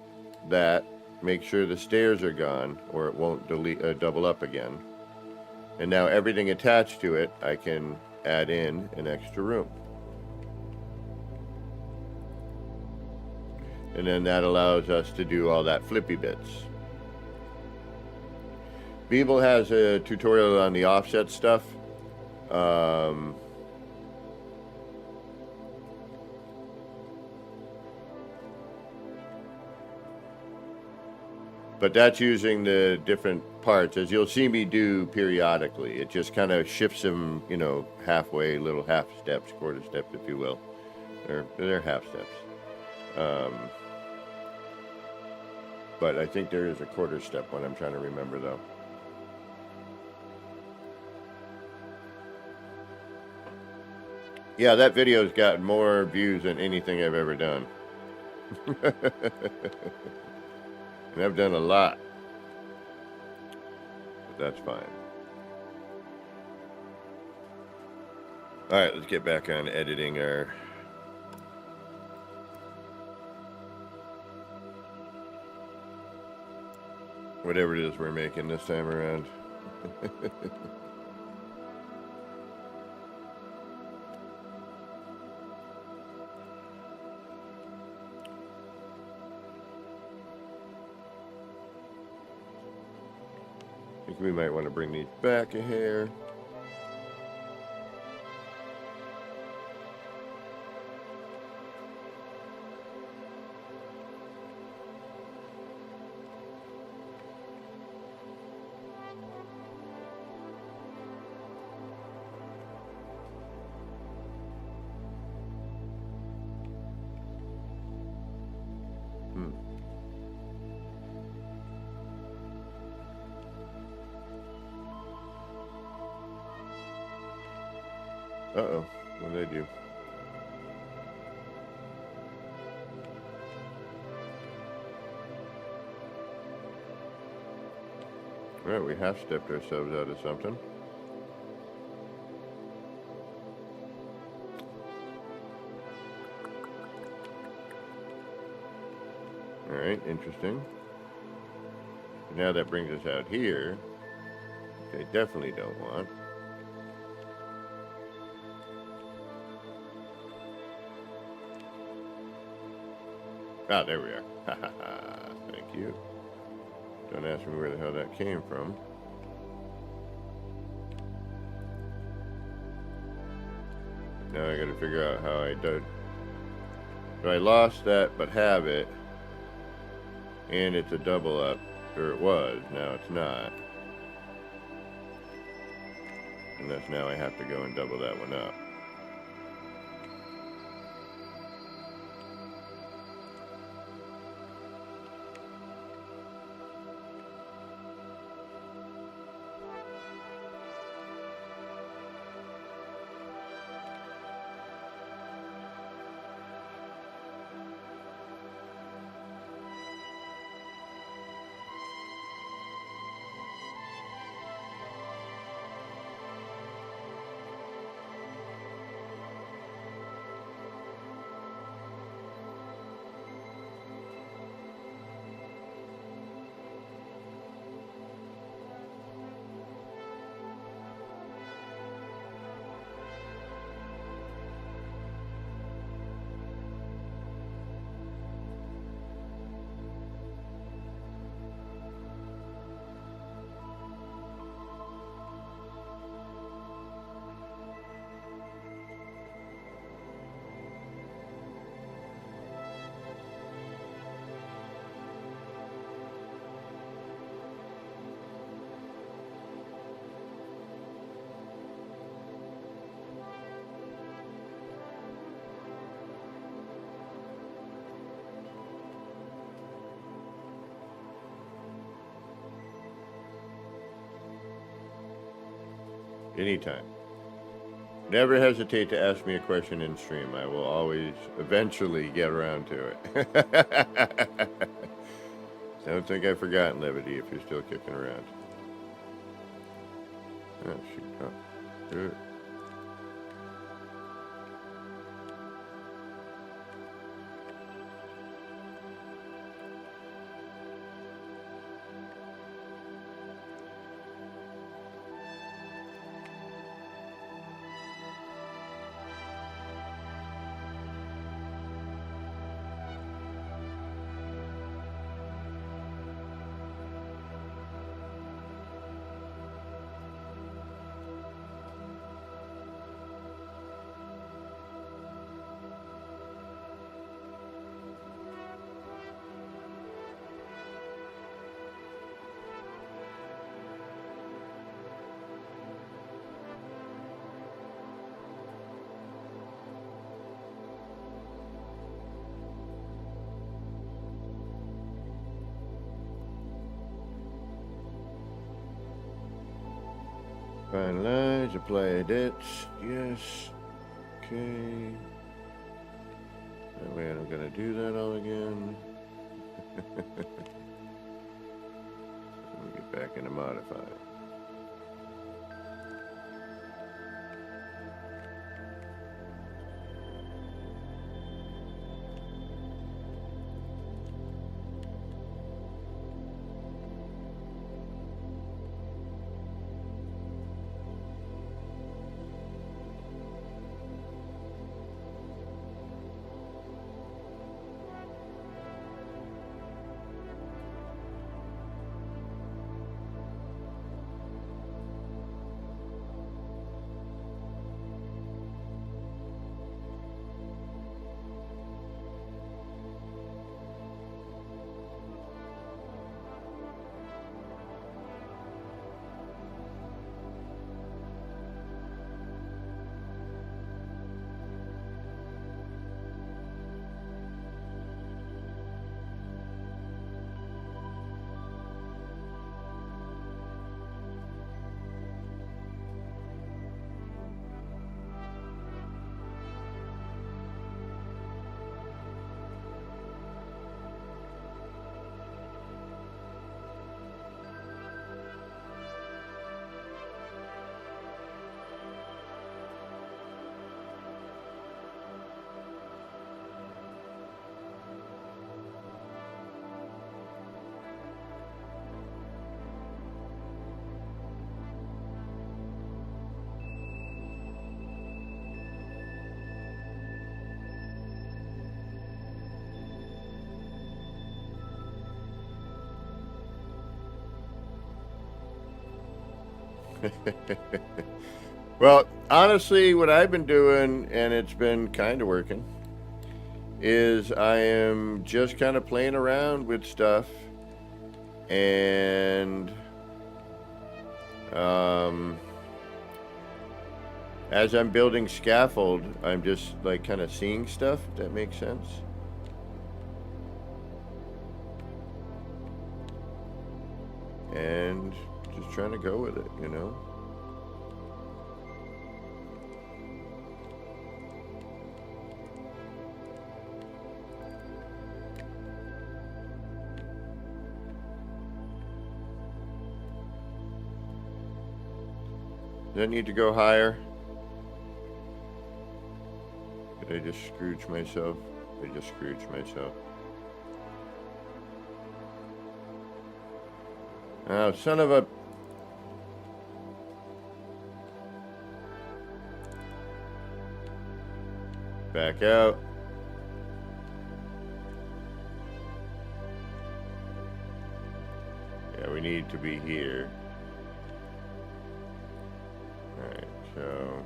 make sure the stairs are gone or it won't double up again. And now everything attached to it, I can add in an extra room. And then that allows us to do all that flippy bits. Beeble has a tutorial on the offset stuff. But that's using the different parts, as you'll see me do periodically. It just kind of shifts them, you know, halfway, little half steps, quarter steps, if you will. They're half steps. But I think there is a quarter step one I'm trying to remember, though. Yeah, that video's got more views than anything I've ever done. And I've done a lot. But that's fine. Alright, let's get back on editing our... whatever it is we're making this time around. I think we might want to bring these back a hair. Uh-oh, what did I do? Alright, we half-stepped ourselves out of something. Alright, interesting. Now that brings us out here, which I definitely don't want. Ah, there we are. Thank you. Don't ask me where the hell that came from. Now I gotta figure out how I did. So I lost that, but have it. And it's a double up. Or it was. Now it's not. Unless now I have to go and double that one up. Anytime. Never hesitate to ask me a question in stream. I will always eventually get around to it. Don't think I've forgotten Levity if you're still kicking around. Oh, shoot. Oh, good. Finalize, apply edits, yes. Okay. That way I'm gonna do that all again. Let me get back into modify. Well, honestly, what I've been doing, and it's been kind of working, is I am just kind of playing around with stuff, and as I'm building scaffold, I'm just like kind of seeing stuff, if that makes sense. And just trying to go with it, you know? Does that need to go higher? Did I just Scrooge myself? I just Scrooge myself. Oh, son of a... Back out. Yeah, we need to be here. Alright, so...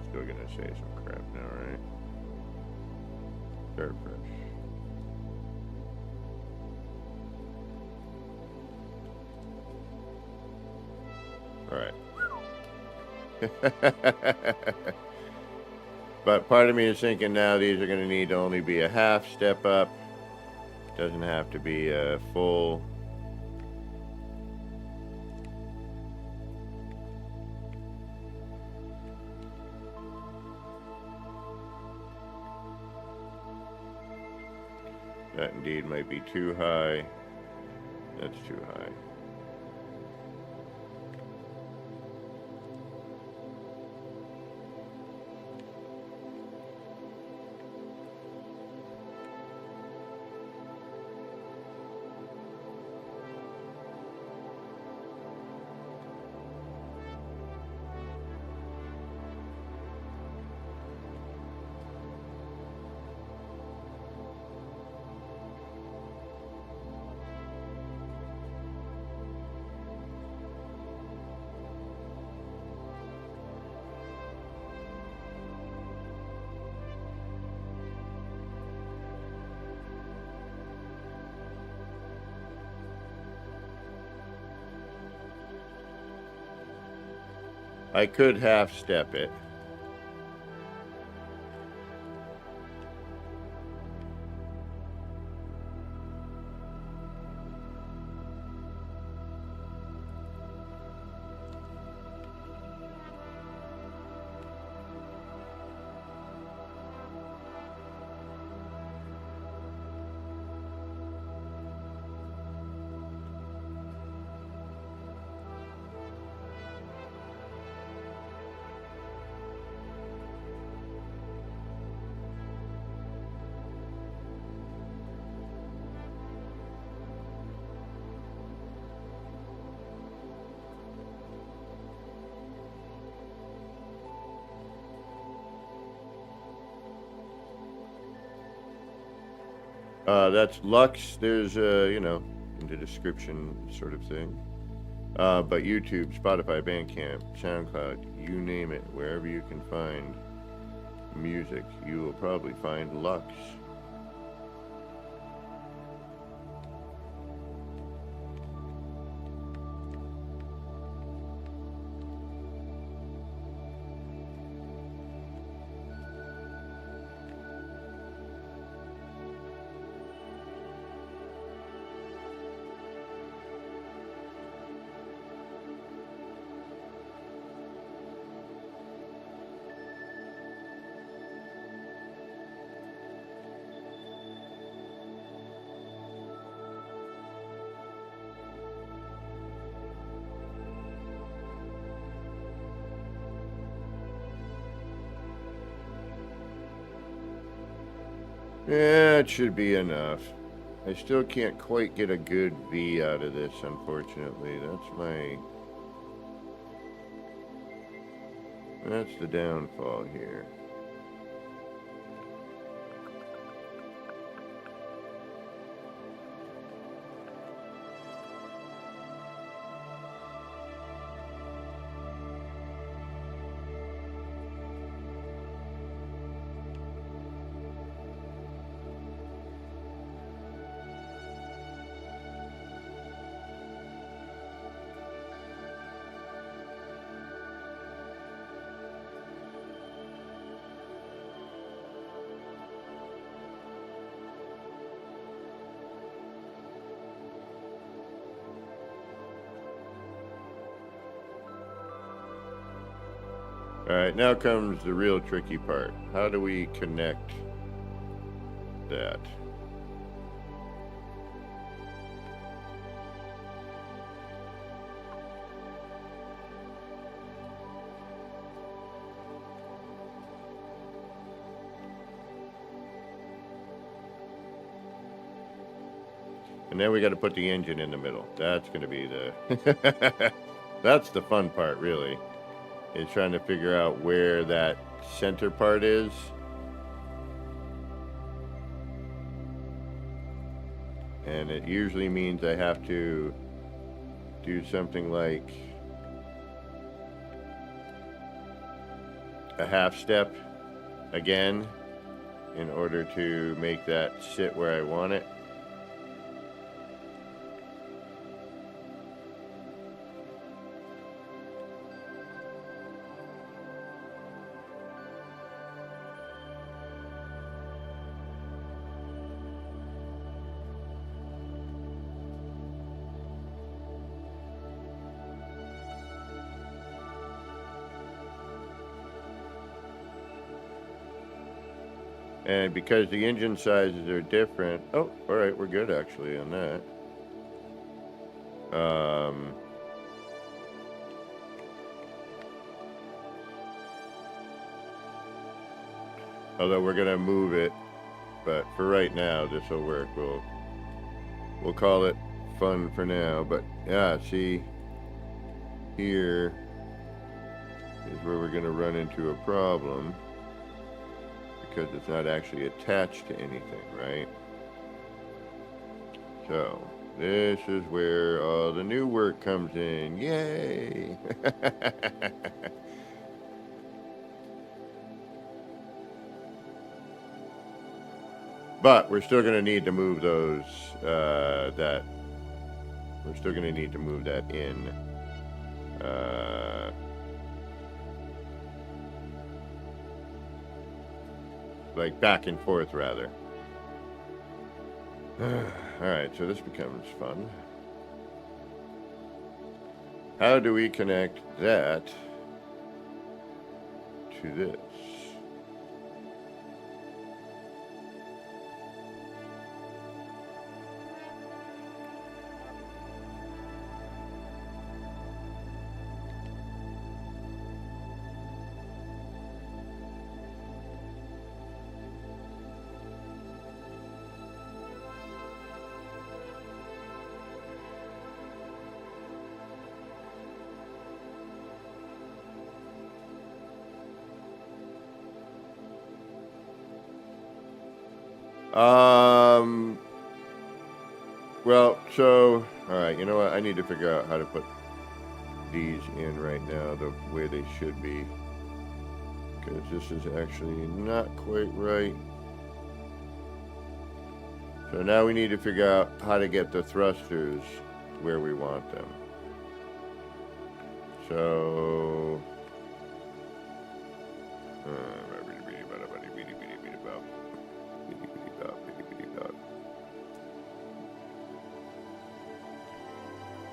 Still gonna say some crap now, right? Start fresh. Alright. But part of me is thinking now these are gonna need to only be a half step up. Doesn't have to be a full. That indeed might be too high. That's too high. I could half step it. That's Lux. There's you know, in the description sort of thing. But YouTube, Spotify, Bandcamp, SoundCloud, you name it, wherever you can find music, you will probably find Lux. Yeah, it should be enough. I still can't quite get a good V out of this, unfortunately. That's the downfall here. Alright, now comes the real tricky part. How do we connect that? And then we got to put the engine in the middle. That's going to be the... That's the fun part, really. Is trying to figure out where that center part is. And it usually means I have to do something like a half step again in order to make that sit where I want it. And because the engine sizes are different, oh, all right, we're good actually on that. Although we're gonna move it, but for right now, this will work. We'll call it fun for now. But yeah, see, here is where we're gonna run into a problem. Because it's not actually attached to anything, right? So, this is where all the new work comes in. Yay! But we're still going to need to move those, we're still going to need to move that in. like back and forth rather. Alright, so this becomes fun. How do we connect that to this? Well, so, alright, you know what? I need to figure out how to put these in right now the way they should be. Because this is actually not quite right. So now we need to figure out how to get the thrusters where we want them. So...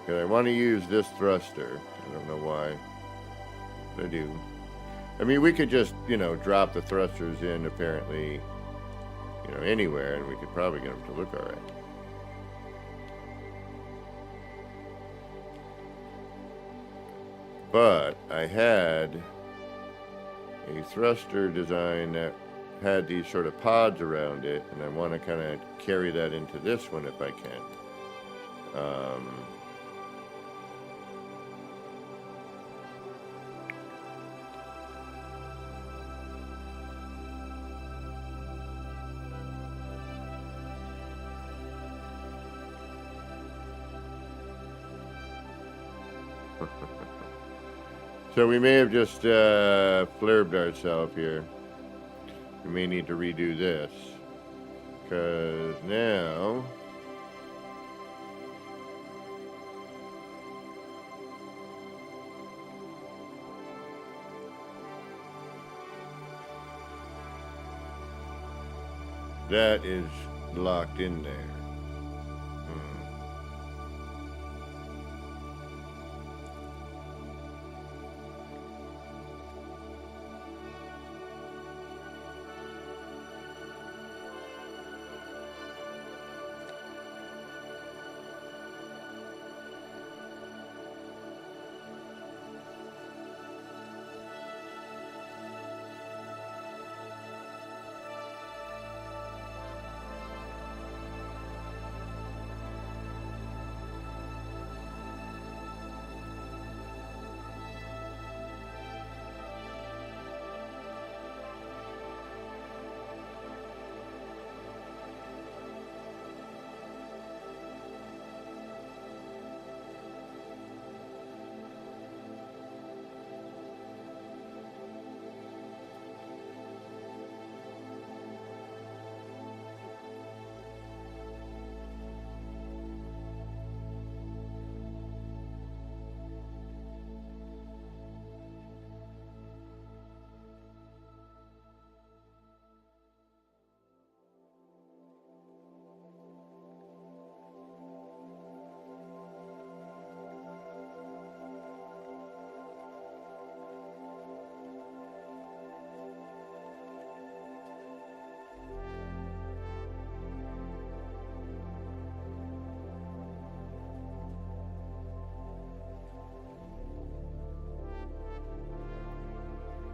Okay, I want to use this thruster. I don't know why, but I do. I mean, we could just, you know, drop the thrusters in apparently, you know, anywhere, and we could probably get them to look all right. But I had a thruster design that had these sort of pods around it, and I want to kind of carry that into this one if I can. So we may have just flurbed ourselves here. We may need to redo this. Because now... that is locked in there.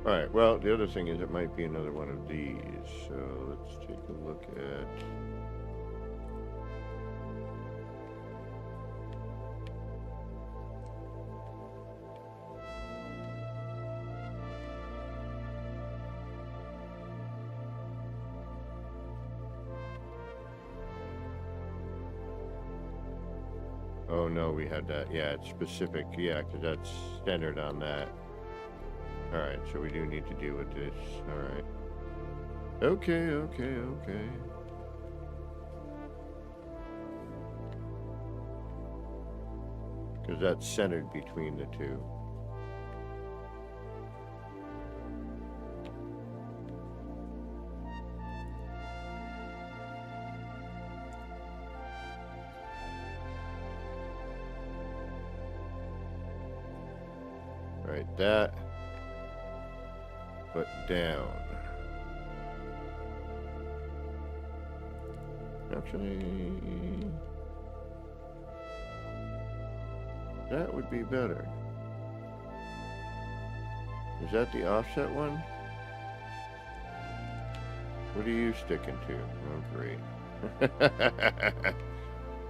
Alright, well, the other thing is it might be another one of these. So let's take a look at... Oh no, we had that. Yeah, it's specific. Yeah, because that's centered on that. Alright, so we do need to deal with this. Alright. Okay. Because that's centered between the two. Alright, that. But down. Actually, that would be better. Is that the offset one? What are you sticking to? Oh, great.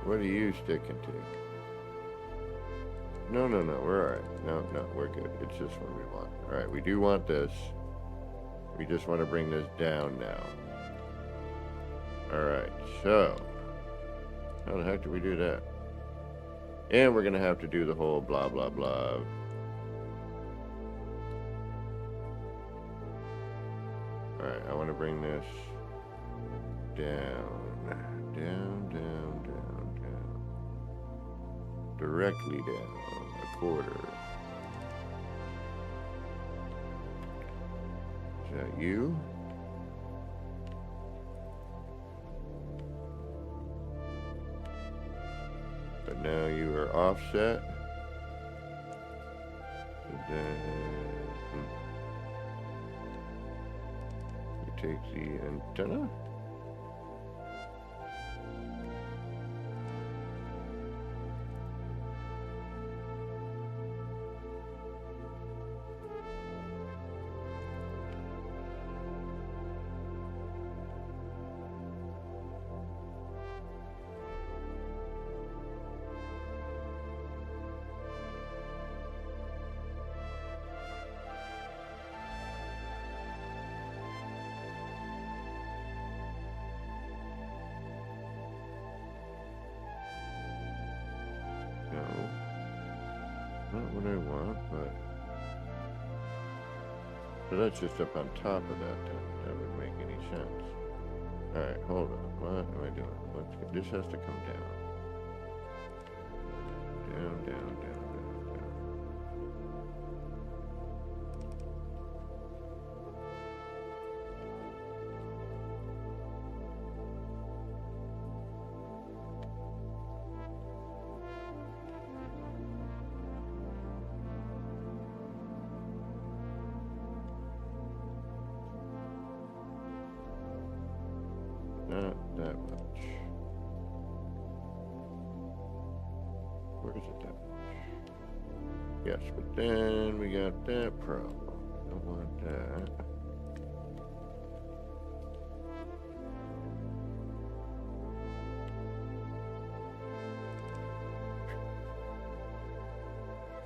What are you sticking to? No, we're alright. No, we're good. It's this one we want. Alright, we do want this. We just want to bring this down now. Alright, so. How the heck do we do that? And we're going to have to do the whole blah, blah, blah. Alright, I want to bring this down. Directly down a quarter. Is that you? But now you are offset. And then you take the antenna. Not what I want, but so that's just up on top of that. That would make any sense. All right, hold on. What am I doing? Let's get, this has to come down. Down. Not that much. Where is it that much? Yes, but then we got that problem. Don't want that.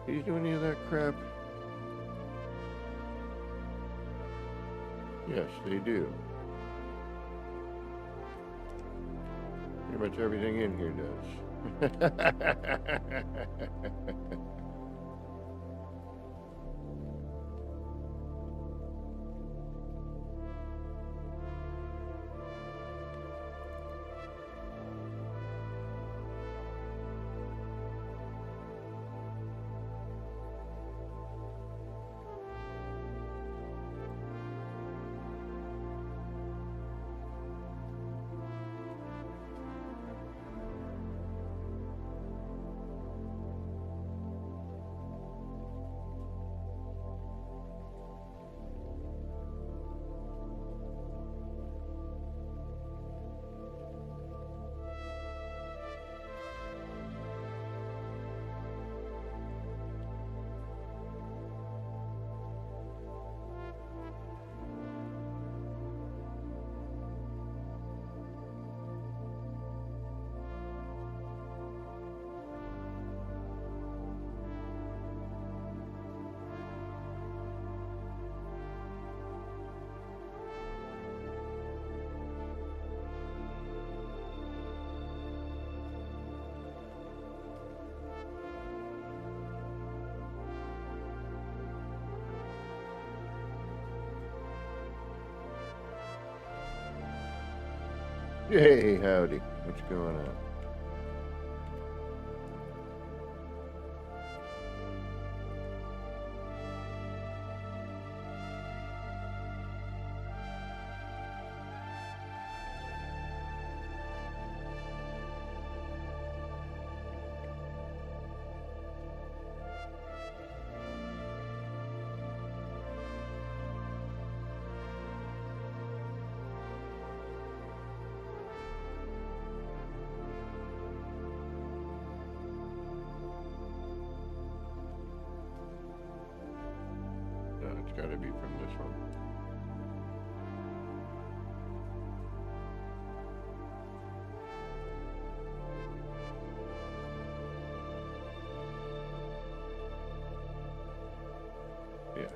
Do you do any of that crap? Yes, they do. Pretty much everything in here does. Hey, howdy. What's going on? gotta be from this one. Yeah.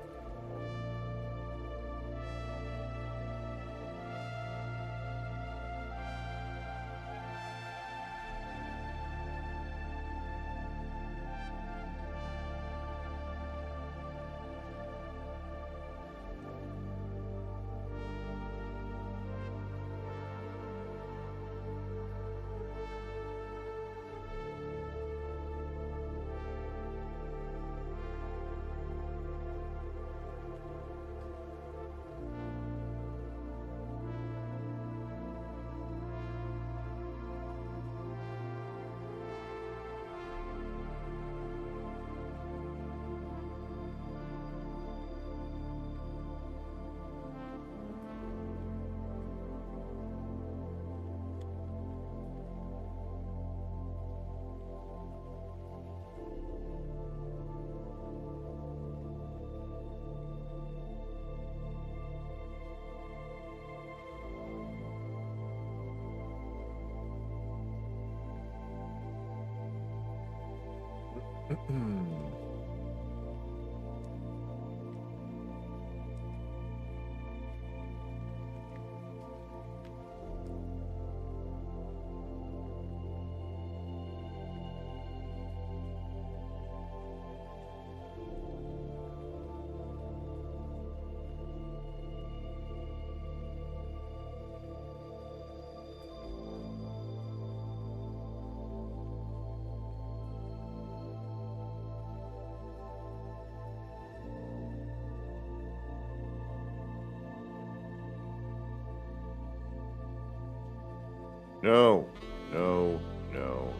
No, no, no,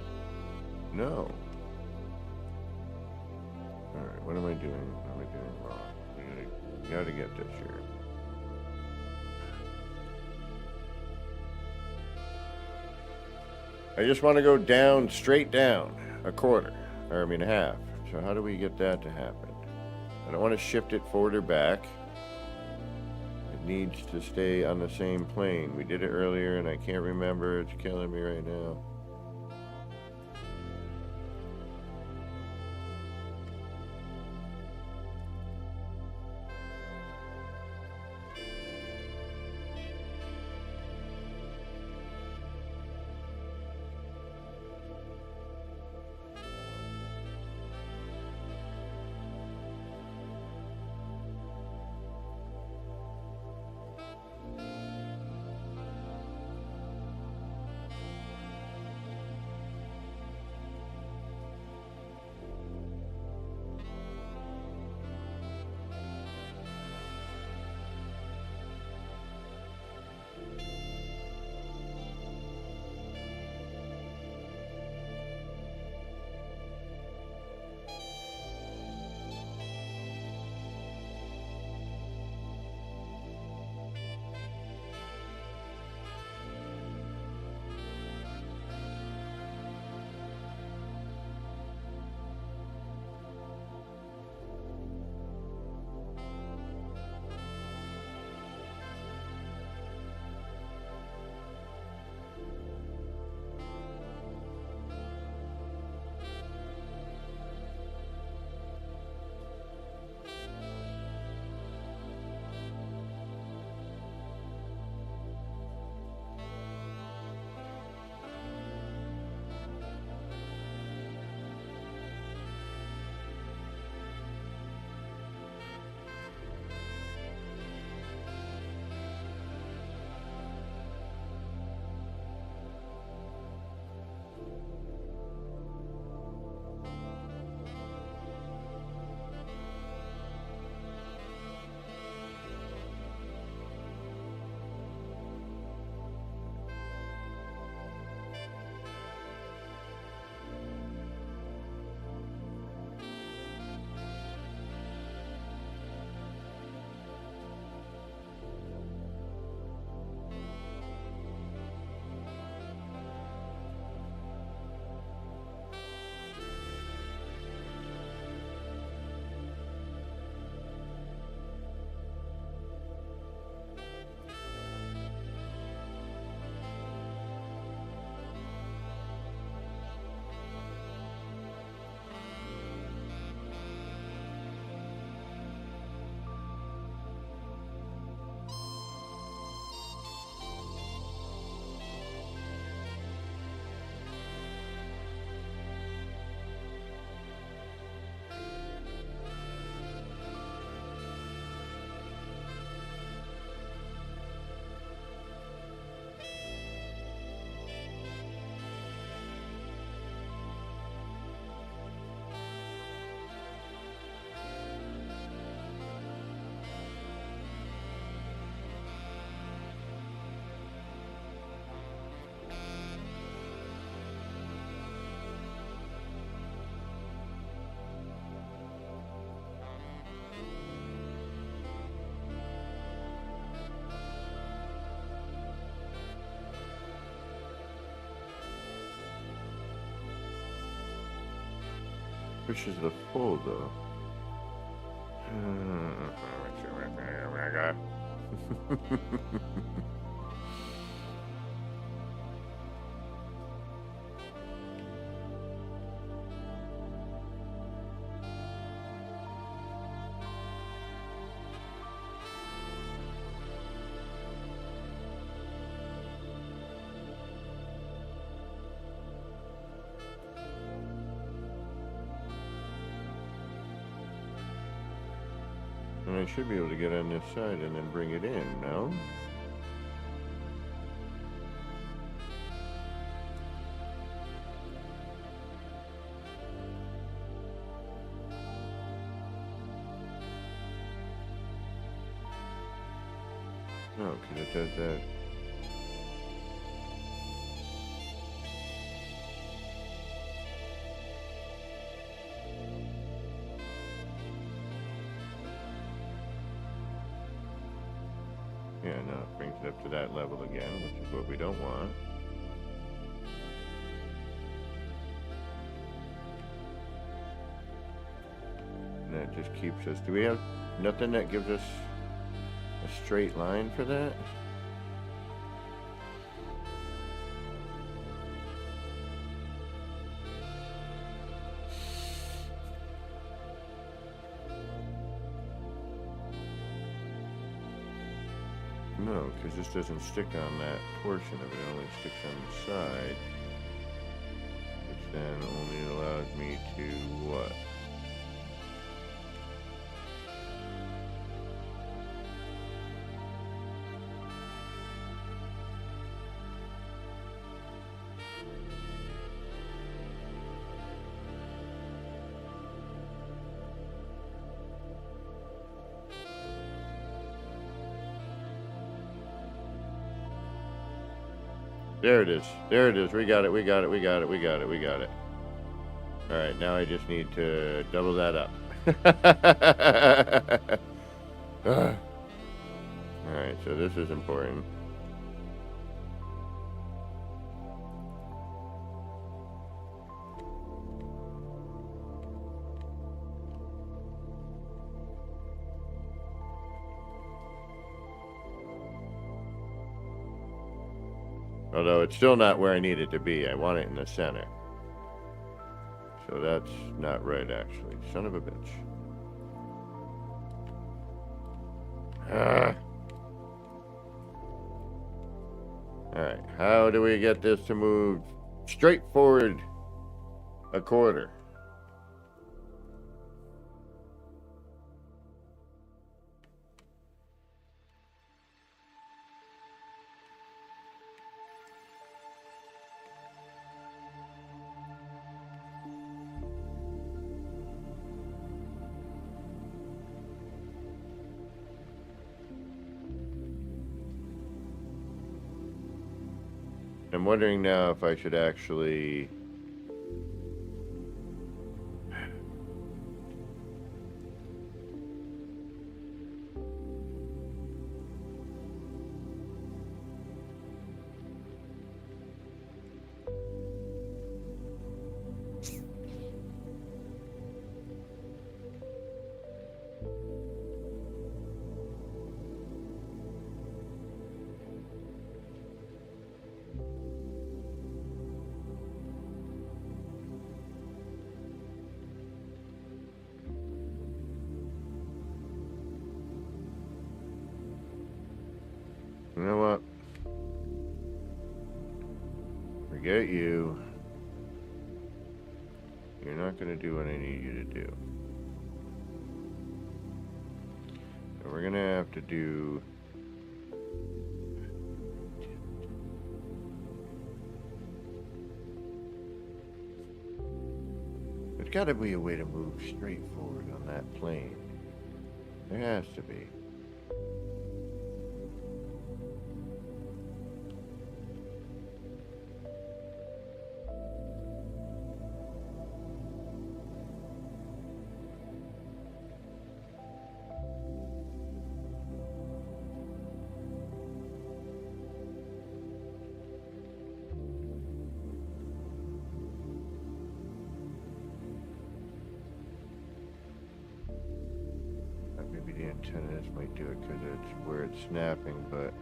no. Alright, what am I doing? What am I doing wrong? I gotta get this here. I just want to go down, straight down, a quarter, or I mean a half. So how do we get that to happen? I don't want to shift it forward or back. It needs to stay on the same plane. We did it earlier and I can't remember. It's killing me right now. Which is the full though. And I should be able to get on this side and then bring it in, no? No, because it does that. Yeah, no, it brings it up to that level again, which is what we don't want. And that just keeps us... Do we have nothing that gives us a straight line for that? No, because this doesn't stick on that portion of it. It only sticks on the side, which then only allows me to what? There it is. There it is. We got it. We got it. We got it. We got it. We got it. All right. Now I just need to double that up. All right. So this is important. Although it's still not where I need it to be. I want it in the center. So that's not right, actually. Son of a bitch. Alright, how do we get this to move straight forward a quarter? I'm wondering now if I should actually... You know what? Forget you. You're not going to do what I need you to do. So we're going to have to do... There's got to be a way to move straight forward on that plane. There has to be. the antenna. This might do it because it's where it's snapping, but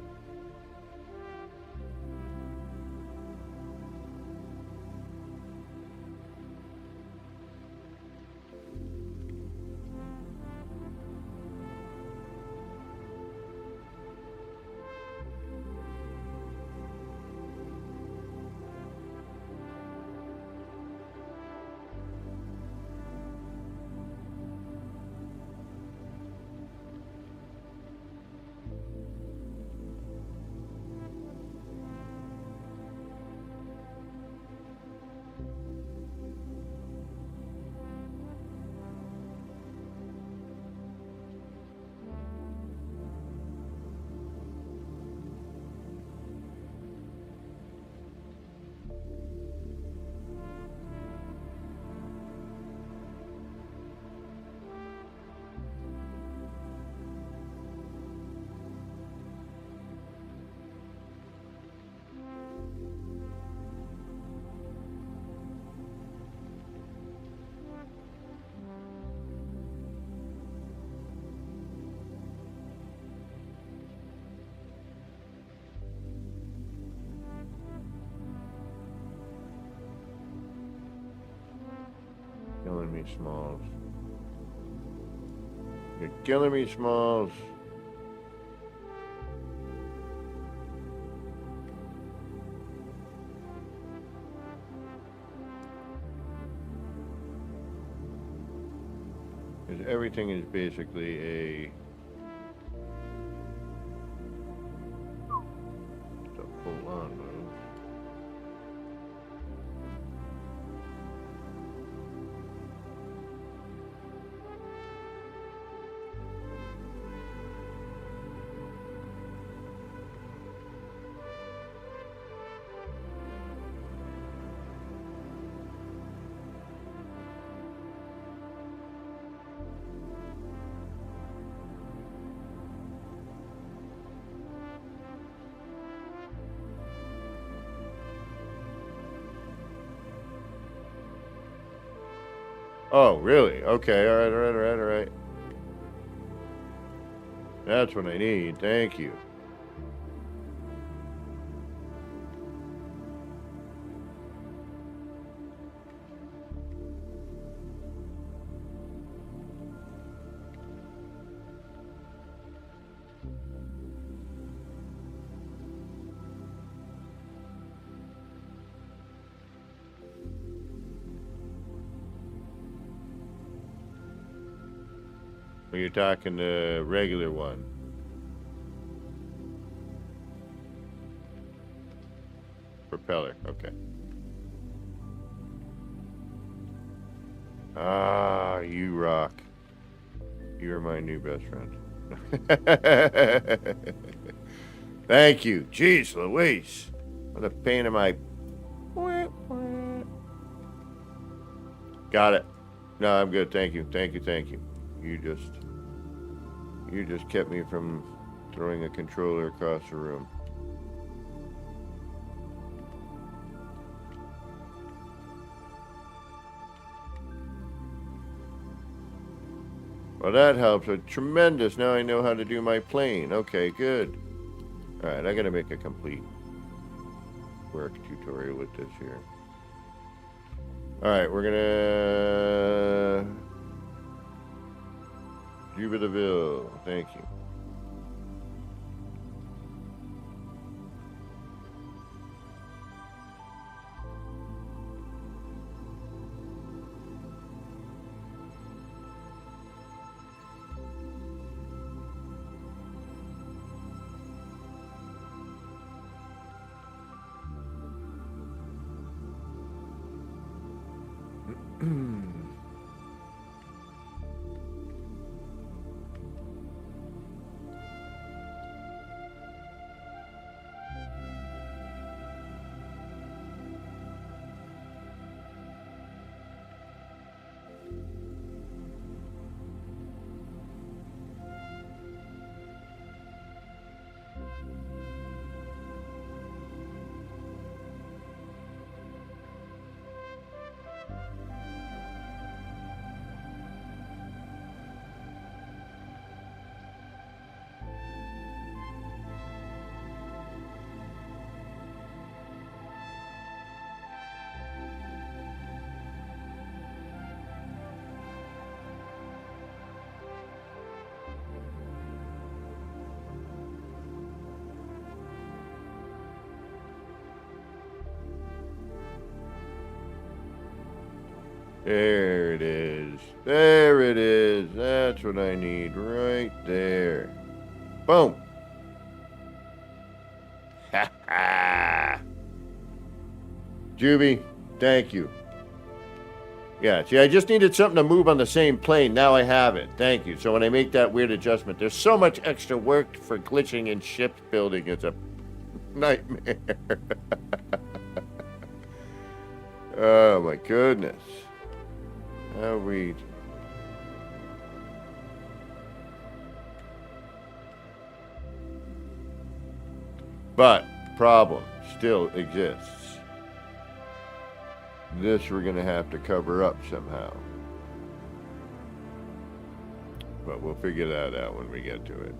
killing me, Smalls. You're killing me, Smalls. Because everything is basically a full-on move. Oh, really? Okay, all right. That's what I need. Thank you. Or you're talking the regular one? Propeller, okay. Ah, you rock. You're my new best friend. Thank you. Jeez Louise. What a pain in my... Got it. No, I'm good. Thank you. You just kept me from throwing a controller across the room. Well, that helps. Tremendous. Now I know how to do my plane. Okay, good. All right, I gotta make a complete work tutorial with this here. All right, we're gonna Jubilaville. Thank you. There it is. There it is. That's what I need right there. Boom. Ha ha. Juby, thank you. Yeah, see, I just needed something to move on the same plane. Now I have it. Thank you. So when I make that weird adjustment, there's so much extra work for glitching in ship building. It's a nightmare. Oh, my goodness. How we... But problem still exists. This we're going to have to cover up somehow. But we'll figure that out when we get to it.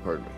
Pardon me.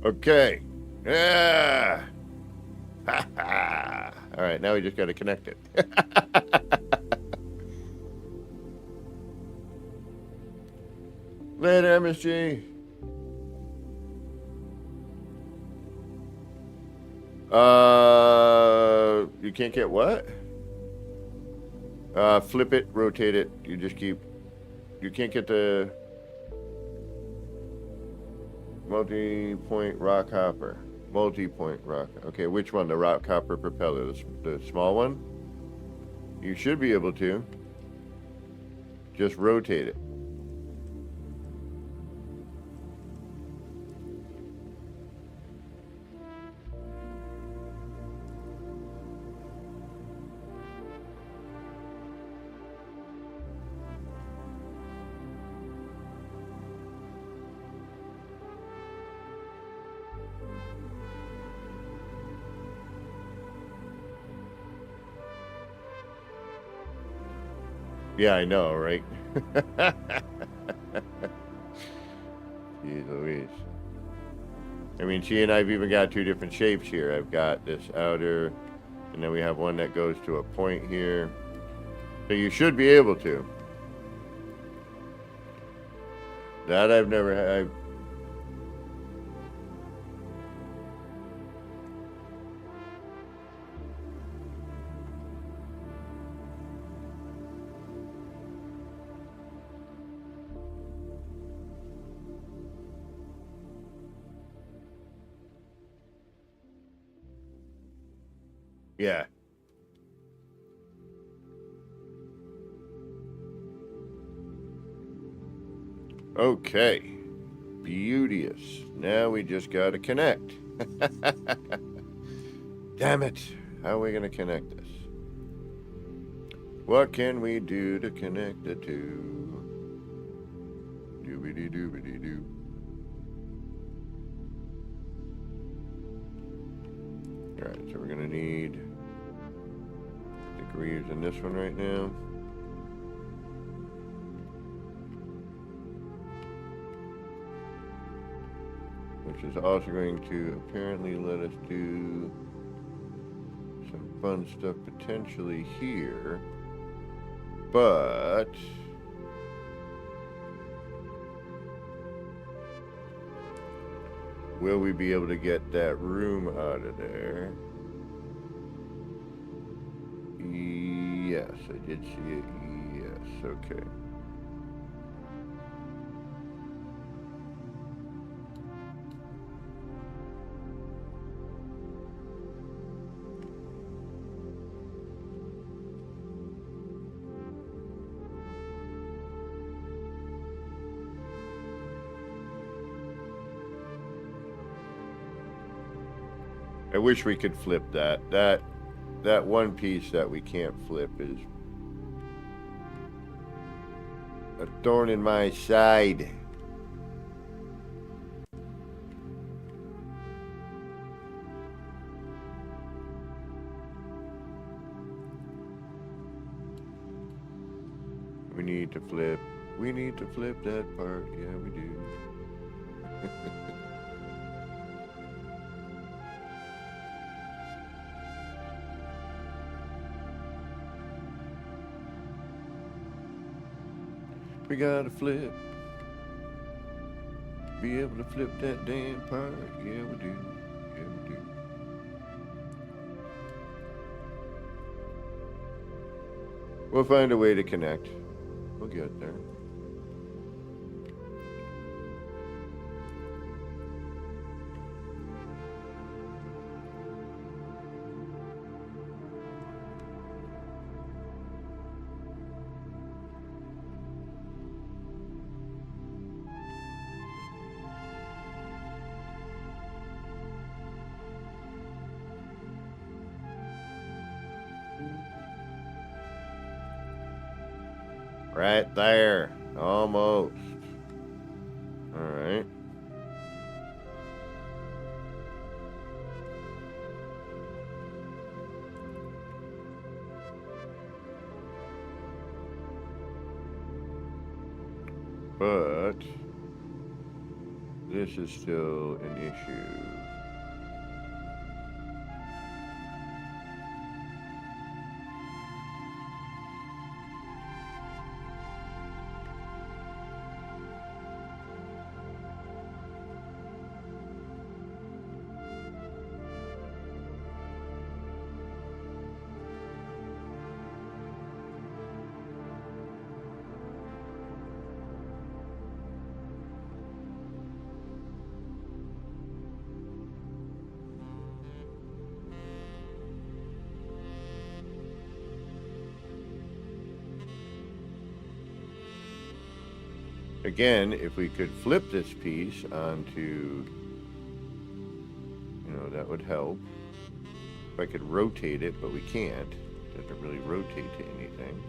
Okay. Yeah. Ha ha. All right, now we just got to connect it. Later, MSG. You can't get what? Flip it, rotate it. You just keep. You can't get the multi-point rock hopper. Multi-point rock. Okay, which one? The rock hopper propeller, the small one? You should be able to. Just rotate it. Yeah, I know, right? Jeez Louise. I mean, she and I've even got two different shapes here. I've got this outer, and then we have one that goes to a point here. So you should be able to. That I've never had. Yeah. Okay. Beauteous. Now we just gotta connect. Damn it. How are we gonna connect this? What can we do to connect the two? Doobity doobity doo. Alright, so we're gonna need, I think we're using this one right now. Which is also going to apparently let us do some fun stuff potentially here. But will we be able to get that room out of there? Yes, I did see it. Yes, okay. I wish we could flip that. That one piece that we can't flip is a thorn in my side. We need to flip. We need to flip that part. Yeah, we do. We gotta flip. Be able to flip that damn part. Yeah, we do. Yeah, we do. We'll find a way to connect. We'll get there. Right there. Almost. All right. But this is still an issue. Again, if we could flip this piece onto, that would help. If I could rotate it, but we can't. It doesn't really rotate to anything.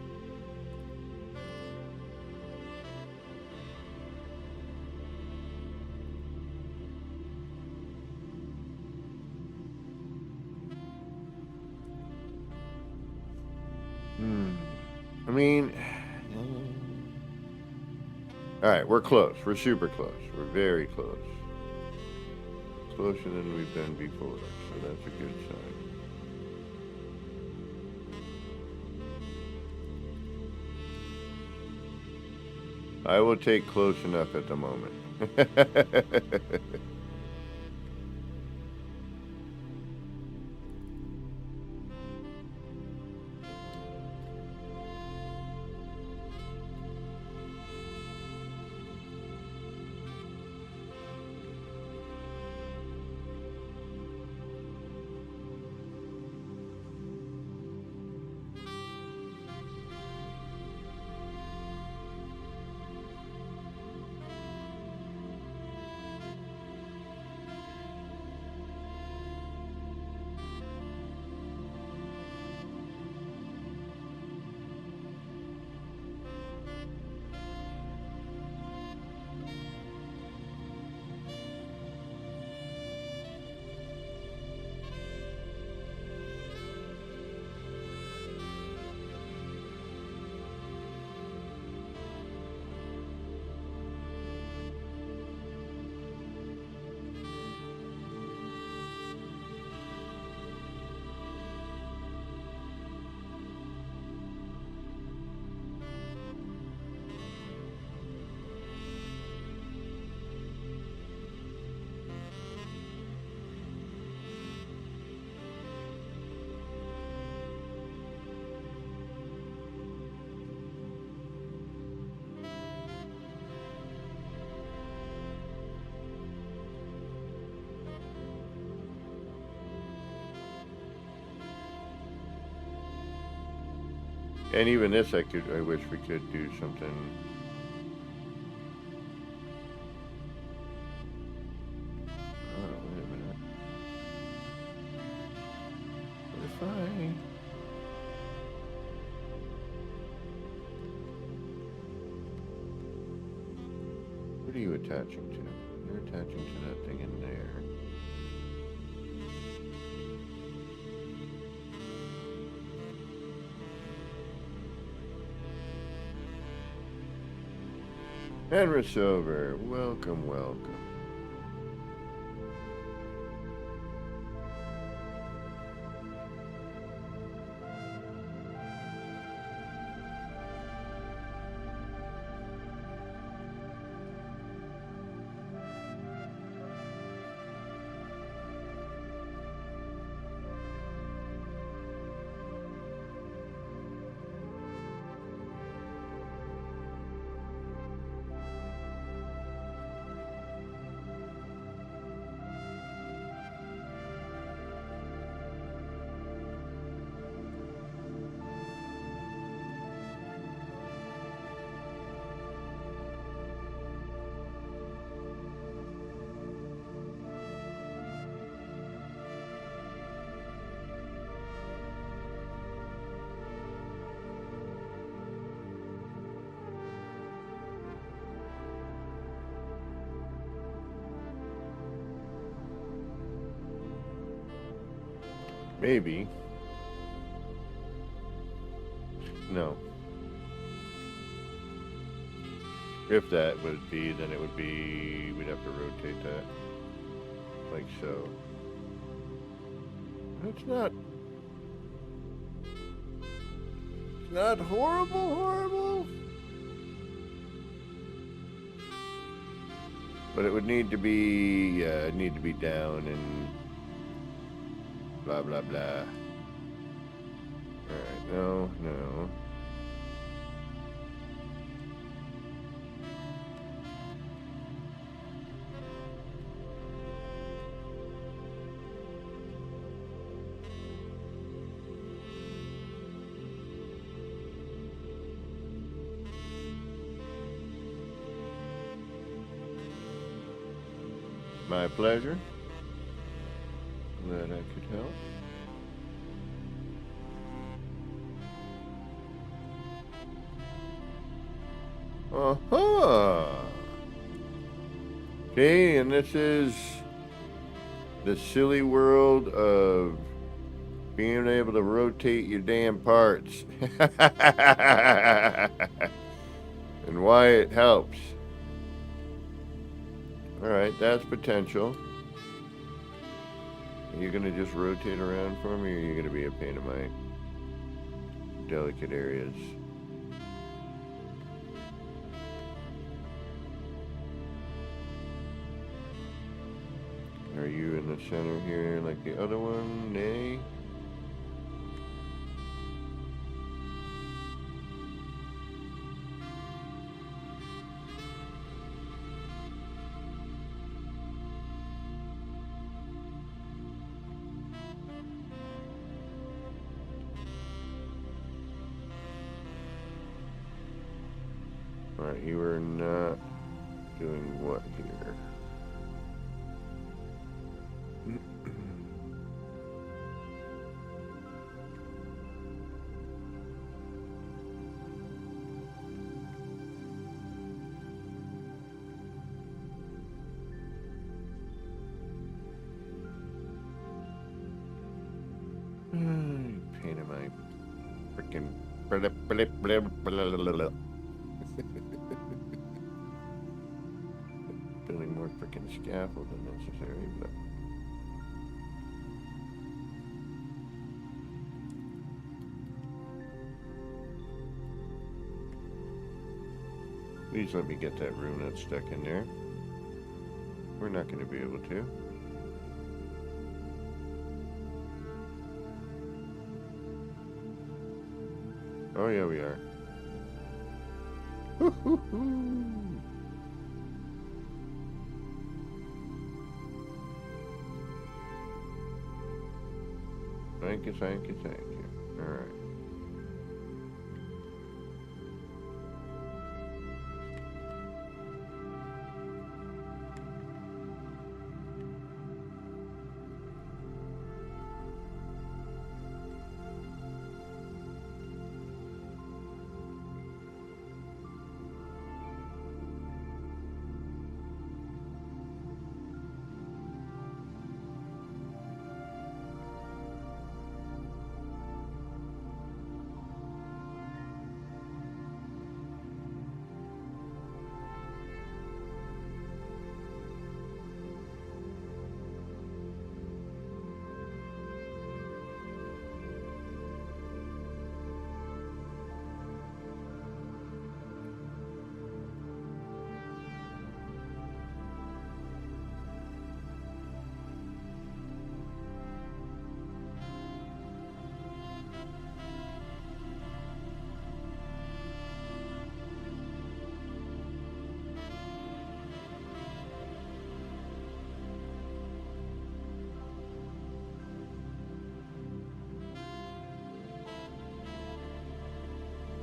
I mean, all right, we're close. We're super close. We're very close. Closer than we've been before, so that's a good sign. I will take close enough at the moment. And even this, I wish we could do something. Oh, wait a minute. What are you attaching to? You're attaching to that thing in there. Henry Silver, welcome, welcome. Maybe. No. If that would be, then it would be, we'd have to rotate that. Like so. It's not horrible. But it would need to be, it'd need to be down and blah, blah, blah. Alright, no. My pleasure. Glad I could help. Okay, and this is the silly world of being able to rotate your damn parts. And why it helps. Alright, that's potential. Are you going to just rotate around for me, or are you going to be a pain in my delicate areas? Are you in the center here like the other one? Nay? Alright, you are not doing what here? Pain in my freaking building more freaking scaffold than necessary, but please let me get that room that's stuck in there. We're not going to be able to. Oh yeah, we are. Thank you. Alright.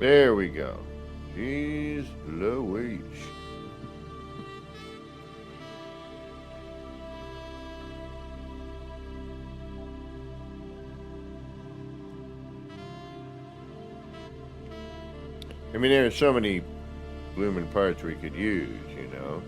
There we go. Jeez Louise. I mean, there are so many blooming parts we could use, you know.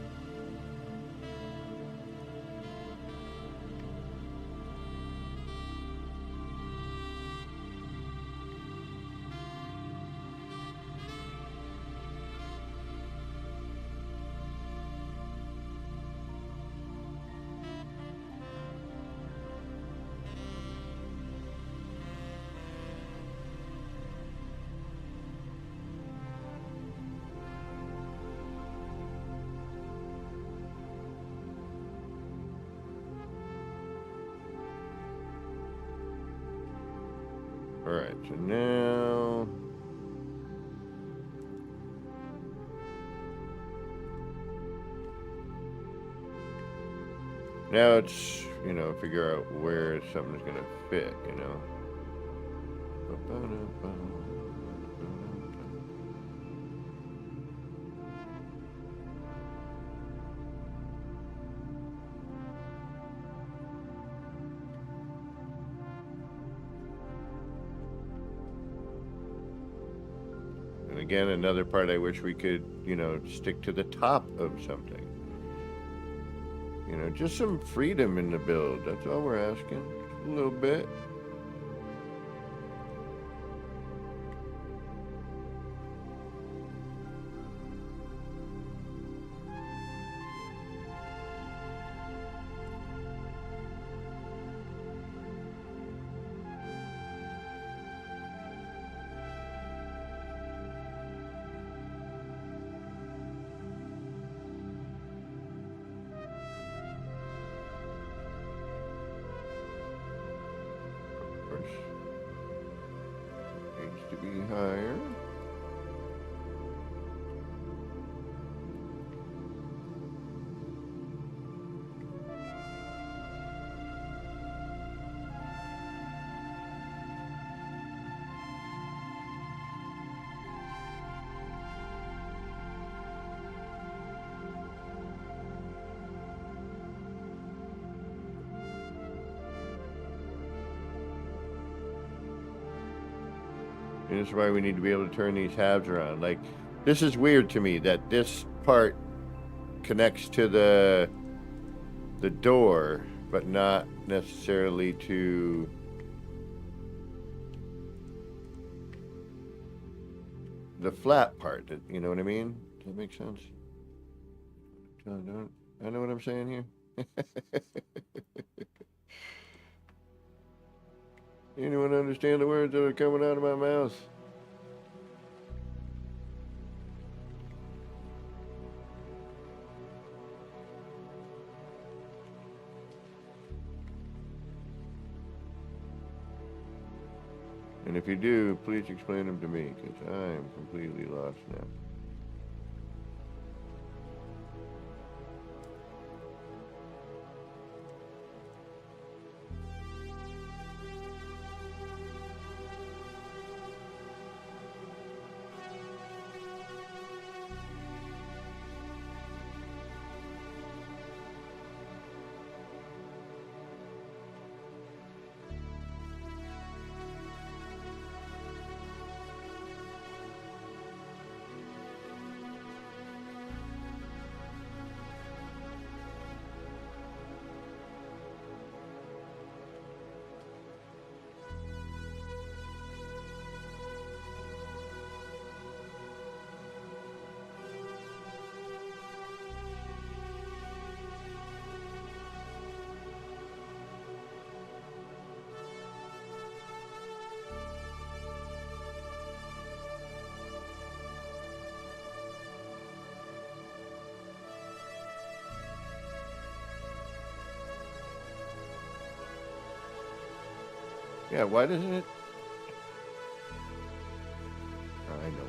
All right, so now it's, you know, figure out where something's gonna fit, you know. And again, another part I wish we could, you know, stick to the top of something. You know, just some freedom in the build. That's all we're asking. A little bit. Needs to be higher. And this is why we need to be able to turn these halves around. Like, this is weird to me that this part connects to the door, but not necessarily to the flat part. You know what I mean? Does that make sense? I know what I'm saying here. Anyone understand the words that are coming out of my mouth? And if you do, please explain them to me, because I am completely lost now. Yeah, why doesn't it? I know.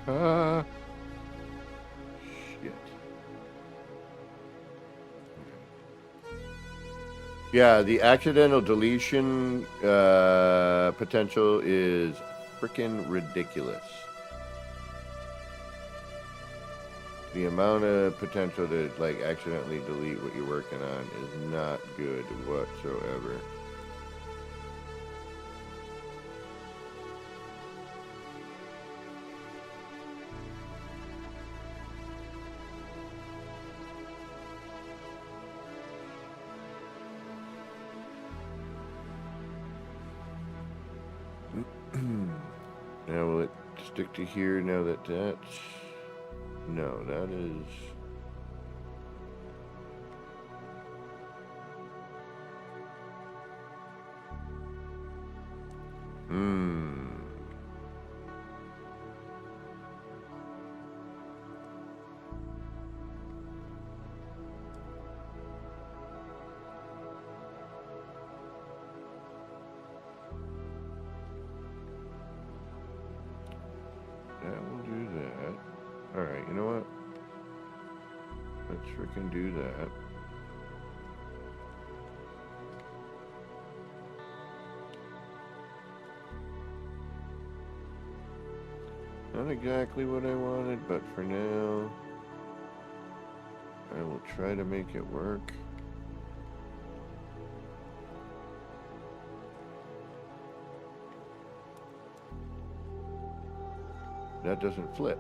Shit. Yeah, the accidental deletion potential is freaking ridiculous. The amount of potential to like accidentally delete what you're working on is not good whatsoever. Now will it stick to here now that that's... No, that is... That will do that. Alright, you know what? Let's freaking do that. Not exactly what I wanted, but for now, I will try to make it work. That doesn't flip.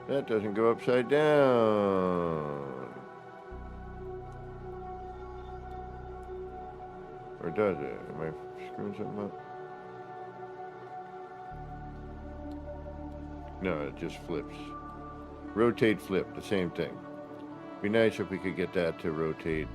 That doesn't go upside down. Or does it? Am I screwing something up? No, it just flips. Rotate, flip, the same thing. Be nice if we could get that to rotate.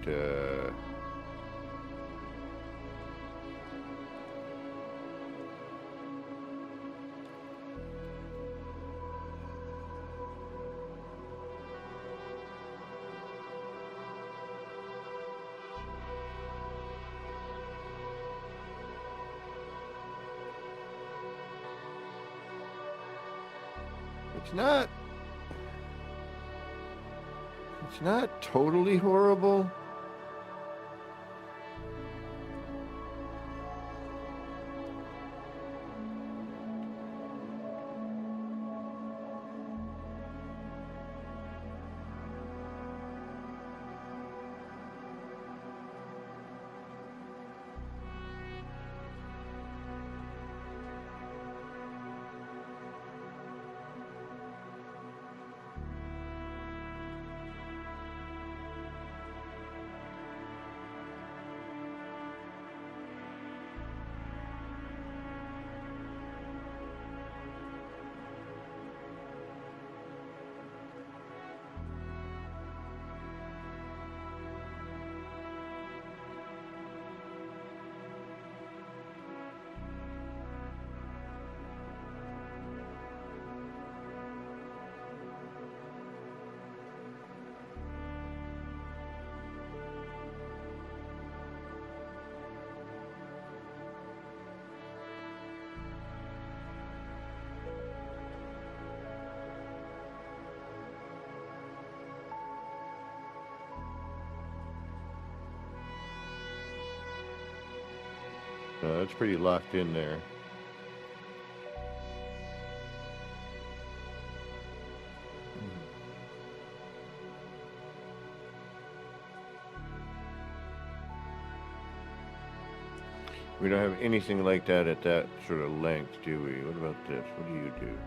It's not totally horrible. That's pretty locked in there. We don't have anything like that at that sort of length, do we? What about this? What do you do?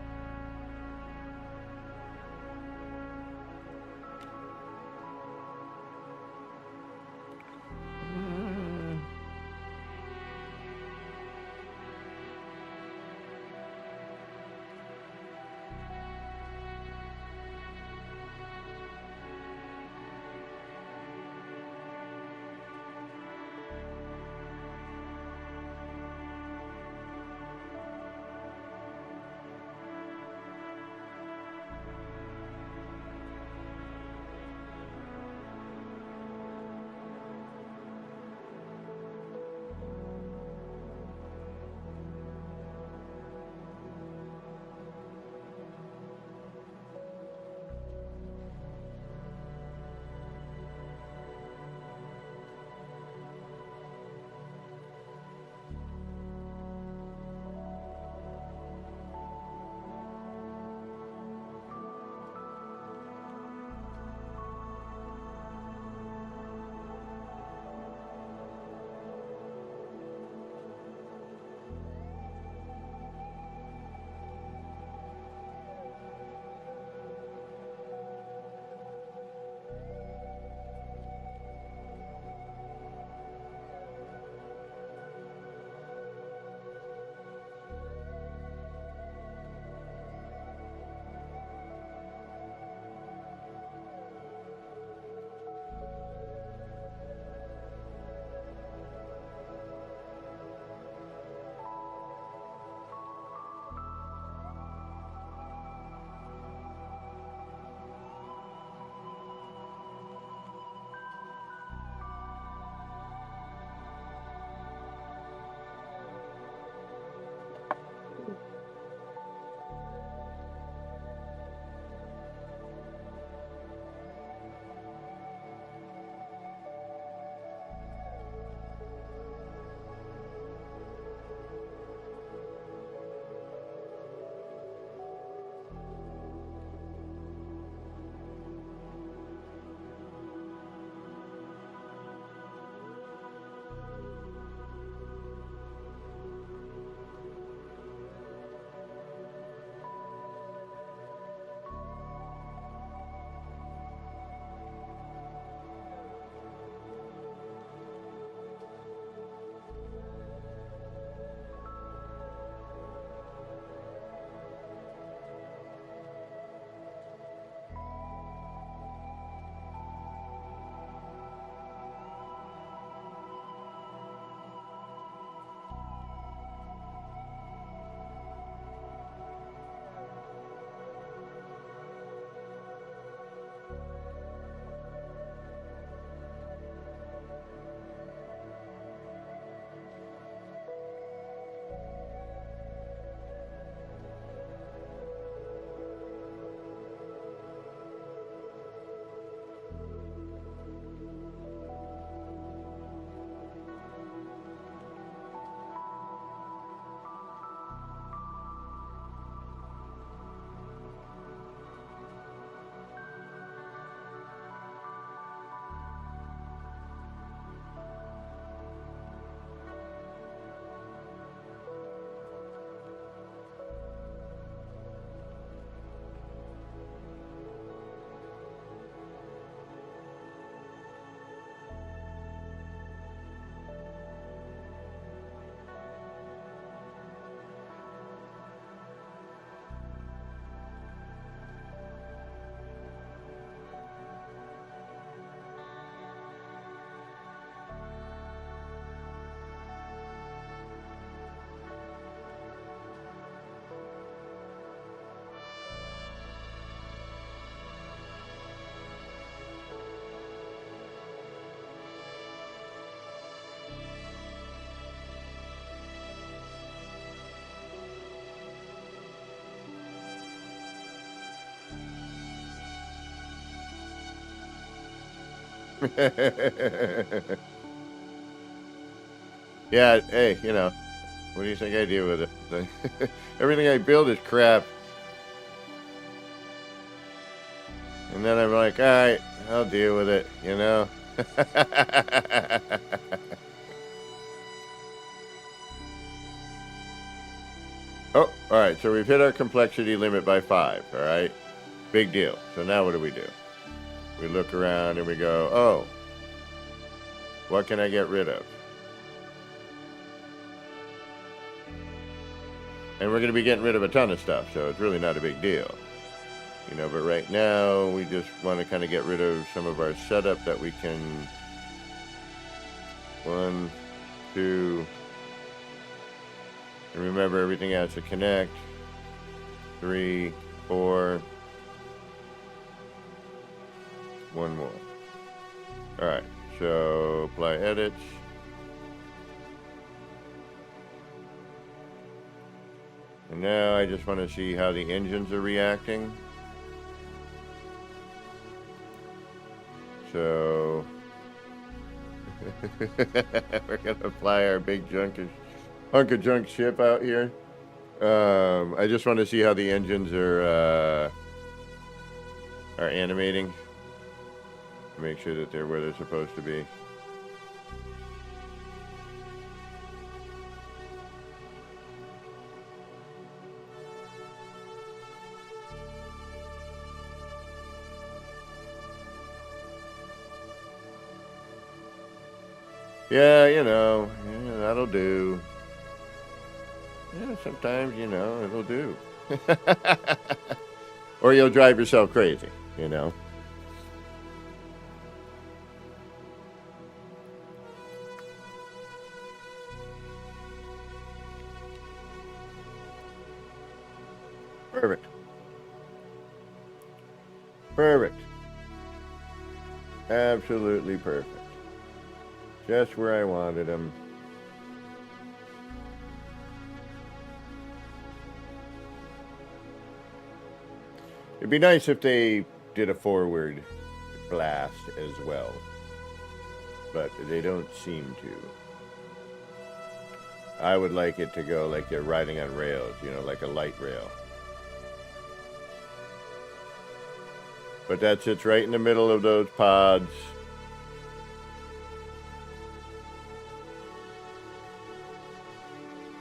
Yeah, hey, you know, what do you think I do with it? Everything I build is crap. And then I'm like, all right, I'll deal with it, you know? Oh, all right, so we've hit our complexity limit by 5, all right? Big deal. So now what do? We look around and we go, oh, what can I get rid of? And we're going to be getting rid of a ton of stuff, so it's really not a big deal. You know, but right now we just want to kind of get rid of some of our setup that we can. 1, 2, and remember everything has to connect. 3, 4. One more. Alright, so apply edits. And now I just want to see how the engines are reacting. So we're gonna fly our big hunk of junk ship out here. I just want to see how the engines are animating. Make sure that they're where they're supposed to be. Yeah, you know, yeah, that'll do. Yeah, sometimes, you know, it'll do. Or you'll drive yourself crazy, you know. Perfect. Perfect. Absolutely perfect. Just where I wanted them. It'd be nice if they did a forward blast as well. But they don't seem to. I would like it to go like they're riding on rails, you know, like a light rail. But that sits right in the middle of those pods.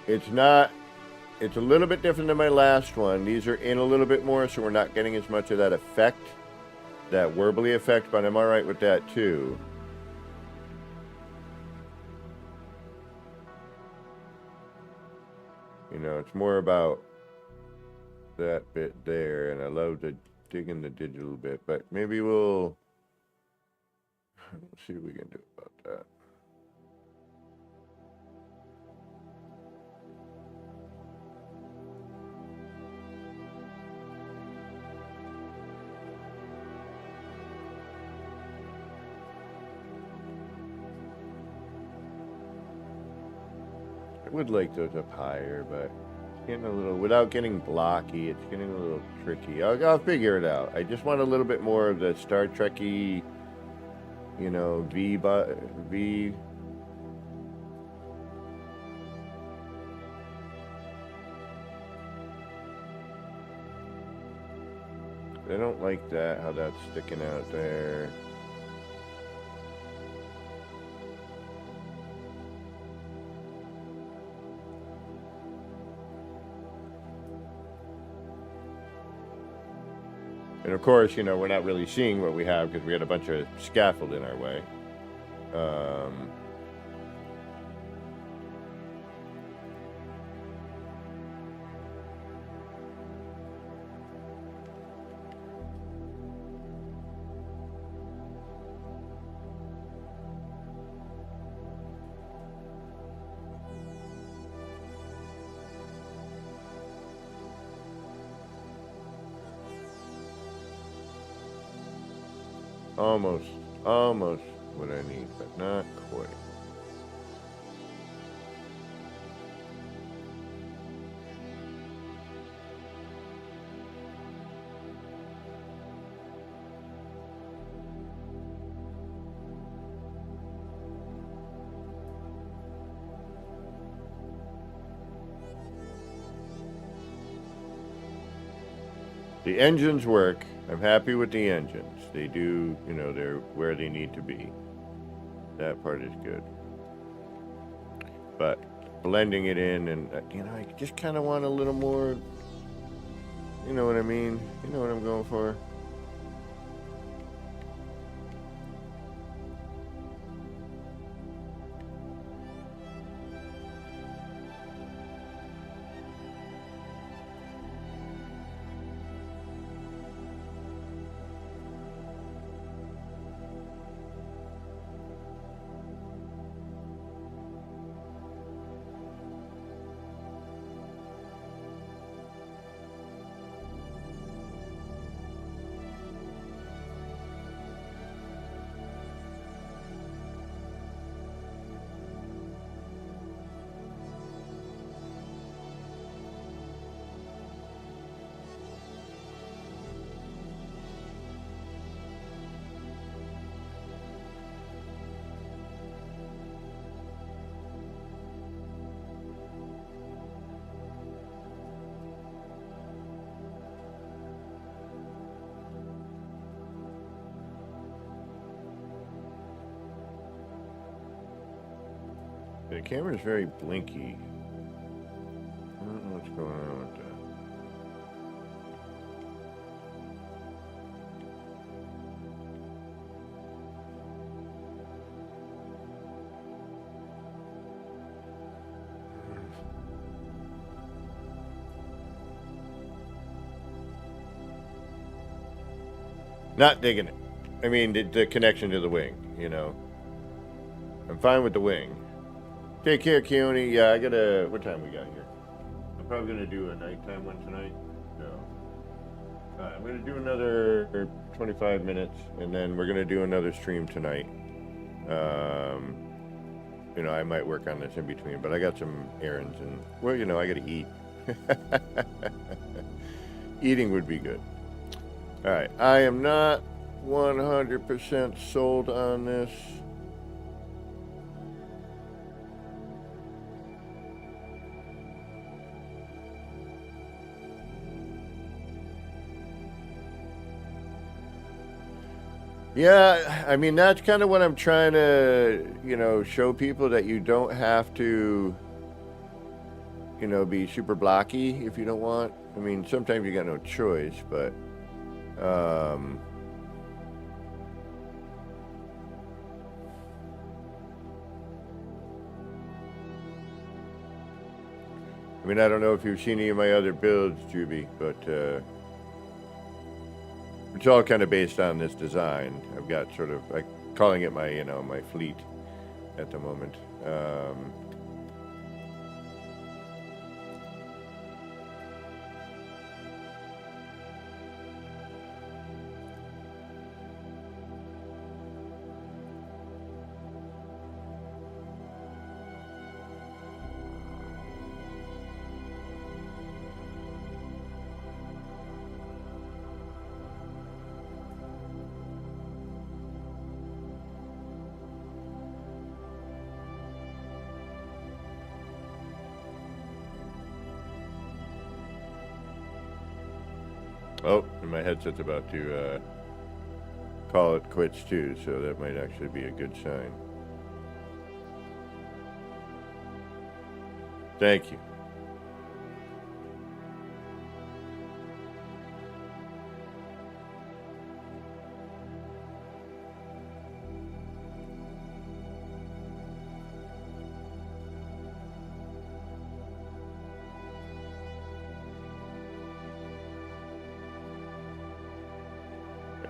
It's a little bit different than my last one. These are in a little bit more, so we're not getting as much of that effect, that warbly effect, but I'm all right with that too. You know, it's more about that bit there, and I love the digging the digital bit, but maybe we'll see what we can do about that. I would like those up higher, but it's getting a little, without getting blocky, it's getting a little tricky. I'll figure it out. I just want a little bit more of the Star Trek-y, you know, V. I don't like that, how that's sticking out there. And of course, you know, we're not really seeing what we have because we had a bunch of scaffold in our way. Almost what I need, but not quite. The engines work. I'm happy with the engines. They do, you know, they're where they need to be. That part is good. But blending it in, and you know, I just kind of want a little more, you know what I mean? You know what I'm going for? The camera's very blinky. I don't know what's going on with that. Not digging it. I mean, the connection to the wing, you know. I'm fine with the wing. Take care, Keone. Yeah, I gotta... What time we got here? I'm probably gonna do a nighttime one tonight. So... Alright, I'm gonna do another 25 minutes, and then we're gonna do another stream tonight. You know, I might work on this in between, but I got some errands, and... Well, you know, I gotta eat. Eating would be good. Alright, I am not 100% sold on this. Yeah, I mean, that's kind of what I'm trying to, you know, show people, that you don't have to, you know, be super blocky if you don't want. I mean, sometimes you got no choice, but, I mean, I don't know if you've seen any of my other builds, Juby, but, it's all kind of based on this design. I've got sort of, like, calling it my, you know, my fleet at the moment. Oh, and my headset's about to call it quits too, so that might actually be a good sign. Thank you.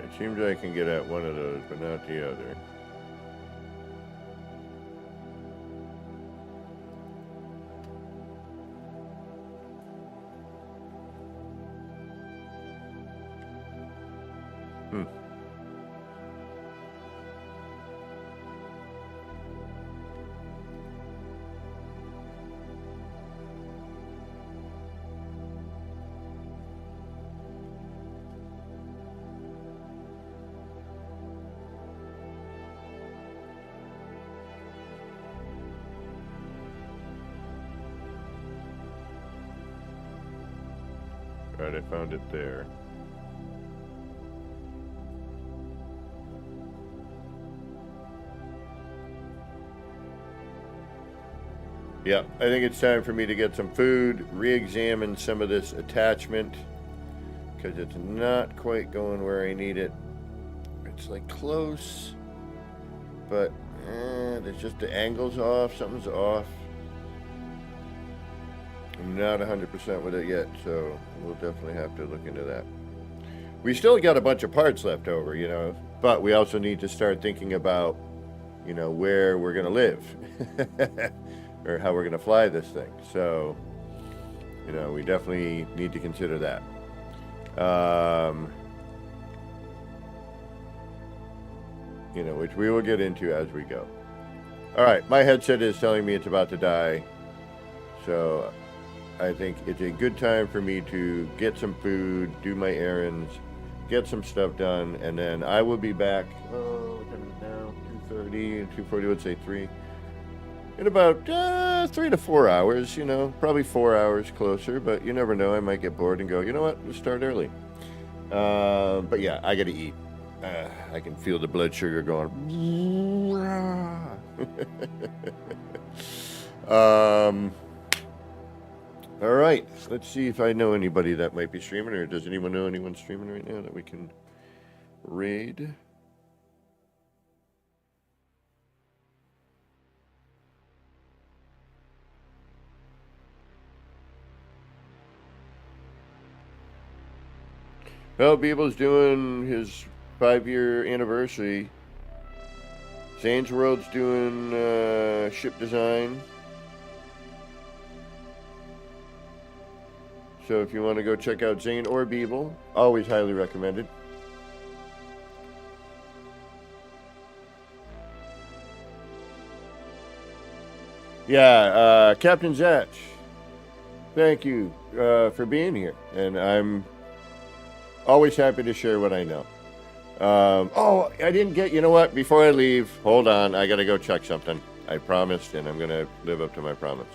It seems I can get at one of those, but not the other. Right, I found it there. Yeah, I think it's time for me to get some food, re-examine some of this attachment, because it's not quite going where I need it. It's like close, but there's just the angle's off, something's off. I'm not 100% with it yet, so we'll definitely have to look into that. We still got a bunch of parts left over, you know, but we also need to start thinking about, you know, where we're going to live or how we're going to fly this thing. So, you know, we definitely need to consider that. You know, which we will get into as we go. All right, my headset is telling me it's about to die. So I think it's a good time for me to get some food, do my errands, get some stuff done, and then I will be back, what time is it now? 2:30, 2:40, let's say 3. In about 3 to 4 hours, you know, probably 4 hours closer, but you never know. I might get bored and go, you know what, let's start early. But yeah, I got to eat. I can feel the blood sugar going. All right, let's see if I know anybody that might be streaming, or does anyone know anyone streaming right now that we can raid? Well, Beeble's doing his 5-year anniversary. Zane's World's doing ship design. So if you want to go check out Zane or Beeble, always highly recommended. Yeah, Captain Zatch, thank you for being here. And I'm always happy to share what I know. Oh, I didn't get, you know what? Before I leave, hold on. I got to go check something. I promised, and I'm going to live up to my promise.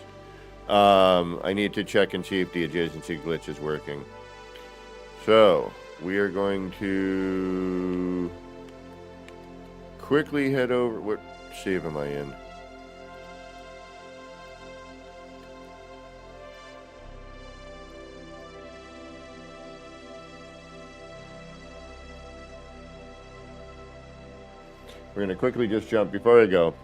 I need to check and see if the adjacency glitch is working. So, we are going to quickly head over. What save am I in? We're going to quickly just jump before I go.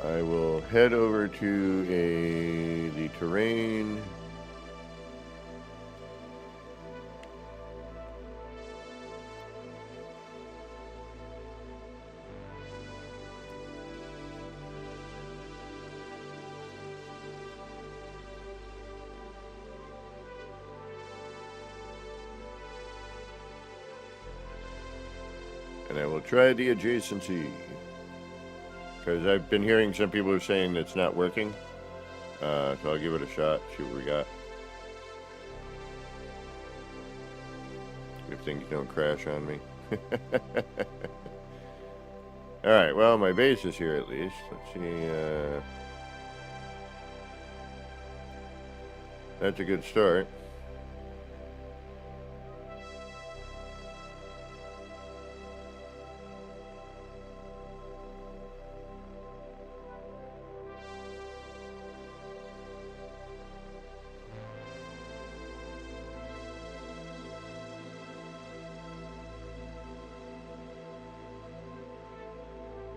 I will head over to the terrain. And I will try the adjacency. Because I've been hearing some people are saying it's not working. So I'll give it a shot, see what we got. If things don't crash on me. Alright, well, my base is here at least. Let's see. That's a good start.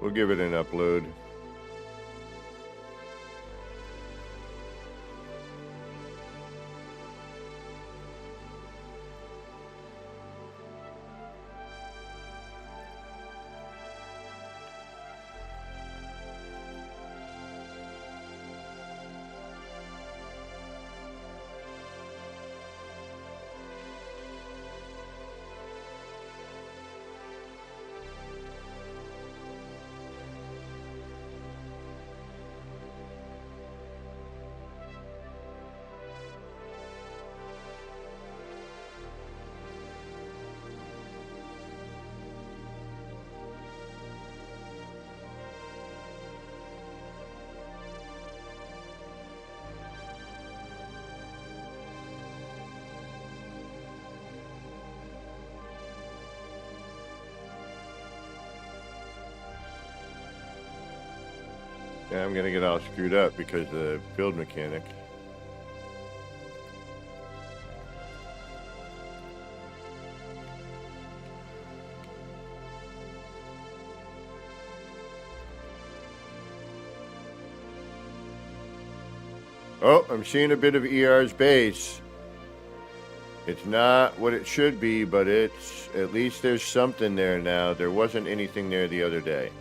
We'll give it an upload. Yeah, I'm gonna get all screwed up because the build mechanic. Oh, I'm seeing a bit of ER's base. It's not what it should be, but it's at least there's something there now. There wasn't anything there the other day.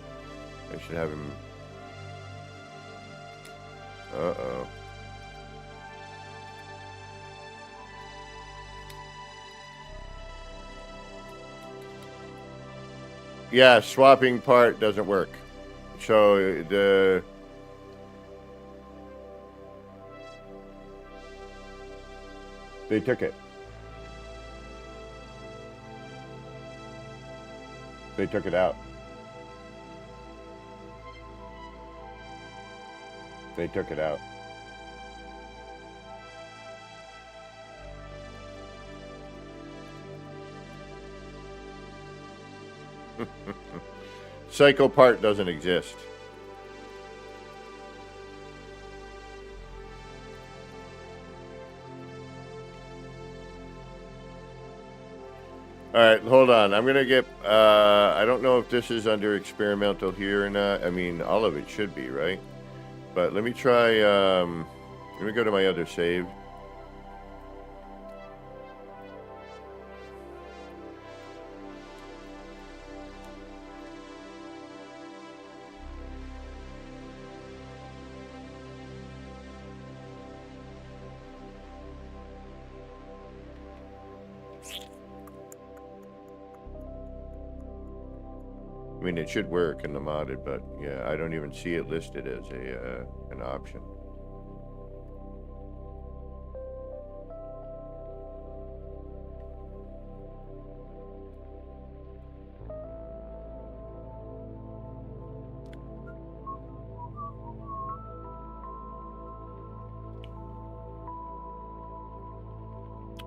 I should have him. Uh-oh. Yeah, swapping part doesn't work. So they took it. They took it out. They took it out. Cycle part doesn't exist. All right, hold on. I'm going to get, I don't know if this is under experimental here or not. I mean, all of it should be, right? But let me try, let me go to my other save. I mean, it should work in the modded, but yeah, I don't even see it listed as a an option.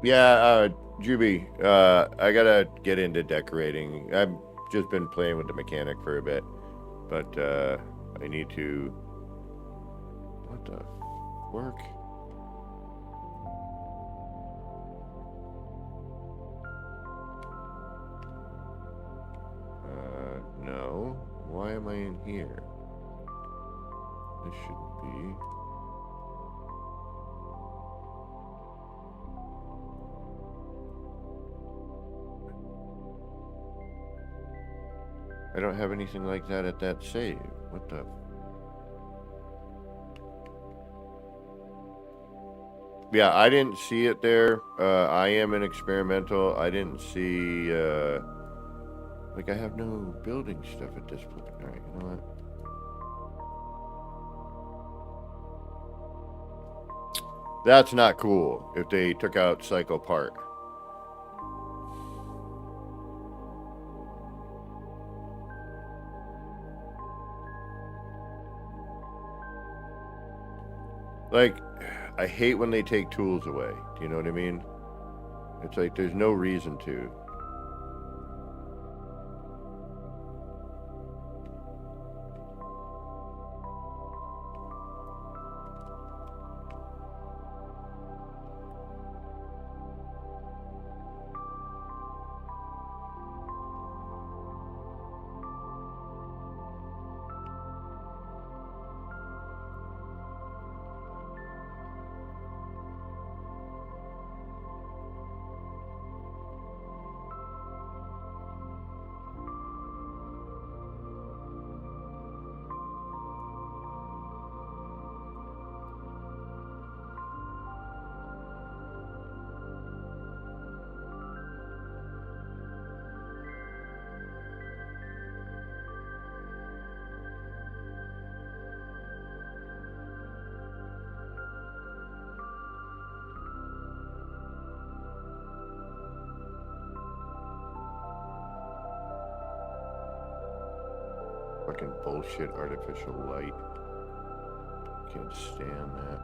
Yeah, Juby, I gotta get into decorating. I've just been playing with the mechanic for a bit, but I need to. What the work? No. Why am I in here? This shouldn't be. I don't have anything like that at that save. What the? Yeah, I didn't see it there. I am an experimental. I didn't see, like I have no building stuff at this point. All right, you know what? That's not cool if they took out Cycle Part. Like, I hate when they take tools away. Do you know what I mean? It's like there's no reason to. Fucking bullshit artificial light. Can't stand that.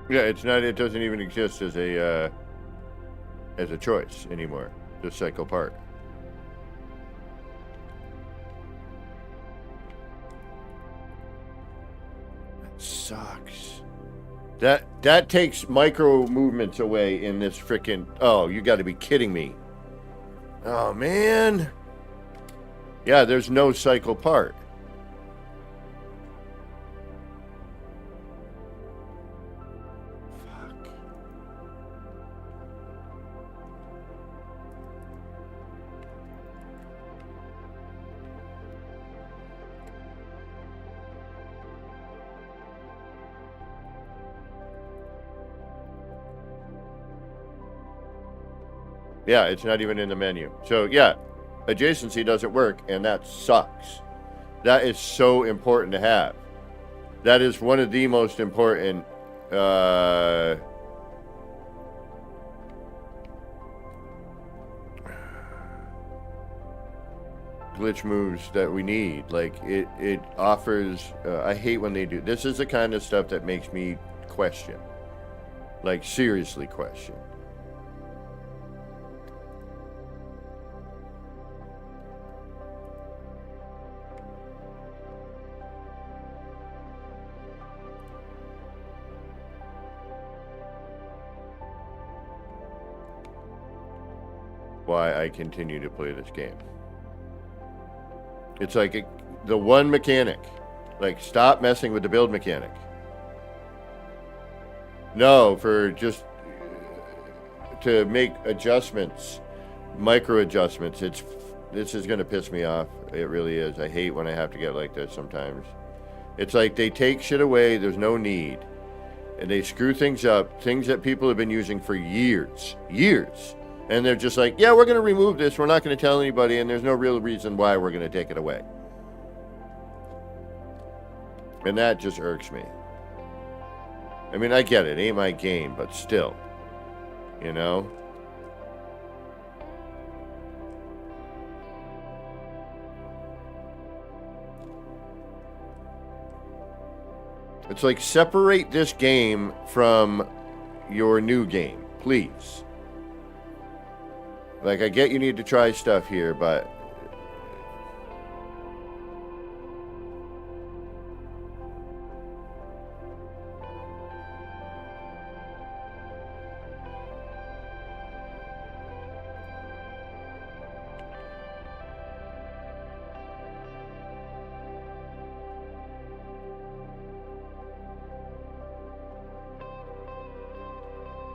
Yeah, it's not. It doesn't even exist as a choice anymore. Just cycle part. That sucks. That takes micro movements away in this freaking. Oh, you got to be kidding me. Oh man. Yeah, there's no cycle part. Yeah, it's not even in the menu. So yeah, adjacency doesn't work, and that sucks. That is so important to have. That is one of the most important glitch moves that we need. Like it offers. I hate when they do. This is the kind of stuff that makes me question. Like seriously question. Why I continue to play this game. It's like the one mechanic. Like, stop messing with the build mechanic. No, for just to make adjustments, micro adjustments. This is going to piss me off. It really is. I hate when I have to get like this sometimes. It's like they take shit away. There's no need. And they screw things up. Things that people have been using for years. Years. And they're just like, yeah, we're going to remove this. We're not going to tell anybody. And there's no real reason why we're going to take it away. And that just irks me. I mean, I get it. It ain't my game. But still. You know? It's like, separate this game from your new game. Please. Like, I get you need to try stuff here, but...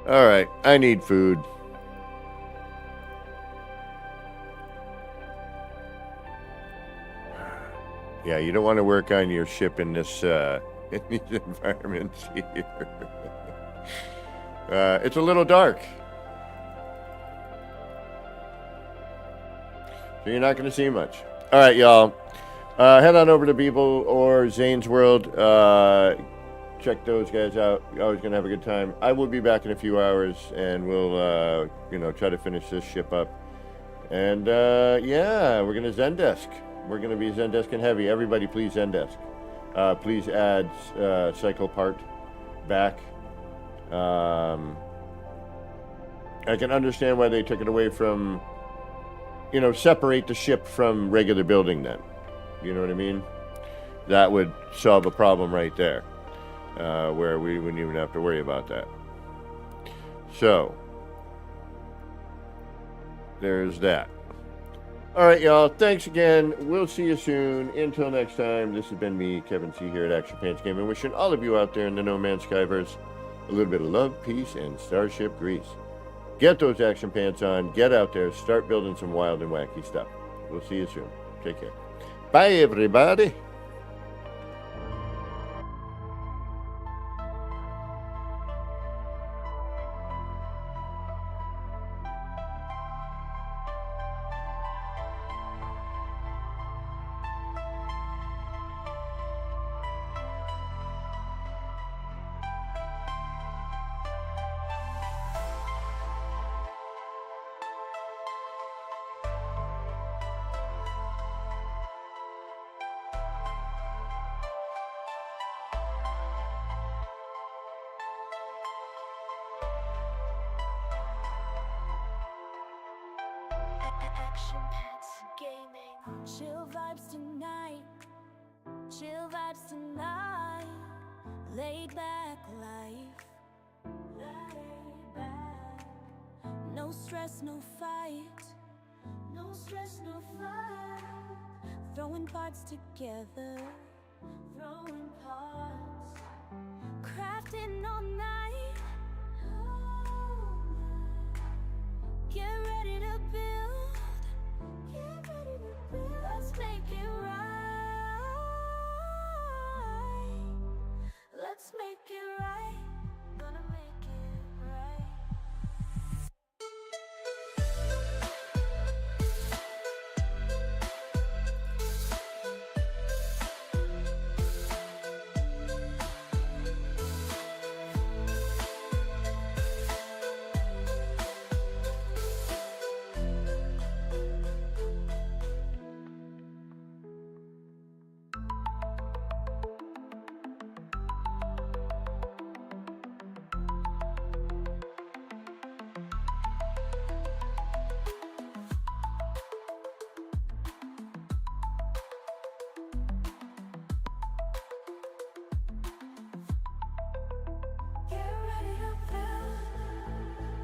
Alright, I need food. Yeah, you don't want to work on your ship in this in these environments here. It's a little dark. So you're not going to see much. All right, y'all. Head on over to Beeble or Zane's World. Check those guys out. You're always going to have a good time. I will be back in a few hours, and we'll, try to finish this ship up. And, yeah, we're going to Zendesk. We're going to be Zendesk and heavy. Everybody, please Zendesk. Please add cycle part back. I can understand why they took it away from, separate the ship from regular building then. You know what I mean? That would solve a problem right there, where we wouldn't even have to worry about that. So, there's that. All right, y'all. Thanks again. We'll see you soon. Until next time, this has been me, Kevin C. here at Action Pants Gaming, wishing all of you out there in the No Man's Skyverse a little bit of love, peace, and Starship grease. Get those action pants on. Get out there. Start building some wild and wacky stuff. We'll see you soon. Take care. Bye, everybody.
Pet gaming.
Chill vibes tonight, chill vibes tonight. Laid back life, laid back. No stress, no fight, no stress, no fight. Throwing parts together, throwing parts. Crafting all night, get ready to build, get ready to build. Let's make it right, let's make it right, gonna make it right.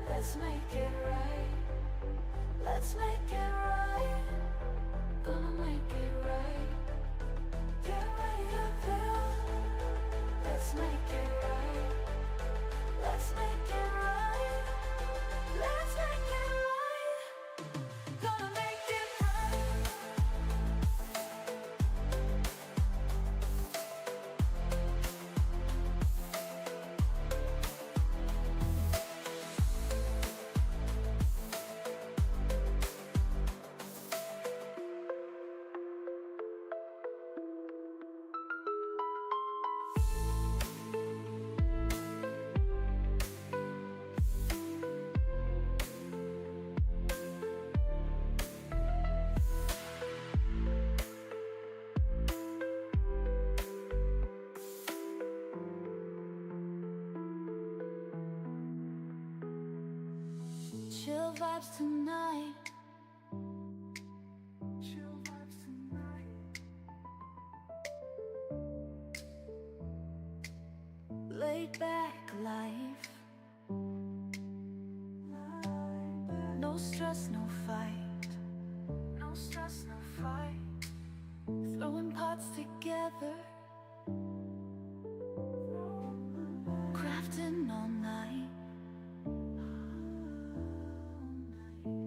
Let's make it right, let's make it right, gonna make it right. Get ready to build, let's make it right, let's make it right, let's make it right, gonna make it right. Chill vibes tonight, chill vibes tonight. Laid back life, no stress, no fight, no stress, no fight. Throwing parts together, crafting all night.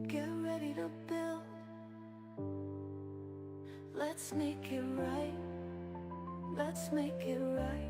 Get ready to build, let's make it right, let's make it right.